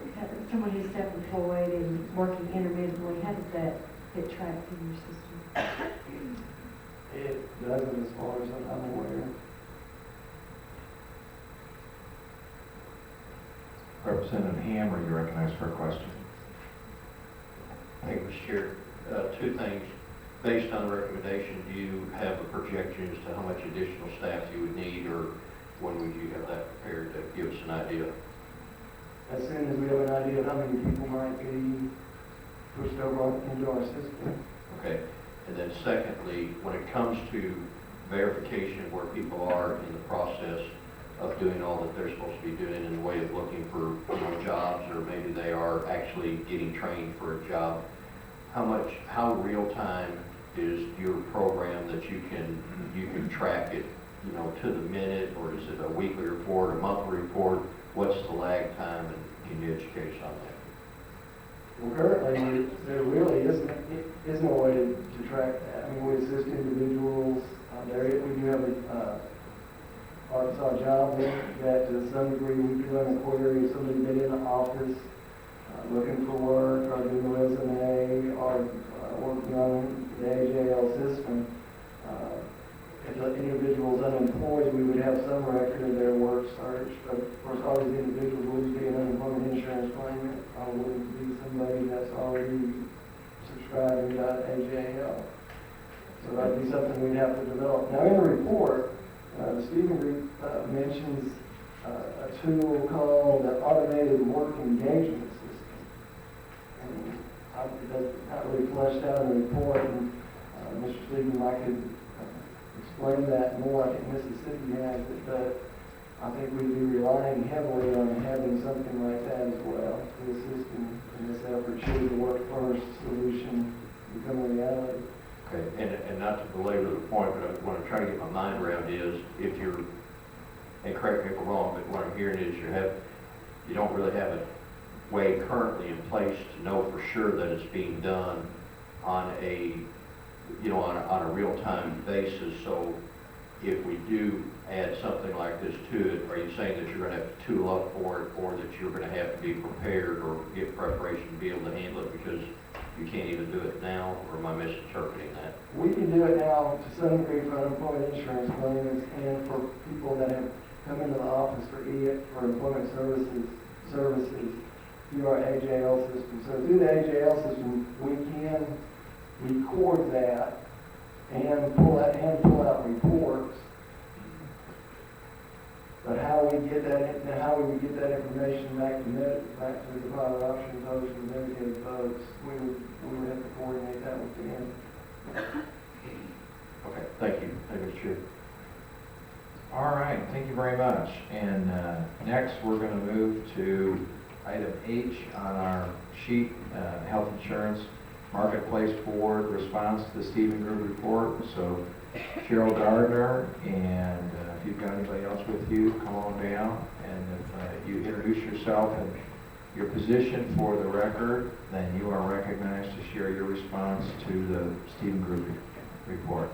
someone who's self-employed and working intermittently, how does that get tracked in your system? It doesn't, as far as I'm aware. Representative Hammer, you recognize for a question. Thank you, Mr. Chair. Two things. Based on the recommendation, do you have a projection as to how much additional staff you would need, or when would you have that prepared to give us an idea? As soon as we have an idea of how many people might be pushed over into our system. Okay. And then secondly, when it comes to verification of where people are in the process of doing all that they're supposed to be doing in the way of looking for, jobs, or maybe they are actually getting trained for a job, how real time is your program that you can track it, to the minute, or is it a weekly report, a monthly report? What's the lag time, and can you educate us on that? Well, currently, there really isn't a way to track that. I mean, we assist individuals. We do have a Arkansas job that to some degree we can run a query if somebody been in the office looking for work, or doing a resume, or working on the AJL system. If the individual is unemployed, we would have some record of their work search, but of course, all these individuals would be an unemployment insurance claimant, probably be somebody that's already subscribing to AJL. So that'd be something we'd have to develop. Now, in the report, the Stephen Group mentions a tool called the Automated Work Engagement System. And it's not really fleshed out in the report, and Mr. Stephen might could explain that more. I think Mississippi has it, but I think we'd be relying heavily on having something like that as well to assist in this effort should the work first solution become a reality. Okay, and not to belabor the point, but what I'm trying to get my mind around is, if you're, and correct me if I'm wrong, but what I'm hearing is you don't really have a way currently in place to know for sure that it's being done on a real-time basis. So if we do add something like this to it, are you saying that you're going to have to tool up for it, or that you're going to have to be prepared or get preparation to be able to handle it because you can't even do it now, or am I misinterpreting that? We can do it now to some degree for unemployment insurance claimants and for people that have come into the office for employment services through our AJL system. So through the AJL system, we can record that and pull out reports. But how we get that information back to the Department of Option Post and dedicated folks, we would have to coordinate that with them. Okay, thank you. Thank you, Mr. Chair. All right, thank you very much. And next, we're going to move to item H on our sheet, Health Insurance Marketplace Board response to the Stephen Group report. So Cheryl Gardner, and if you've got anybody else with you, come on down. And if you introduce yourself and your position for the record, then you are recognized to share your response to the Stephen Group report.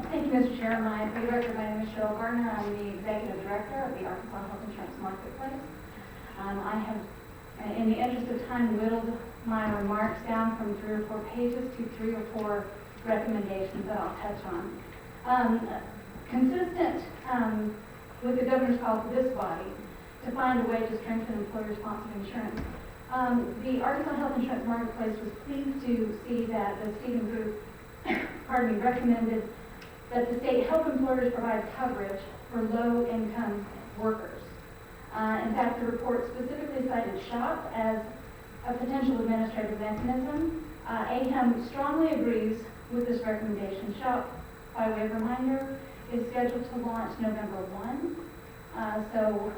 Thank you, Mr. Chair. For the record, my name is Cheryl Gardner. I'm the Executive Director of the Arkansas Health Insurance Marketplace. I have, in the interest of time, whittled my remarks down from 3 or 4 pages to 3 or 4 recommendations that I'll touch on. Consistent with the governor's call to this body to find a way to strengthen employer-sponsored insurance, the Arkansas Health Insurance Marketplace was pleased to see that the Stephen Group recommended that the state help employers provide coverage for low-income workers. In fact, the report specifically cited SHOP as a potential administrative mechanism. AHM strongly agrees with this recommendation. SHOP, by way of reminder, is scheduled to launch November 1. So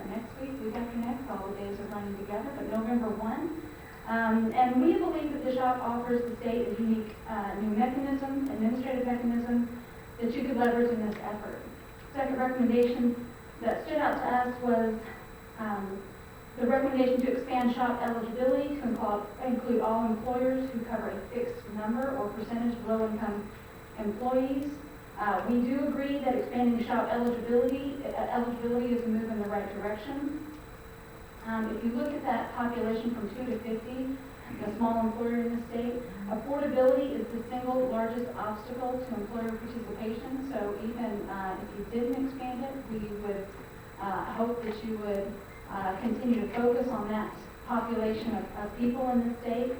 next week, week after next, all the days are running together, but November 1. And we believe that the SHOP offers the state a unique new mechanism, administrative mechanism, that you could leverage in this effort. Second recommendation that stood out to us was the recommendation to expand SHOP eligibility to include all employers who cover a fixed number or percentage of low-income employees. We do agree that expanding SHOP eligibility is a move in the right direction. If you look at that population from 2 to 50, the small employer in the state, affordability is the single largest obstacle to employer participation. So even if you didn't expand it, we would I hope that you would continue to focus on that population of people in the state.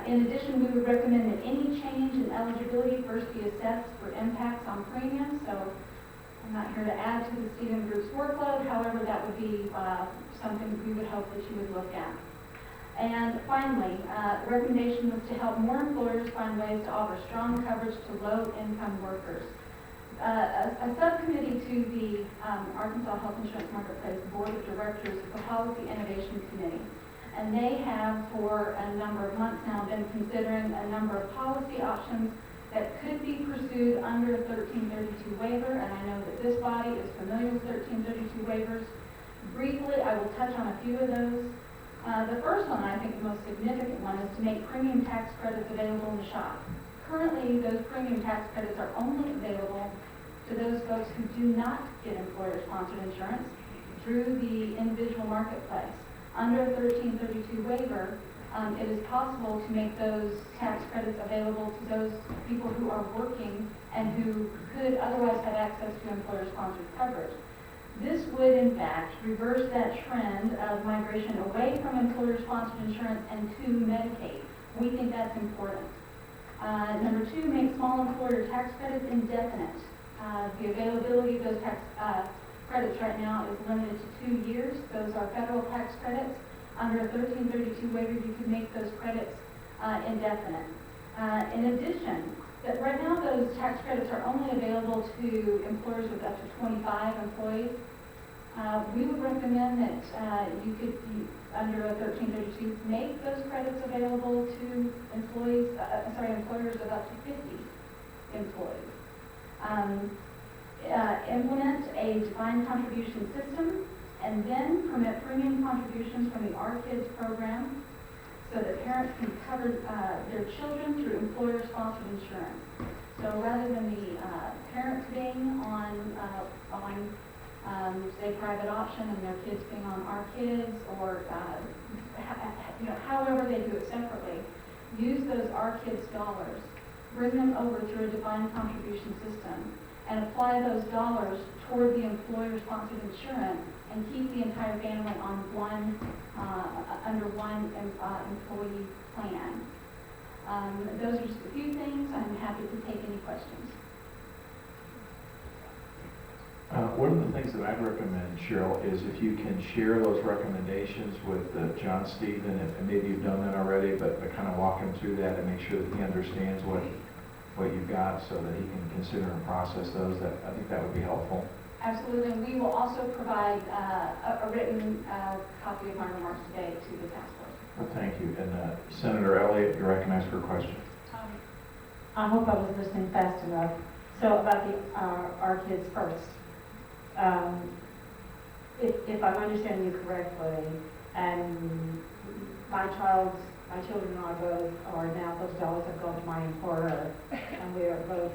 In addition, we would recommend that any change in eligibility first be assessed for impacts on premiums. So I'm not here to add to the Stephen Group's workload. However, that would be something we would hope that you would look at. And finally, the recommendation was to help more employers find ways to offer strong coverage to low-income workers. A subcommittee to the Arkansas Health Insurance Marketplace Board of Directors is the Policy Innovation Committee. And they have, for a number of months now, been considering a number of policy options that could be pursued under a 1332 waiver. And I know that this body is familiar with 1332 waivers. Briefly, I will touch on a few of those. The first one, I think the most significant one, is to make premium tax credits available in the shop. Currently, those premium tax credits are only available to those folks who do not get employer-sponsored insurance through the individual marketplace. Under a 1332 waiver, it is possible to make those tax credits available to those people who are working and who could otherwise have access to employer-sponsored coverage. This would, in fact, reverse that trend of migration away from employer-sponsored insurance and to Medicaid. We think that's important. Number two, make small employer tax credits indefinite. The availability of those tax credits right now is limited to 2 years. Those are federal tax credits. Under a 1332 waiver, you can make those credits indefinite. In addition, that right now those tax credits are only available to employers with up to 25 employees. We would recommend that under a 1332, make those credits available to employers of up to 50 employees. Implement a defined contribution system, and then permit premium contributions from the Our Kids program so that parents can cover their children through employer-sponsored insurance. So rather than the parents being on say, private option and their kids being on Our Kids, or however they do it separately, use those Our Kids dollars, bring them over through a defined contribution system, and apply those dollars toward the employer-sponsored insurance, and keep the entire family on under one employee plan. Those are just a few things. I'm happy to take any questions. One of the things that I'd recommend, Cheryl, is if you can share those recommendations with John Stephen, and maybe you've done that already, but kind of walk him through that and make sure that he understands what you've got so that he can consider and process those. I think that would be helpful. Absolutely, and we will also provide a written copy of my remarks today to the task force. Well, thank you. And Senator Elliott, you're recognized for a question. I hope I was listening fast enough. So about the Our Kids First. If I'm understanding you correctly, and my children and I both are now, those dollars have gone to my employer, and we are both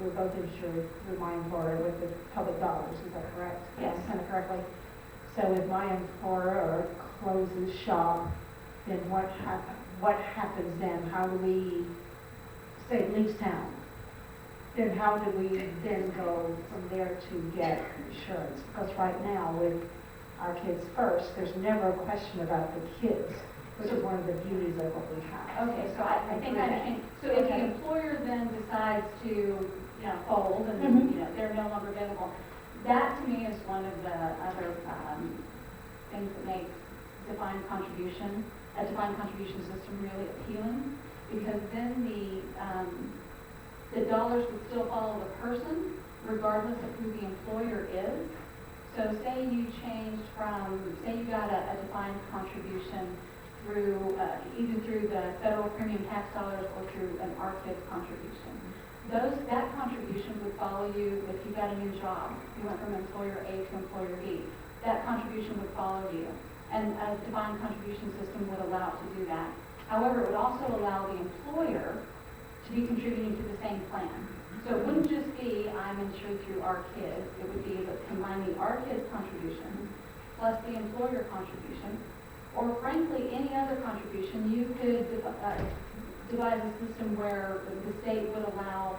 we're both insured through my employer with the public dollars, is that correct? Yes. Kind of correctly. So if my employer closes shop, then what happens then? How do we, say, leaves town? Then how do we then go from there to get insurance? Because right now with Our Kids First, there's never a question about the kids, which is one of the beauties of what we have. Okay, so I think I understand. So if the employer then decides to, fold and, they're no longer available, that to me is one of the other things that makes a defined contribution system really appealing, because then the dollars would still follow the person regardless of who the employer is. So say you changed say you got a defined contribution through, either through the federal premium tax dollars or through an Our Kids contribution. That contribution would follow you if you got a new job. You went from employer A to employer B. That contribution would follow you. And a defined contribution system would allow it to do that. However, it would also allow the employer to be contributing to the same plan. So it wouldn't just be, I'm insured through Our Kids. It would be combine the Our Kids contribution plus the employer contribution, or frankly, any other contribution. You could devise a system where the state would allow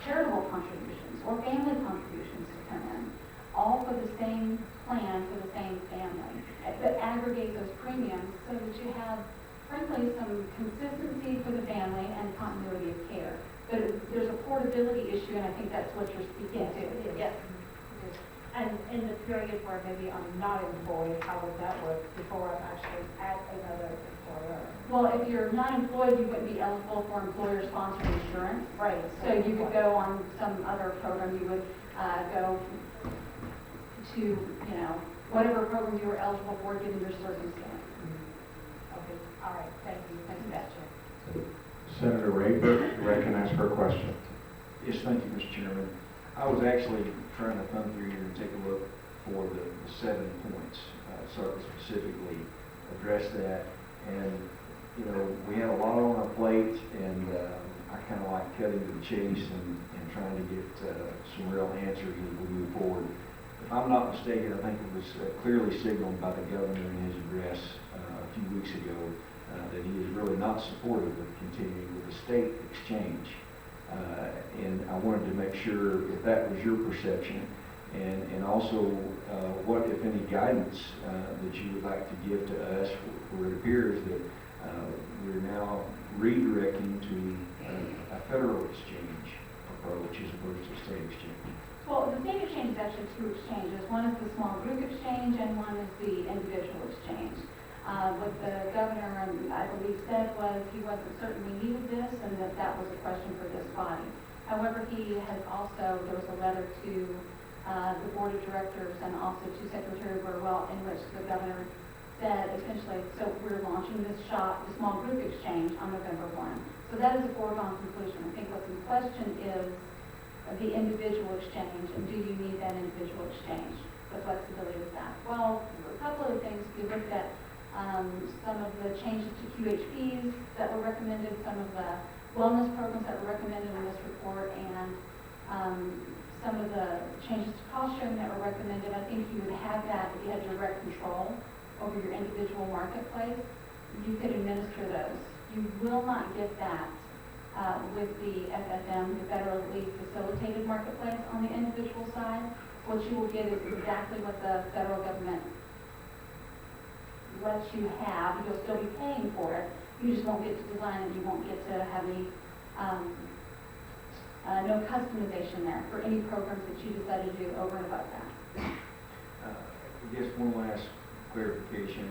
charitable contributions or family contributions to come in. all for the same plan, for the same family, but aggregate those premiums so that you have, frankly, some consistency for the family and continuity of care. But there's a portability issue, and I think that's what you're speaking to. Yes, it is. Yes. And in the period where maybe I'm not employed, how would that work before I'm actually at another employer? Well, if you're not employed, you wouldn't be eligible for employer-sponsored insurance. Right. So you could go on some other program, you would go to, you know, whatever program you were eligible for given your circumstance. Okay, all right, thank you, Mr. Chair. Senator Rayburn, recognized for a question. Yes, thank you, Mr. Chairman. I was actually trying to thumb through here and take a look for the 7 points, so I could specifically address that. And, you know, we had a lot on our plate, and I kind of like cutting to the chase and trying to get some real answers as we move forward. If I'm not mistaken, I think it was clearly signaled by the governor in his address a few weeks ago that he is really not supportive of continuing with the state exchange. And I wanted to make sure if that was your perception, and also what, if any, guidance that you would like to give to us, where it appears that we're now redirecting to a federal exchange approach as opposed to a state exchange. Well, the state exchange is actually 2 exchanges. One is the small group exchange and one is the individual exchange. What the governor, I believe, said was he wasn't certain we needed this and that that was a question for this body. However, he has also, there was a letter to the board of directors and also to Secretary Burwell in which the governor said essentially, so we're launching this the small group exchange on November 1. So that is a foregone conclusion. I think what's in question is the individual exchange, and do you need that individual exchange, the flexibility of that? Well, a couple of things. We looked at some of the changes to QHPs that were recommended, some of the wellness programs that were recommended in this report, and some of the changes to cost sharing that were recommended. I think you would have that if you had direct control over your individual marketplace. You could administer those. You will not get that with the FFM, the federally facilitated marketplace on the individual side. What you will get is exactly what the federal government lets you have. You'll still be paying for it. You just won't get to design it. You won't get to have any, no customization there for any programs that you decide to do over and above that. I guess one last clarification.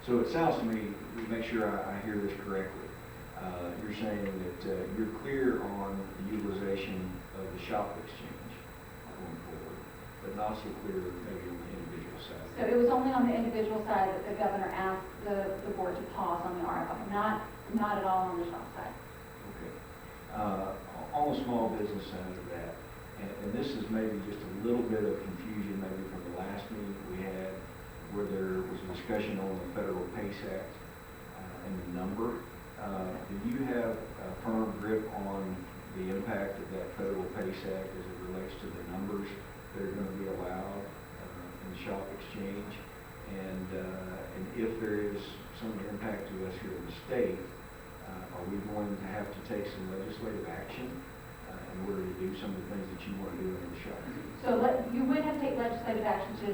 So it sounds to me, to make sure I hear this correctly, you're saying that you're clear on the utilization of the shop exchange going forward, but not so clear maybe on the individual side. So it was only on the individual side that the governor asked the board to pause on the RFI, not at all on the shop side. Okay. On the small business side of that, and this is maybe just a little bit of confusion maybe from the last meeting we had where there was a discussion on the Federal PACE Act and the number. Do you have a firm grip on the impact of that Federal PACE Act as it relates to the numbers that are going to be allowed in the shop exchange? And if there is some impact to us here in the state, are we going to have to take some legislative action in order to do some of the things that you want to do in the shop? So you would have to take legislative action to,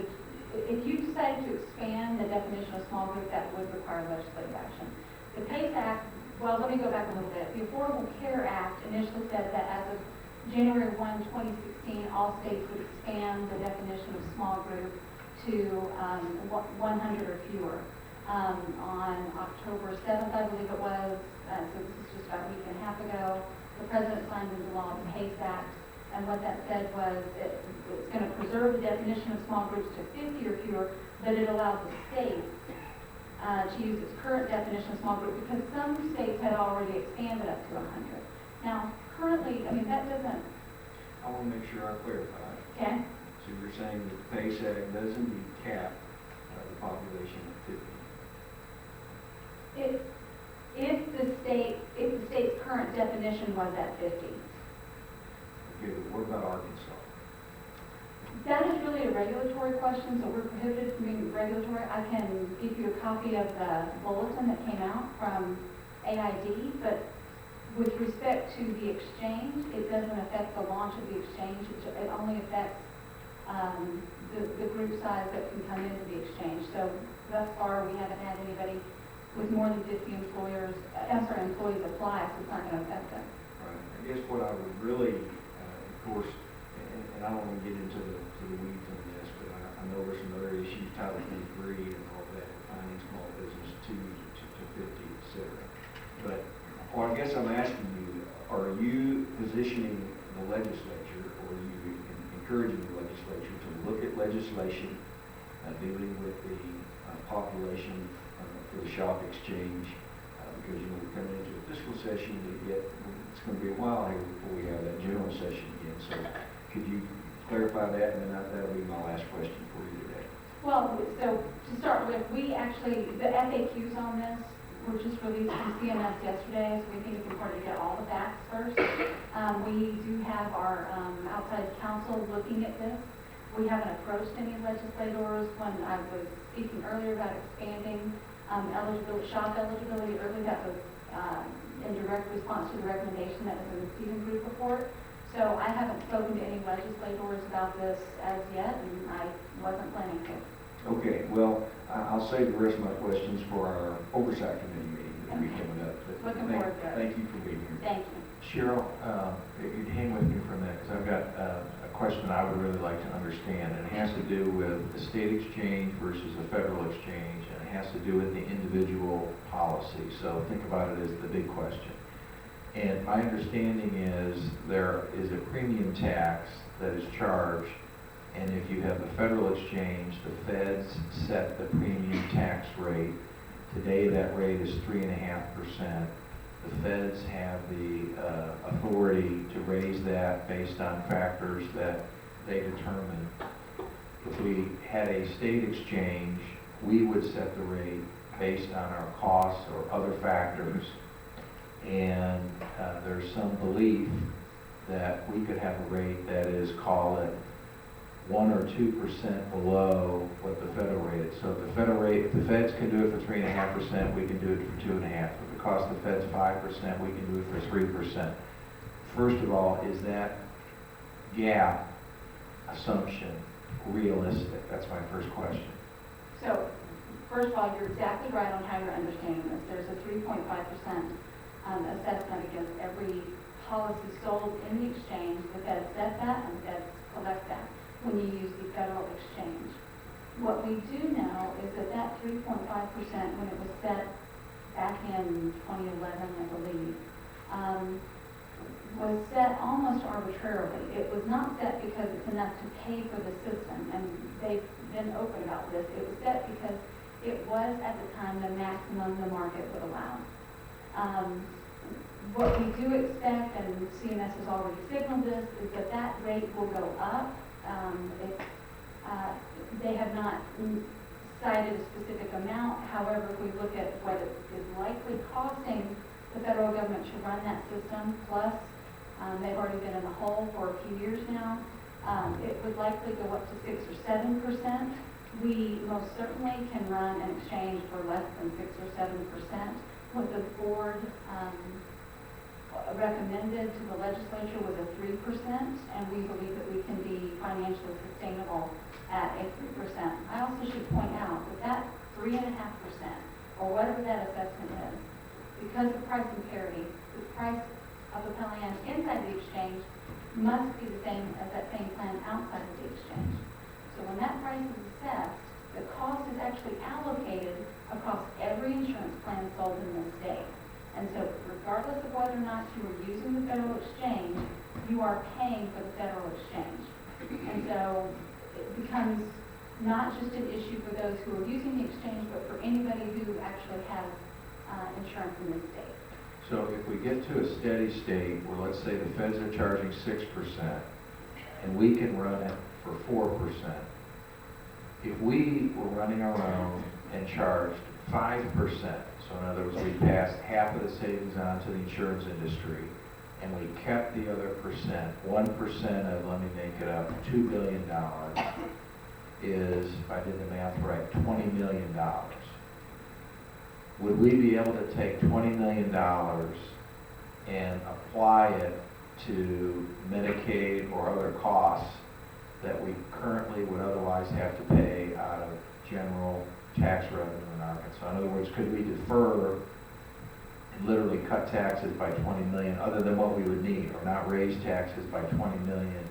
if you decided to expand the definition of small group, that would require legislative action. The PACE Act, well, let me go back a little bit. The Affordable Care Act initially said that as of January 1, 2016, all states would expand the definition of small group to 100 or fewer. On October 7th, I believe it was, so this is just about a week and a half ago, the President signed into law the PACE Act, and what that said was it's going to preserve the definition of small groups to 50 or fewer, but it allows the states to use its current definition of small group because some states had already expanded up to 100. Now, currently, I mean, that doesn't... I want to make sure I clarify. Okay. So you're saying that the PACE Act does indeed cap the population at 50? If the state's current definition was at 50. Okay, but what about Arkansas? That is really a regulatory question, so we're prohibited from being regulatory. I can give you a copy of the bulletin that came out from AID, but with respect to the exchange, it doesn't affect the launch of the exchange. It only affects the group size that can come into the exchange. So thus far, we haven't had anybody with more than 50 employees apply, so it's not going to affect them. Right. I guess what I would really, of course, and I don't want to get into the weeds on this, but I know there's some other issues, Title 23 and all that, defining small business 2 to 50, et cetera. But, or I guess I'm asking you, are you positioning the legislature, or are you encouraging the legislature to look at legislation dealing with the population for the shop exchange? Because, we're coming into a fiscal session, yet it's going to be a while here before we have that general session again. So could you clarify that, and then that'll be my last question for you today. Well, so to start with, we actually, the FAQs on this were just released from CMS yesterday, so we think it's important to get all the facts first. We do have our outside counsel looking at this. We haven't approached any legislators. When I was speaking earlier about expanding eligibility, shop eligibility, early, that was in direct response to the recommendation that was in the Stephen Group report. So I haven't spoken to any legislators about this as yet, and I wasn't planning to. Okay, well, I'll save the rest of my questions for our oversight committee meeting that will be coming up. But Looking forward to it. Thank you for being here. Thank you. Cheryl, if you'd hang with me for a minute, because I've got a question I would really like to understand, and it has to do with the state exchange versus the federal exchange, and it has to do with the individual policy. So think about it as the big question. And my understanding is there is a premium tax that is charged, and if you have the federal exchange, the feds set the premium tax rate. Today that rate is 3.5%. The feds have the authority to raise that based on factors that they determine. If we had a state exchange, we would set the rate based on our costs or other factors. And there's some belief that we could have a rate that is, call it, 1 or 2% below what the federal rate is. So if the federal rate, if the feds can do it for 3.5%, we can do it for 2.5%. If it costs the feds 5%, we can do it for 3%. First of all, is that gap assumption realistic? That's my first question. So, first of all, you're exactly right on how you're understanding this. There's a 3.5% assessment against every policy sold in the exchange. The Fed set that, and the Fed collect that when you use the federal exchange. What we do know is that that 3.5%, when it was set back in 2011, I believe, was set almost arbitrarily. It was not set because it's enough to pay for the system, and they've been open about this. It was set because it was, at the time, the maximum the market would allow. What we do expect, and CMS has already signaled this, is that that rate will go up. They have not cited a specific amount. However, if we look at what it is likely costing the federal government to run that system, plus they've already been in the hole for a few years now, it would likely go up to 6 or 7%. We most certainly can run an exchange for less than 6 or 7%. What the board recommended to the legislature was a 3%, and we believe that we can be financially sustainable at a 3%. I also should point out that that 3.5%, or whatever that assessment is, because of pricing parity, the price of a plan inside the exchange must be the same as that same plan outside of the exchange. So when that price is assessed, the cost is actually allocated across every insurance plan sold in this state. And so regardless of whether or not you are using the federal exchange, you are paying for the federal exchange. And so it becomes not just an issue for those who are using the exchange, but for anybody who actually has insurance in this state. So if we get to a steady state where, let's say, the feds are charging 6%, and we can run it for 4%, if we were running our own and charged 5%, so in other words, we passed half of the savings on to the insurance industry, and we kept the other percent, 1% of, let me make it up, $2 billion is, if I did the math right, $20 million. Would we be able to take $20 million and apply it to Medicaid or other costs that we currently would otherwise have to pay out of general tax revenue in Arkansas? In other words, could we defer and literally cut taxes by 20 million other than what we would need, or not raise taxes by 20 million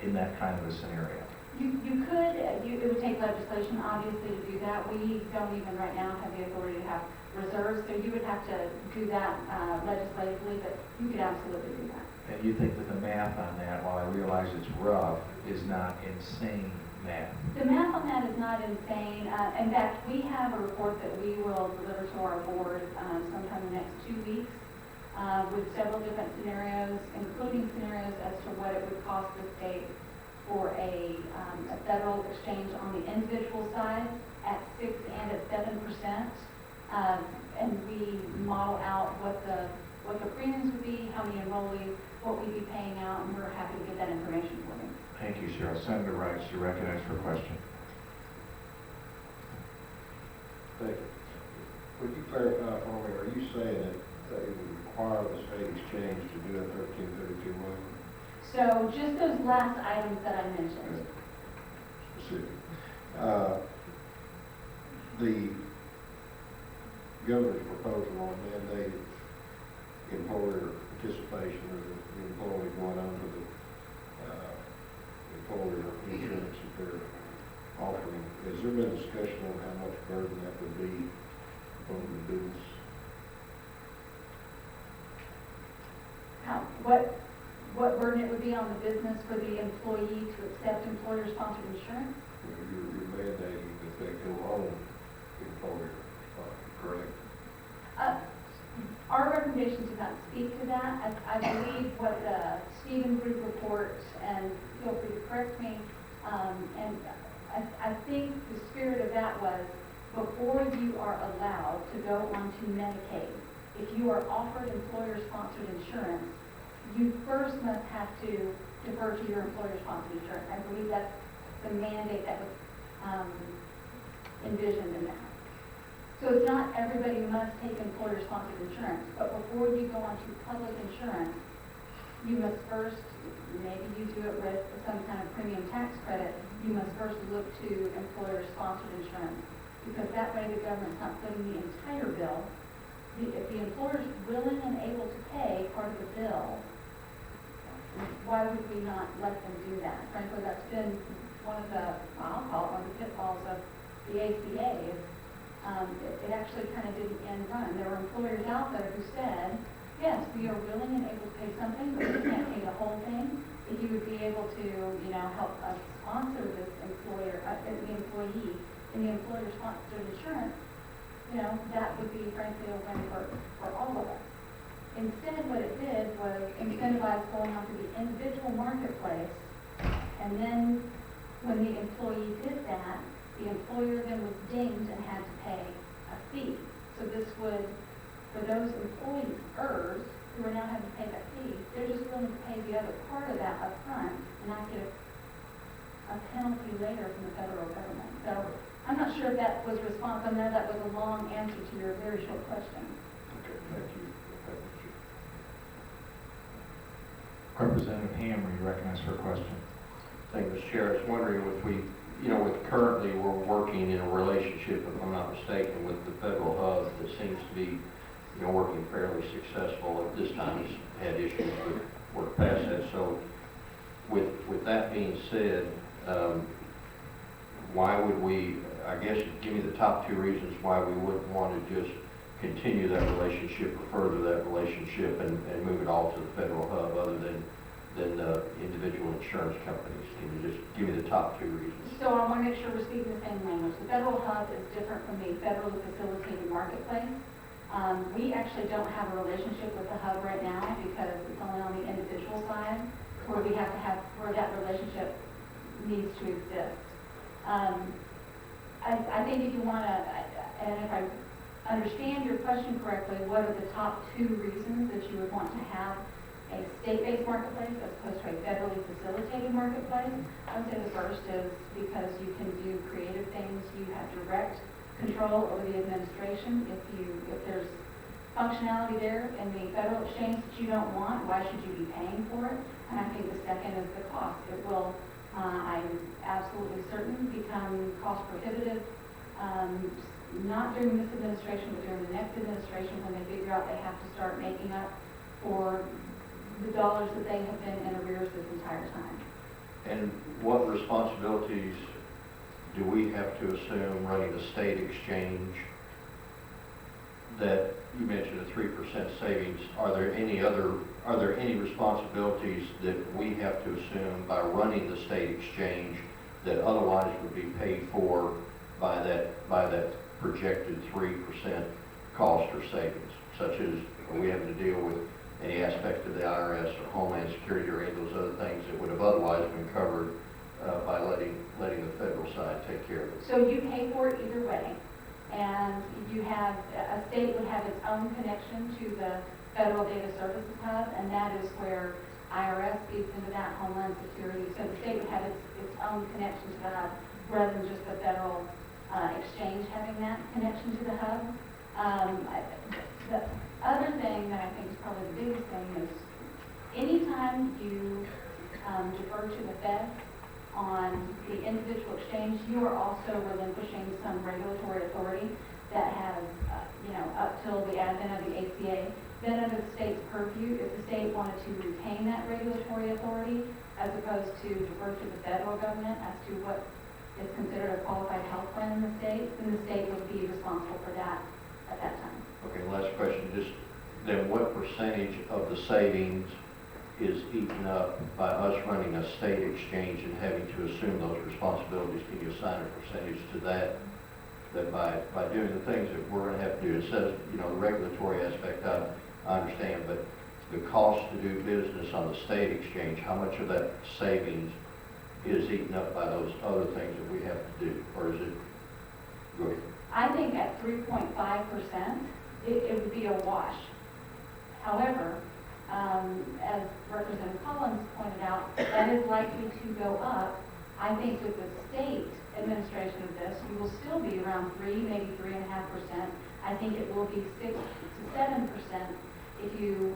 in that kind of a scenario? You could, it would take legislation, obviously, to do that. We don't even right now have the authority to have reserves, so you would have to do that legislatively, but you could absolutely do that. And you think that the math on that, while I realize it's rough, is not insane math? The math on that is not insane. In fact, we have a report that we will deliver to our board sometime in the next 2 weeks with several different scenarios, including scenarios as to what it would cost the state for a federal exchange on the individual side at 6 and at 7%. And we model out what the premiums would be, how many enrollees, what we'd be paying out, and we're happy to get that information for you. Thank you, Cheryl. Senator Rice, you're recognized for a question. Thank you. Would you clarify for me, are you saying that it would require the state exchange to do a 1332 one? So just those last items that I mentioned. Specific. The governor's proposal on mandated employer participation, or the employee going on to the employer insurance that they're offering, has there been discussion on how much burden that would be on the business? What burden it would be on the business for the employee to accept employer-sponsored insurance? You're mandating that they go on employer sponsored, correct? Our recommendations do not speak to that. I believe what the Stephen Group report, and feel free to correct me, and I think the spirit of that was, before you are allowed to go onto Medicaid, if you are offered employer-sponsored insurance, you first must have to defer to your employer-sponsored insurance. I believe that's the mandate that was envisioned in that. So it's not everybody must take employer-sponsored insurance, but before you go onto public insurance, you must first, maybe you do it with some kind of premium tax credit, you must first look to employer-sponsored insurance, because that way the government's not putting the entire bill. If the employer's willing and able to pay part of the bill, why would we not let them do that? Frankly, that's been one of the, I'll call it one of the pitfalls of the ACA. It actually kind of didn't end run. There were employers out there who said, yes, we are willing and able to pay something, but we can't pay the whole thing. If you would be able to, help us sponsor this employer, the employee in the employer-sponsored insurance, that would be frankly a win for all of us. Instead, what it did was incentivize going onto the individual marketplace, and then when the employee did that, the employer then was dinged and had to pay a fee. So this would, for those employers who are now having to pay that fee, they're just willing to pay the other part of that up front and not get a penalty later from the federal government. So I'm not sure if that was responsive. I know that was a long answer to your very short question. Okay, thank you. Representative Hammer, you recognized for a question. Thank you, Mr. Chair. I was wondering if we, with currently we're working in a relationship, if I'm not mistaken, with the federal hub that seems to be, working fairly successful. At this time, it's had issues with work past that. So with that being said, why would we, I guess, give me the top two reasons why we wouldn't want to just continue that relationship or further that relationship and move it all to the federal hub other than individual insurance companies. Can you just give me the top two reasons? So I want to make sure we're speaking the same language. The federal hub is different from the federally facilitated marketplace. We actually don't have a relationship with the hub right now because it's only on the individual side where we have to have, where that relationship needs to exist. I think if you want to, and if I understand your question correctly, what are the top two reasons that you would want to have a state-based marketplace as opposed to a federally facilitated marketplace? I would say the first is because you can do creative things. You have direct control over the administration. If there's functionality there in the federal exchange that you don't want, why should you be paying for it? And I think the second is the cost. It will I'm absolutely certain become cost prohibitive, not during this administration, but during the next administration, when they figure out they have to start making up for the dollars that they have been in arrears this entire time. And what responsibilities do we have to assume running a state exchange that you mentioned a 3% savings? Are there any responsibilities that we have to assume by running the state exchange that otherwise would be paid for by that projected 3% cost or savings, such as are we having to deal with any aspect of the IRS or Homeland Security or any of those other things that would have otherwise been covered by letting the federal side take care of it? So you pay for it either way, and you have, a state would have its own connection to the Federal Data Services Hub, and that is where IRS feeds into that, Homeland Security. So the state would have its own connection to the hub, rather than just the federal exchange having that connection to the hub. The other thing that I think is probably the biggest thing is anytime you defer to the Fed on the individual exchange, you are also relinquishing some regulatory authority that has, up till the advent of the ACA, been under the state's purview. If the state wanted to retain that regulatory authority as opposed to defer to the federal government as to what is considered a qualified health plan in the state, then the state would be responsible for that at that time. Okay, last question, just then what percentage of the savings is eaten up by us running a state exchange and having to assume those responsibilities? Can you assign a percentage to that? That by doing the things that we're going to have to do, instead of, the regulatory aspect, I understand, but the cost to do business on the state exchange, how much of that savings is eaten up by those other things that we have to do? Or is it good? I think at 3.5%, it would be a wash. However, as Representative Collins pointed out, that is likely to go up. I think with the state administration of this, you will still be around 3, maybe 3.5%. I think it will be 6 to 7% if you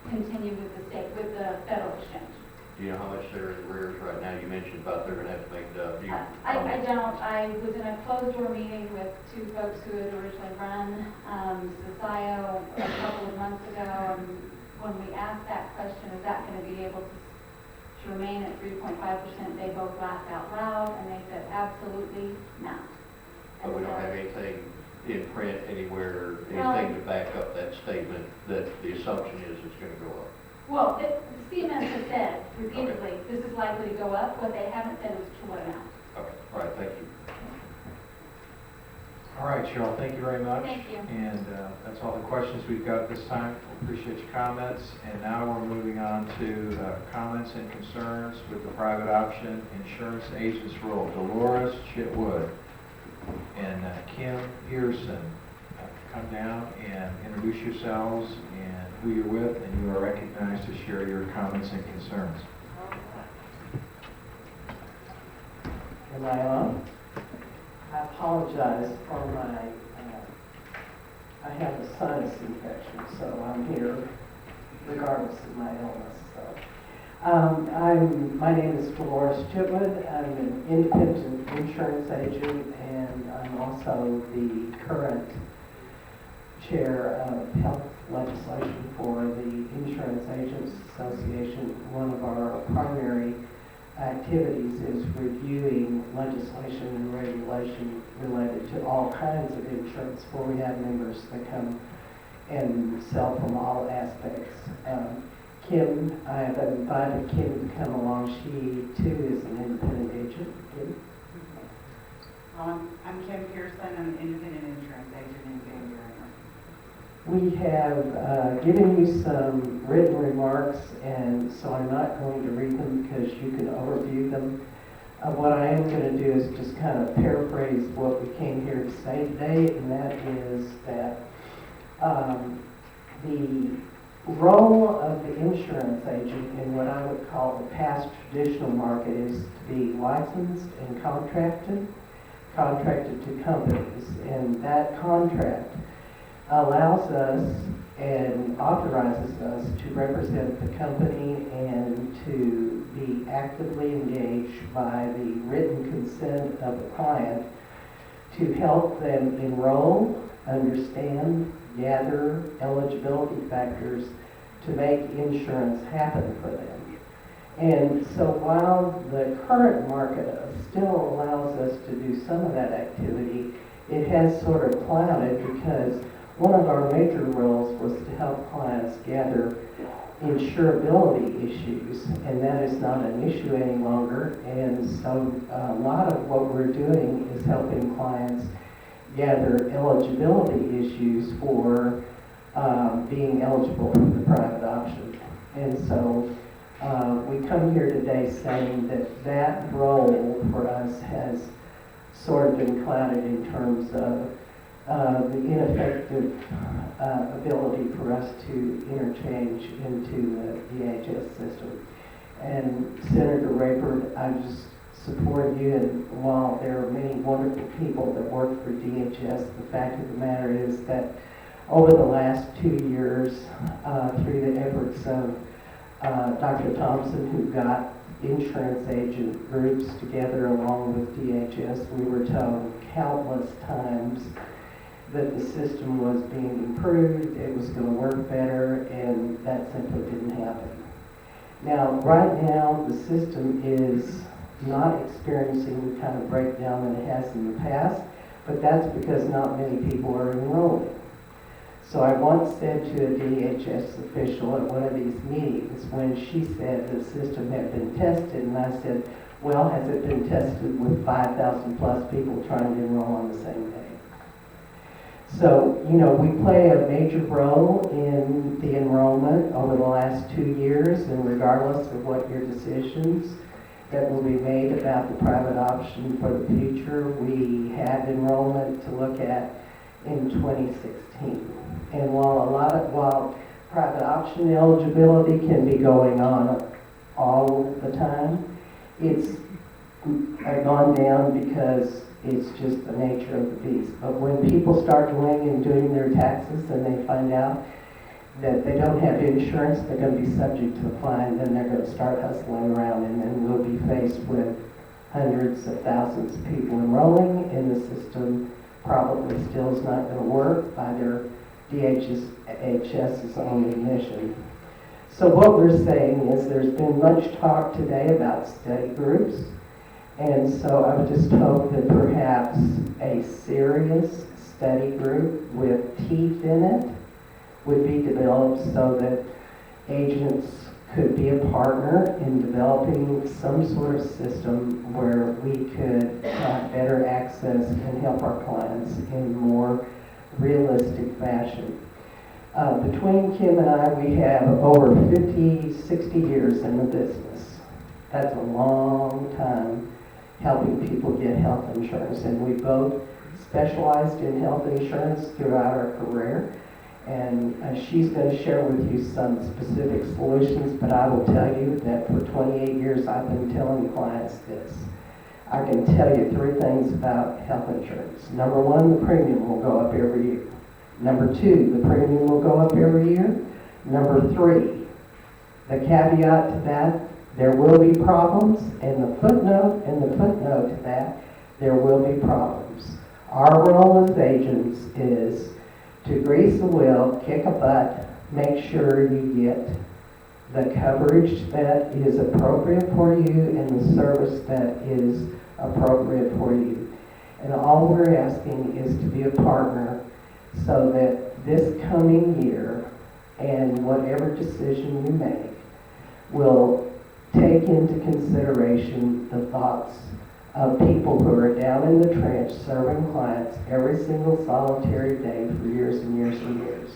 continue with the federal exchange. Do you know how much they're in arrears right now? You mentioned about they're going to have to make it up. I don't. I was in a closed-door meeting with two folks who had originally run Socio a couple of months ago, and when we asked that question, is that going to be able to remain at 3.5%, they both laughed out loud, and they said, absolutely not. But we don't have anything in print anywhere, anything to back up that statement that the assumption is it's going to go up. Well, CMS has said repeatedly, this is likely to go up. What they haven't said is to what amount. Okay, all right, thank you. All right, Cheryl, thank you very much. Thank you. And that's all the questions we've got at this time. Appreciate your comments. And now we're moving on to comments and concerns with the private option insurance agent's role. Dolores Chitwood and Kim Pearson, come down and introduce yourselves and who you're with, and you are recognized to share your comments and concerns. Am I on? I apologize for my, I have a sinus infection, so I'm here regardless of my illness. So, my name is Dolores Chitwood. I'm an independent insurance agent, and I'm also the current chair of health legislation for the Insurance Agents Association. One of our primary activities is reviewing legislation and regulation related to all kinds of insurance, where we have members that come and sell from all aspects. Kim, I have invited Kim to come along. She too is an independent agent. Kim? I'm Kim Pearson. I'm an independent insurance agent in Van Buren. We have given you some written remarks, and so I'm not going to read them because you can overview them. What I am going to do is just kind of paraphrase what we came here to say today, and that is that the role of the insurance agent in what I would call the past traditional market is to be licensed and contracted to companies, and that contract allows us and authorizes us to represent the company and to be actively engaged by the written consent of the client to help them enroll, understand, gather eligibility factors to make insurance happen for them. And so while the current market still allows us to do some of that activity, it has sort of clouded because one of our major roles was to help clients gather insurability issues, and that is not an issue any longer. And so a lot of what we're doing is helping clients gather eligibility issues for being eligible for the private option. And so we come here today saying that that role for us has sort of been clouded in terms of the ineffective ability for us to interchange into the DHS system. And Senator Rayford, I just support you, and while there are many wonderful people that work for DHS, the fact of the matter is that over the last 2 years, through the efforts of Dr. Thompson, who got insurance agent groups together along with DHS, we were told countless times that the system was being improved, it was going to work better, and that simply didn't happen. Now, right now, the system is not experiencing the kind of breakdown that it has in the past, but that's because not many people are enrolling. So I once said to a DHS official at one of these meetings when she said the system had been tested, and I said, well, has it been tested with 5,000 plus people trying to enroll on the same day? So, you know, we play a major role in the enrollment over the last 2 years, and regardless of what your decisions that will be made about the private option for the future, we have enrollment to look at in 2016. And while private option eligibility can be going on all the time, it's gone down because it's just the nature of the beast. But when people start going and doing their taxes and they find out that they don't have insurance, they're going to be subject to a fine, then they're going to start hustling around, and then we'll be faced with hundreds of thousands of people enrolling, and the system probably still is not going to work by their DHS's own admission. So what we're saying is there's been much talk today about study groups, and so I would just hope that perhaps a serious study group with teeth in it would be developed so that agents could be a partner in developing some sort of system where we could have better access and help our clients in more realistic fashion. Between Kim and I, we have over 50, 60 years in the business. That's a long time helping people get health insurance, and we both specialized in health insurance throughout our career. And she's going to share with you some specific solutions, but I will tell you that for 28 years I've been telling clients this. I can tell you 3 things about health insurance. Number 1, the premium will go up every year. Number 2, the premium will go up every year. Number 3, the caveat to that, there will be problems, and the footnote to that, there will be problems. Our role as agents is to grease the wheel, kick a butt, make sure you get the coverage that is appropriate for you and the service that is appropriate for you. And all we're asking is to be a partner so that this coming year and whatever decision you make will take into consideration the thoughts of people who are down in the trench serving clients every single solitary day for years and years and years.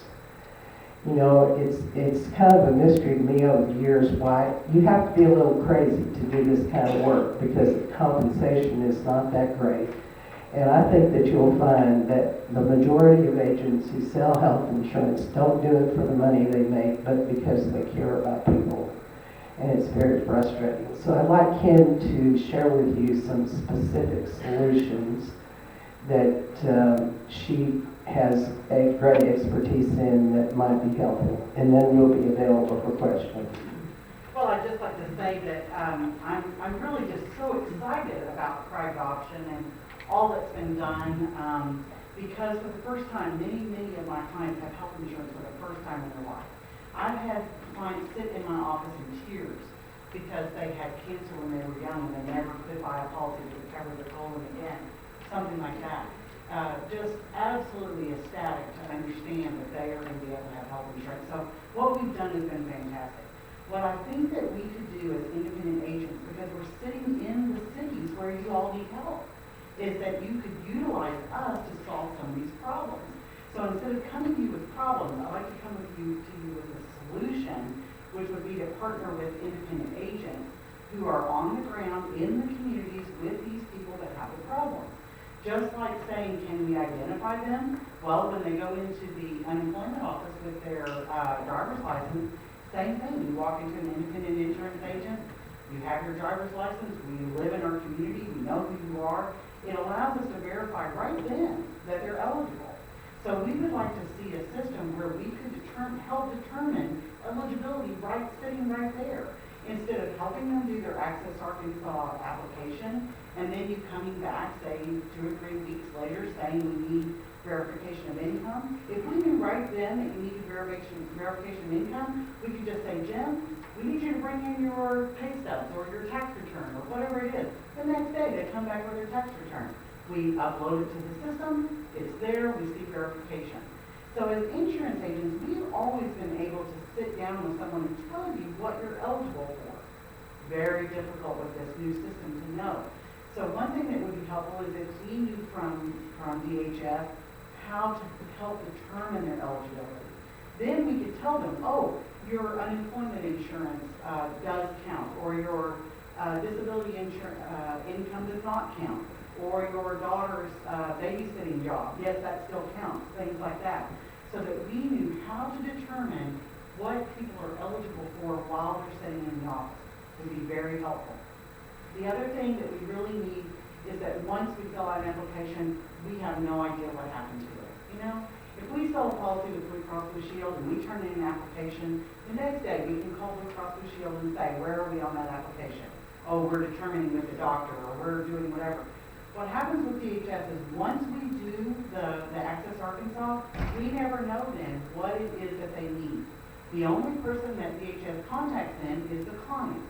You know, it's kind of a mystery to me over the years why you have to be a little crazy to do this kind of work, because the compensation is not that great. And I think that you'll find that the majority of agents who sell health insurance don't do it for the money they make, but because they care about people. And it's very frustrating. So I'd like Kim to share with you some specific solutions that she has a great expertise in that might be helpful. And then we'll be available for questions. Well, I'd just like to say that I'm really just so excited about the private option and all that's been done, because for the first time, many of my clients have health insurance for the first time in their life. I've had clients sit in my office in tears because they had cancer when they were young and they never could buy a policy to cover their colon again, something like that. Just absolutely ecstatic to understand that they are going to be able to have health insurance. So what we've done has been fantastic. What I think that we could do as independent agents, because we're sitting in the cities where you all need help, is that you could utilize us to solve some of these problems. So instead of coming to you with problems, I'd like to come to you with a solution, which would be to partner with independent agents who are on the ground in the communities with these people that have a problem. Just like saying, can we identify them? Well, when they go into the unemployment office with their driver's license, same thing. You walk into an independent insurance agent, you have your driver's license, we live in our community, we know who you are. It allows us to verify right then that they're eligible. So we would like to see a system where we could help determine eligibility sitting right there. Instead of helping them do their Access Arkansas application, and then you coming back, say, 2 or 3 weeks later, saying we need verification of income. If we knew right then that you needed verification of income, we could just say, Jim, we need you to bring in your pay stubs or your tax return or whatever it is. The next day, they come back with their tax return. We upload it to the system, it's there, we see verification. So as insurance agents, we've always been able to sit down with someone and tell you what you're eligible for. Very difficult with this new system to know. So one thing that would be helpful is if we knew from DHS how to help determine their eligibility. Then we could tell them, oh, your unemployment insurance does count, or your disability income does not count, or your daughter's babysitting job, yes, that still counts, things like that. So that we knew how to determine what people are eligible for while they're sitting in the office would be very helpful. The other thing that we really need is that once we fill out an application, we have no idea what happened to it. You know, if we sell a policy with Blue Cross Blue Shield and we turn in an application, the next day we can call Blue Cross Blue Shield and say, where are we on that application? Oh, we're determining with the doctor, or we're doing whatever. What happens with DHS is once we do the Access Arkansas, we never know then what it is that they need. The only person that DHS contacts then is the client,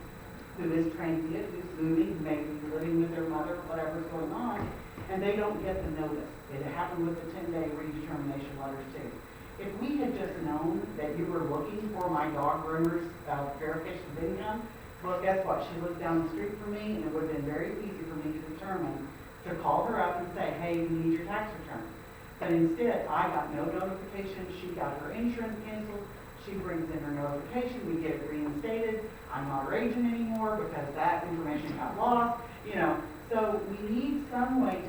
who is transient, who's moving, who may be living with their mother, whatever's going on, and they don't get the notice. It happened with the 10-day redetermination letters too. If we had just known that you were looking for my dog groomer's verification of income, well, guess what? She lives down the street from me, and it would have been very easy for me to determine to call her up and say, hey, we need your tax return. But instead, I got no notification. She got her insurance canceled. She brings in her notification. We get it reinstated. I'm not her agent anymore because that information got lost. You know, so we need some way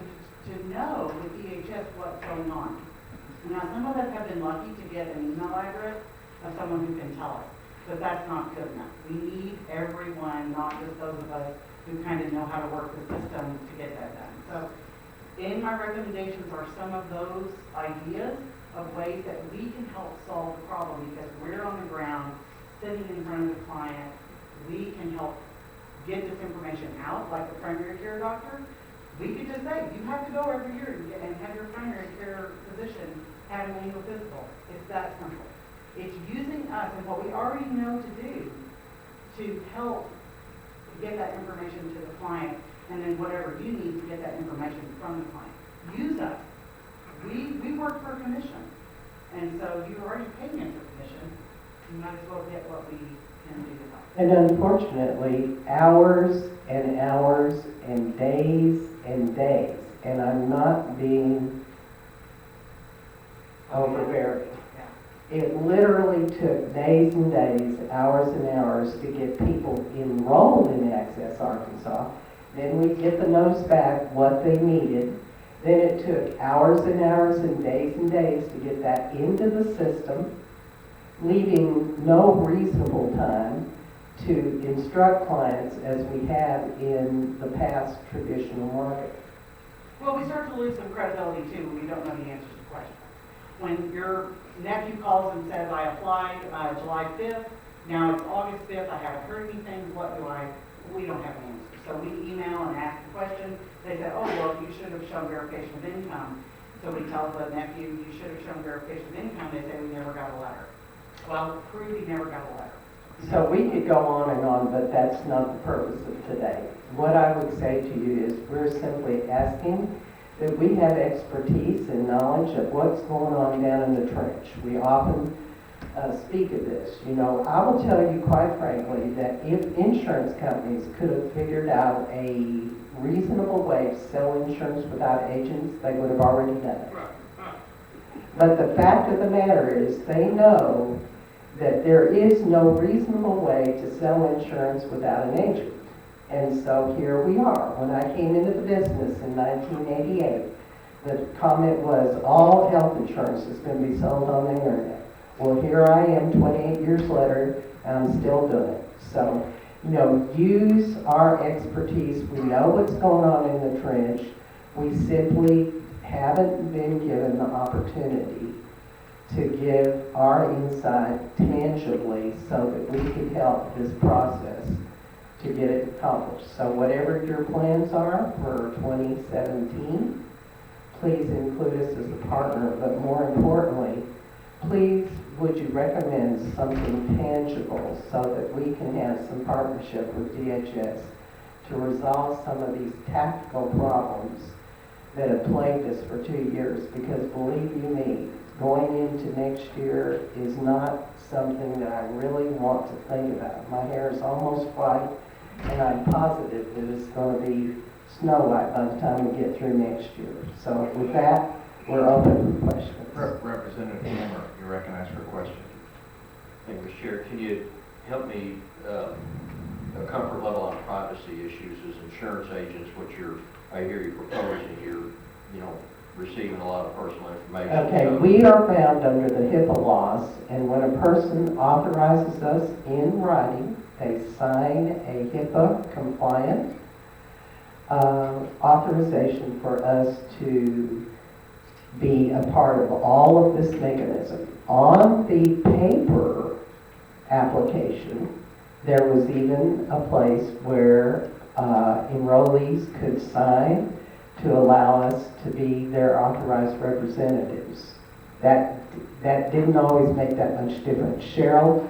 to know with DHS what's going on. Now, some of us have been lucky to get an email address of someone who can tell us, but that's not good enough. We need everyone, not just those of us who kind of know how to work the system to get that done. So in my recommendations are some of those ideas of ways that we can help solve the problem, because we're on the ground, sitting in front of the client. We can help get this information out, like the primary care doctor. We could just say, you have to go every year and have your primary care physician have an annual physical. It's that simple. It's using us and what we already know to do to help get that information to the client, and then whatever you need to get that information from the client. Use us. We work for a commission, and so you're already paying us a commission. You might as well get what we can do to help. And unfortunately, hours and hours and days, and I'm not being overbearing. It literally took days and days, hours and hours to get people enrolled in Access Arkansas. Then we get the notice back what they needed. Then it took hours and hours and days to get that into the system, leaving no reasonable time to instruct clients as we have in the past traditional market. Well, we start to lose some credibility too when we don't know the answers to questions. when your nephew calls and says, I applied, July 5th, now it's August 5th, I haven't heard anything, we don't have an answer. So we email and ask the question, they say, oh, well, you should have shown verification of income. So we tell the nephew, you should have shown verification of income, they say, we never got a letter. Well, prove he never got a letter. So we could go on, but that's not the purpose of today. What I would say to you is we're simply asking that we have expertise and knowledge of what's going on down in the trench. We often speak of this. You know, I will tell you quite frankly that if insurance companies could have figured out a reasonable way to sell insurance without agents, they would have already done it. But the fact of the matter is they know that there is no reasonable way to sell insurance without an agent. And so here we are. When I came into the business in 1988, the comment was all health insurance is going to be sold on the internet. Well, here I am 28 years later, and I'm still doing it. So, you know, use our expertise. We know what's going on in the trench. We simply haven't been given the opportunity to give our insight tangibly so that we could help this process to get it accomplished. So whatever your plans are for 2017, please include us as a partner, but more importantly, please would you recommend something tangible so that we can have some partnership with DHS to resolve some of these tactical problems that have plagued us for 2 years? Because believe you me, going into next year is not something that I really want to think about. My hair is almost white, and I'm positive that it's going to be snow white by the time we get through next year. So with that, we're open for questions. Representative Hammer, you're recognized for a question. Thank you, Mr. Chair. Can you help me, a comfort level on privacy issues as insurance agents, I hear you proposing, you know, receiving a lot of personal information. Okay, so- we are bound under the HIPAA laws, and when a person authorizes us in writing, they sign a HIPAA compliant authorization for us to be a part of all of this mechanism. On the paper application, there was even a place where enrollees could sign to allow us to be their authorized representatives. That didn't always make that much difference. Kim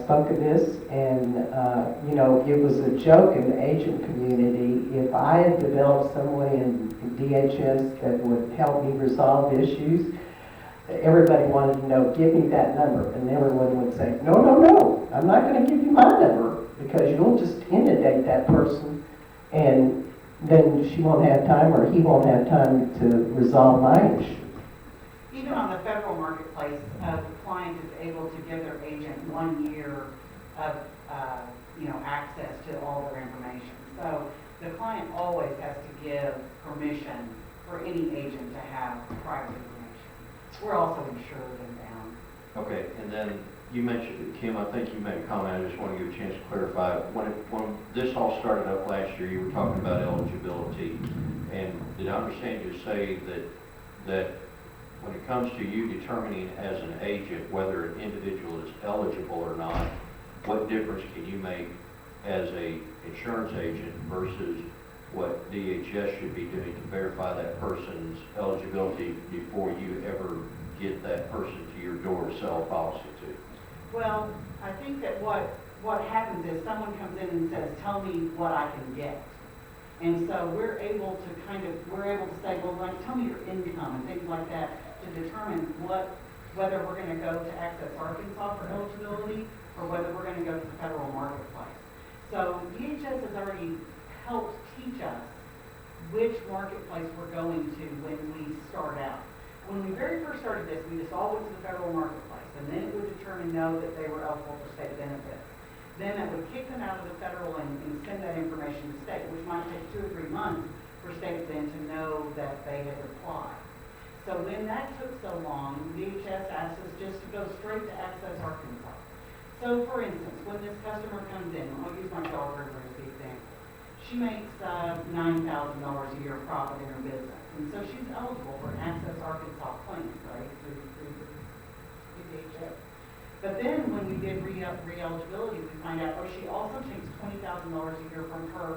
spoke of this, and you know, it was a joke in the agent community. If I had developed some way in DHS that would help me resolve issues, everybody wanted to know, give me that number, and everyone would say, no, I'm not going to give you my number, because you'll just inundate that person, and then she won't have time, or he won't have time to resolve my issue. Even on the federal marketplace, the client is able to give their agent 1 year of, access to all their information. So the client always has to give permission for any agent to have private information. We're also insured and bound. Okay, and then you mentioned, Kim, I think you made a comment, I just want to give a chance to clarify. When this all started up last year, you were talking about eligibility, and did I understand you say that when it comes to you determining as an agent whether an individual is eligible or not, what difference can you make as a insurance agent versus what DHS should be doing to verify that person's eligibility before you ever get that person to your door to sell a policy to? Well, I think that what happens is someone comes in and says, tell me what I can get. And so we're able to say, well, like, tell me your income and things like that to determine whether we're going to go to Access Arkansas for eligibility or whether we're going to go to the federal marketplace. So DHS has already helped teach us which marketplace we're going to when we start out. When we very first started this, we just all went to the federal marketplace, and then it would determine that they were eligible for state benefits. Then it would kick them out of the federal and send that information to state, which might take 2 or 3 months for state then to know that they had applied. So when that took so long, DHS asked us just to go straight to Access Arkansas. So for instance, when this customer comes in, I'll use my daughter as the example. She makes $9,000 a year profit in her business, and so she's eligible for an Access Arkansas plan, right, through the DHS. But then when we did re-eligibility, we find out, oh, she also takes $20,000 a year from her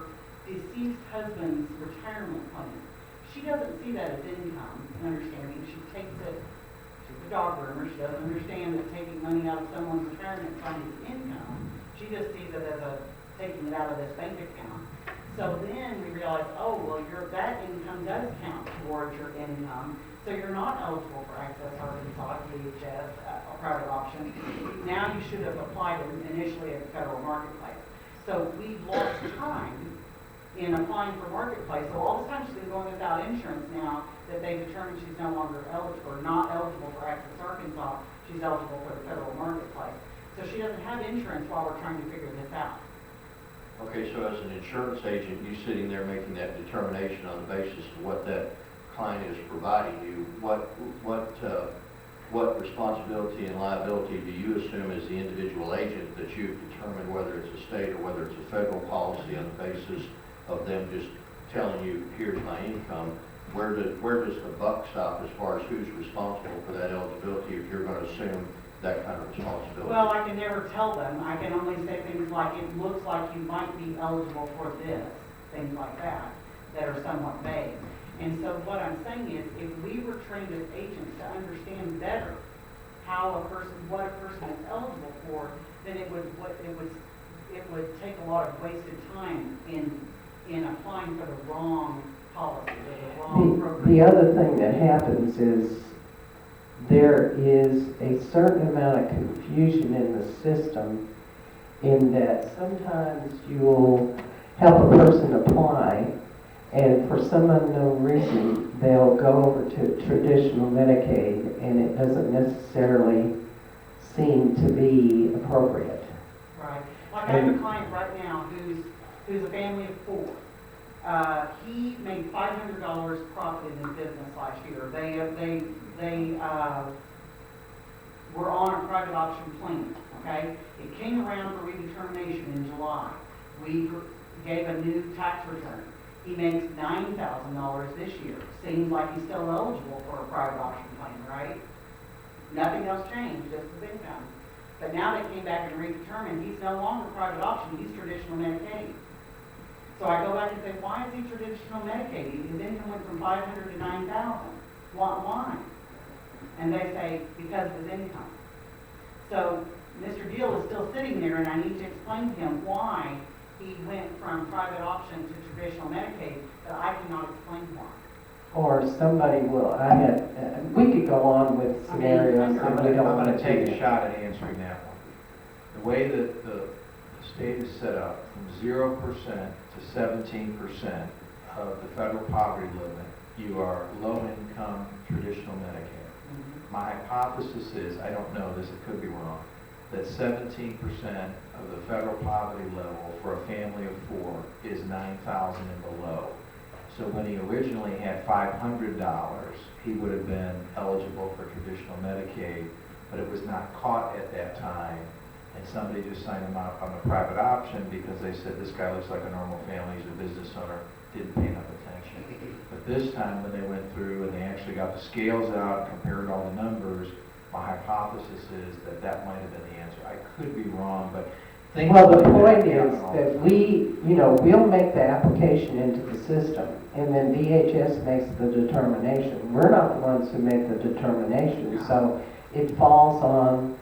deceased husband's retirement plan. She doesn't see that as income, understanding. She takes it, she's a dog groomer, she doesn't understand that taking money out of someone's retirement fund is income. She just sees it as taking it out of this bank account. So then we realize, oh, well, that income does count towards your income, so you're not eligible for Access Arkansas, DHS, a private option. Now you should have applied initially at the federal marketplace. So we've lost time in applying for marketplace. So all this time she's been going without insurance now that they've determined she's no longer eligible, or not eligible for Access Arkansas, she's eligible for the federal marketplace. So she doesn't have insurance while we're trying to figure this out. Okay, so as an insurance agent, you sitting there making that determination on the basis of what that client is providing you, what responsibility and liability do you assume as the individual agent that you've determined whether it's a state or whether it's a federal policy on the basis of them just telling you, here's my income? Where does the buck stop as far as who's responsible for that eligibility if you're going to assume that kind of responsibility? Well, I can never tell them. I can only say things like, it looks like you might be eligible for this, things like that are somewhat vague. And so what I'm saying is, if we were trained as agents to understand better what a person is eligible for, then it would take a lot of wasted time in applying for the wrong policy, or the wrong program. The other thing that happens is there is a certain amount of confusion in the system in that sometimes you'll help a person apply, and for some unknown reason, they'll go over to traditional Medicaid, and it doesn't necessarily seem to be appropriate. Right. Like I have a client right now who's a family of 4. He made $500 profit in his business last year. They were on a private option plan, okay? It came around for redetermination in July. We gave a new tax return. He makes $9,000 this year. Seems like he's still eligible for a private option plan, right? Nothing else changed, just his income. But now they came back and redetermined, he's no longer private option, he's traditional Medicaid. So I go back and say, why is he traditional Medicaid? His income went from $500 to $9,000. Why? And they say, because of his income. So Mr. Deal is still sitting there, and I need to explain to him why he went from private option to traditional Medicaid, but I cannot explain why. Or somebody will, we could go on with scenarios. I'm that we don't going want to take do a that. shot at answering that one. The way that the state is set up, from 0% to 17% of the federal poverty limit, you are low-income traditional Medicaid. My hypothesis is, I don't know this, it could be wrong, that 17% of the federal poverty level for a family of 4 is $9,000 and below. So when he originally had $500, he would have been eligible for traditional Medicaid, but it was not caught at that time, and somebody just signed him up on a private option because they said, this guy looks like a normal family, he's a business owner, didn't pay enough attention. But this time, when they went through and they actually got the scales out, compared all the numbers, my hypothesis is that that might have been the answer. I could be wrong, but things Well, the like that point happen is all that the time. we'll make the application into the system, and then DHS makes the determination. We're not the ones who make the determination, so it falls on,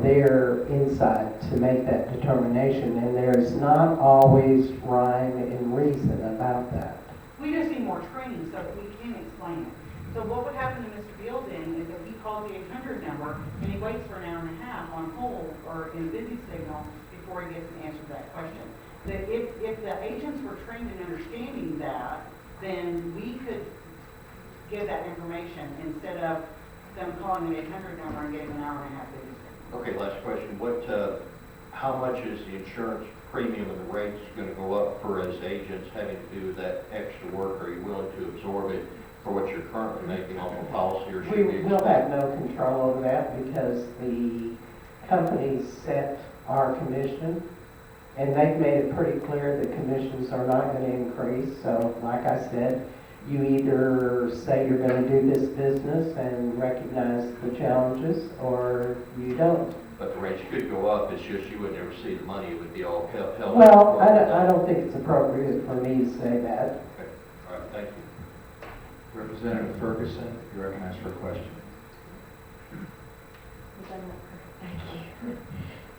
their insight to make that determination, and there's not always rhyme and reason about that. We just need more training so that we can explain it. So what would happen to Mr. Beal then is that he calls the 800 number and he waits for an hour and a half on hold or in busy signal before he gets an answer to that question. That if the agents were trained in understanding that, then we could give that information instead of them calling the 800 number and getting an hour and a half busy signal. Okay, last question. How much is the insurance premium and the rates going to go up for as agents having to do that extra work? Are you willing to absorb it for what you're currently making off the policy, or should we We'll expect? have no control over that because the companies set our commission, And they've made it pretty clear that commissions are not going to increase. So like I said, you either say you're going to do this business and recognize the challenges, or you don't. But the rates could go up, it's just you would never see the money, it would be all held. Well, I don't think it's appropriate for me to say that. Okay, all right, thank you. Representative Ferguson, you recognize for a question. Thank you.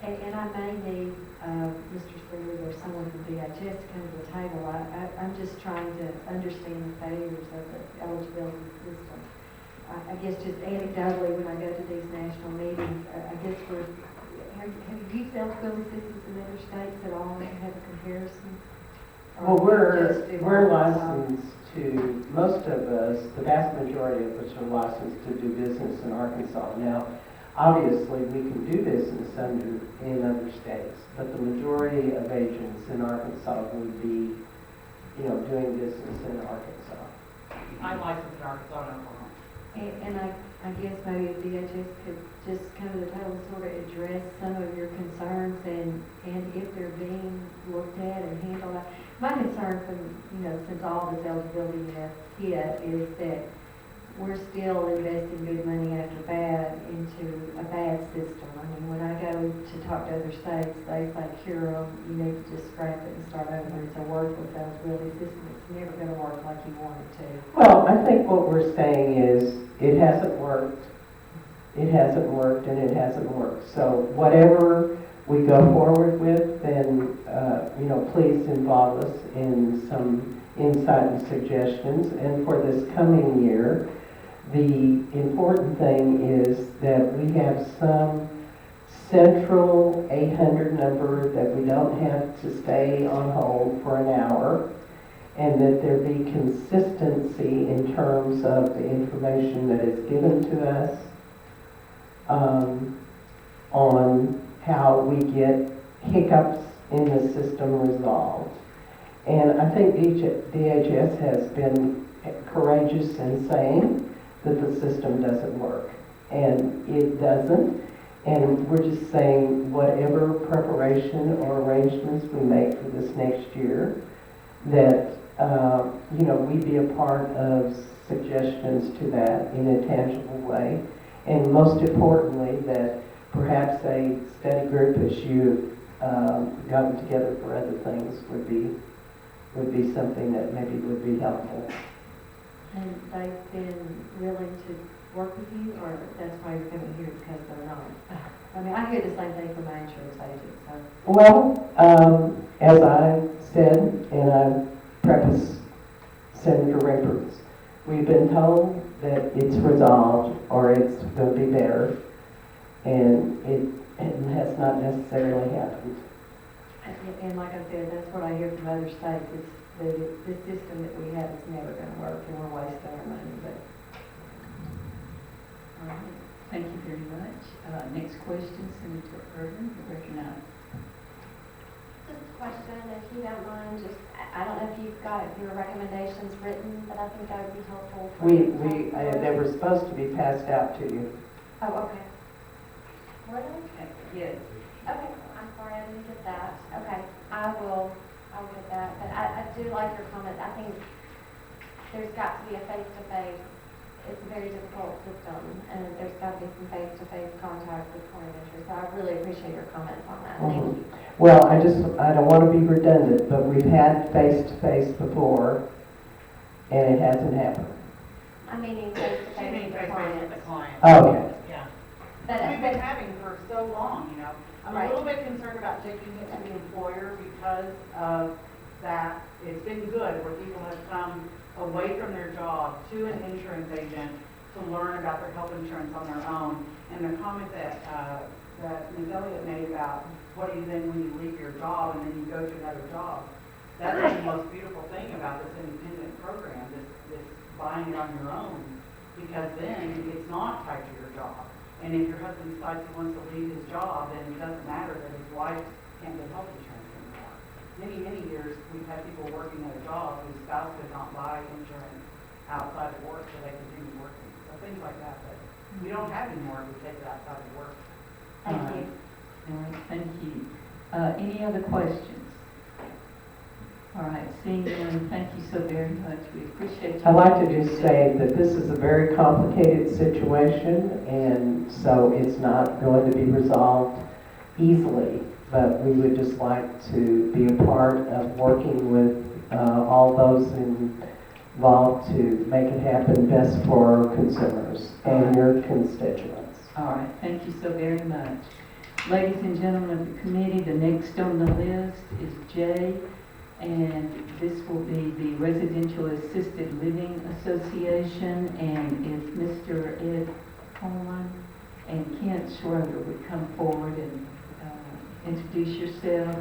And I may need, Mr. Slinger or someone from DHS to come to the table. I'm just trying to understand the failures of the eligibility system. I guess just anecdotally, when I go to these national meetings, I guess have you used eligibility systems in other states at all and have a comparison? Well, we're licensed to, most of us, the vast majority of us are licensed to do business in Arkansas. Now, obviously, we can do business in other states, but the majority of agents in Arkansas would be, doing business in Arkansas. I'm licensed in Arkansas and Oklahoma. And I guess maybe if DHS could just come to the table and sort of address some of your concerns and if they're being looked at and handled. My concern from, since all this eligibility has hit is that we're still investing good money after bad into a bad system. I mean, when I go to talk to other states, they say, Curo, you need to just scrap it and start over. It's a worthless eligibility system. It's never going to work like you want it to. Well, I think what we're saying is it hasn't worked. It hasn't worked and it hasn't worked. So whatever we go forward with, then, please involve us in some insight and suggestions. And for this coming year, the important thing is that we have some central 800 number that we don't have to stay on hold for an hour, and that there be consistency in terms of the information that is given to us on how we get hiccups in the system resolved. And I think DHS has been courageous in saying that the system doesn't work. And it doesn't. And we're just saying whatever preparation or arrangements we make for this next year, that, we be a part of suggestions to that in a tangible way. And most importantly, that perhaps a study group, as you gotten together for other things, would be something that maybe would be helpful. And they've been willing to work with you, or that's why you're coming here because they're not? I mean, I hear the same thing from my insurance agent, so. Well, as I said, and I preface Senator Raper's, we've been told that it's resolved or it's going to be better, and it has not necessarily happened. And like I said, that's what I hear from other states. It's the system that we have is never going to work, and we're wasting our money. But all right, thank you very much. Next question, Senator Urban, you recognize. Just a question, if you don't mind, I don't know if you've got your recommendations written, but I think that would be helpful. They were supposed to be passed out to you. Oh, okay. Were they? Yes. Okay, I'm sorry, I didn't get that. Okay, I'll get that. But I do like your comment. I think there's got to be a face-to-face. It's a very difficult system, and there's got to be some face-to-face contact with point of interest. So I really appreciate your comments on that. Thank you. Well, I don't want to be redundant, but we've had face-to-face before, and it hasn't happened. I'm meaning face-to-face with the client. Okay. Yeah. But we've been having for so long, I'm Right. a little bit concerned about taking it to the employer because of that. It's been good where people have come away from their job to an insurance agent to learn about their health insurance on their own. And the comment that Ms. Elliott made about what do you then when you leave your job and then you go to another job, that's the most beautiful thing about this independent program, this buying it on your own, because then it's not tied to your job. And if your husband decides he wants to leave his job, then it doesn't matter that his wife can't get health insurance anymore. Many, many years, we've had people working at a job whose spouse could not buy insurance outside of work, so they continue working. So things like that, but we don't have anymore if we take it outside of work. Thank you. All right, thank you. Any other questions? All right, seeing none, thank you so very much. We appreciate you. I'd like to just say that this is a very complicated situation, and so it's not going to be resolved easily, but we would just like to be a part of working with all those involved to make it happen best for our consumers and your constituents. All right, thank you so very much. Ladies and gentlemen of the committee, the next on the list is J, and this will be the Residential Assisted Living Association, and if Mr. Ed Coleman and Kent Schroeder would come forward and introduce yourself.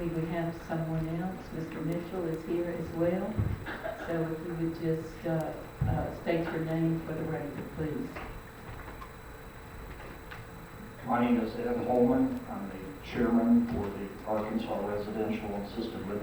We have someone else. Mr. Mitchell is here as well. So if you would just state your name for the record, please. My name is Ed Holman. I'm the chairman for the Arkansas Residential Assisted Living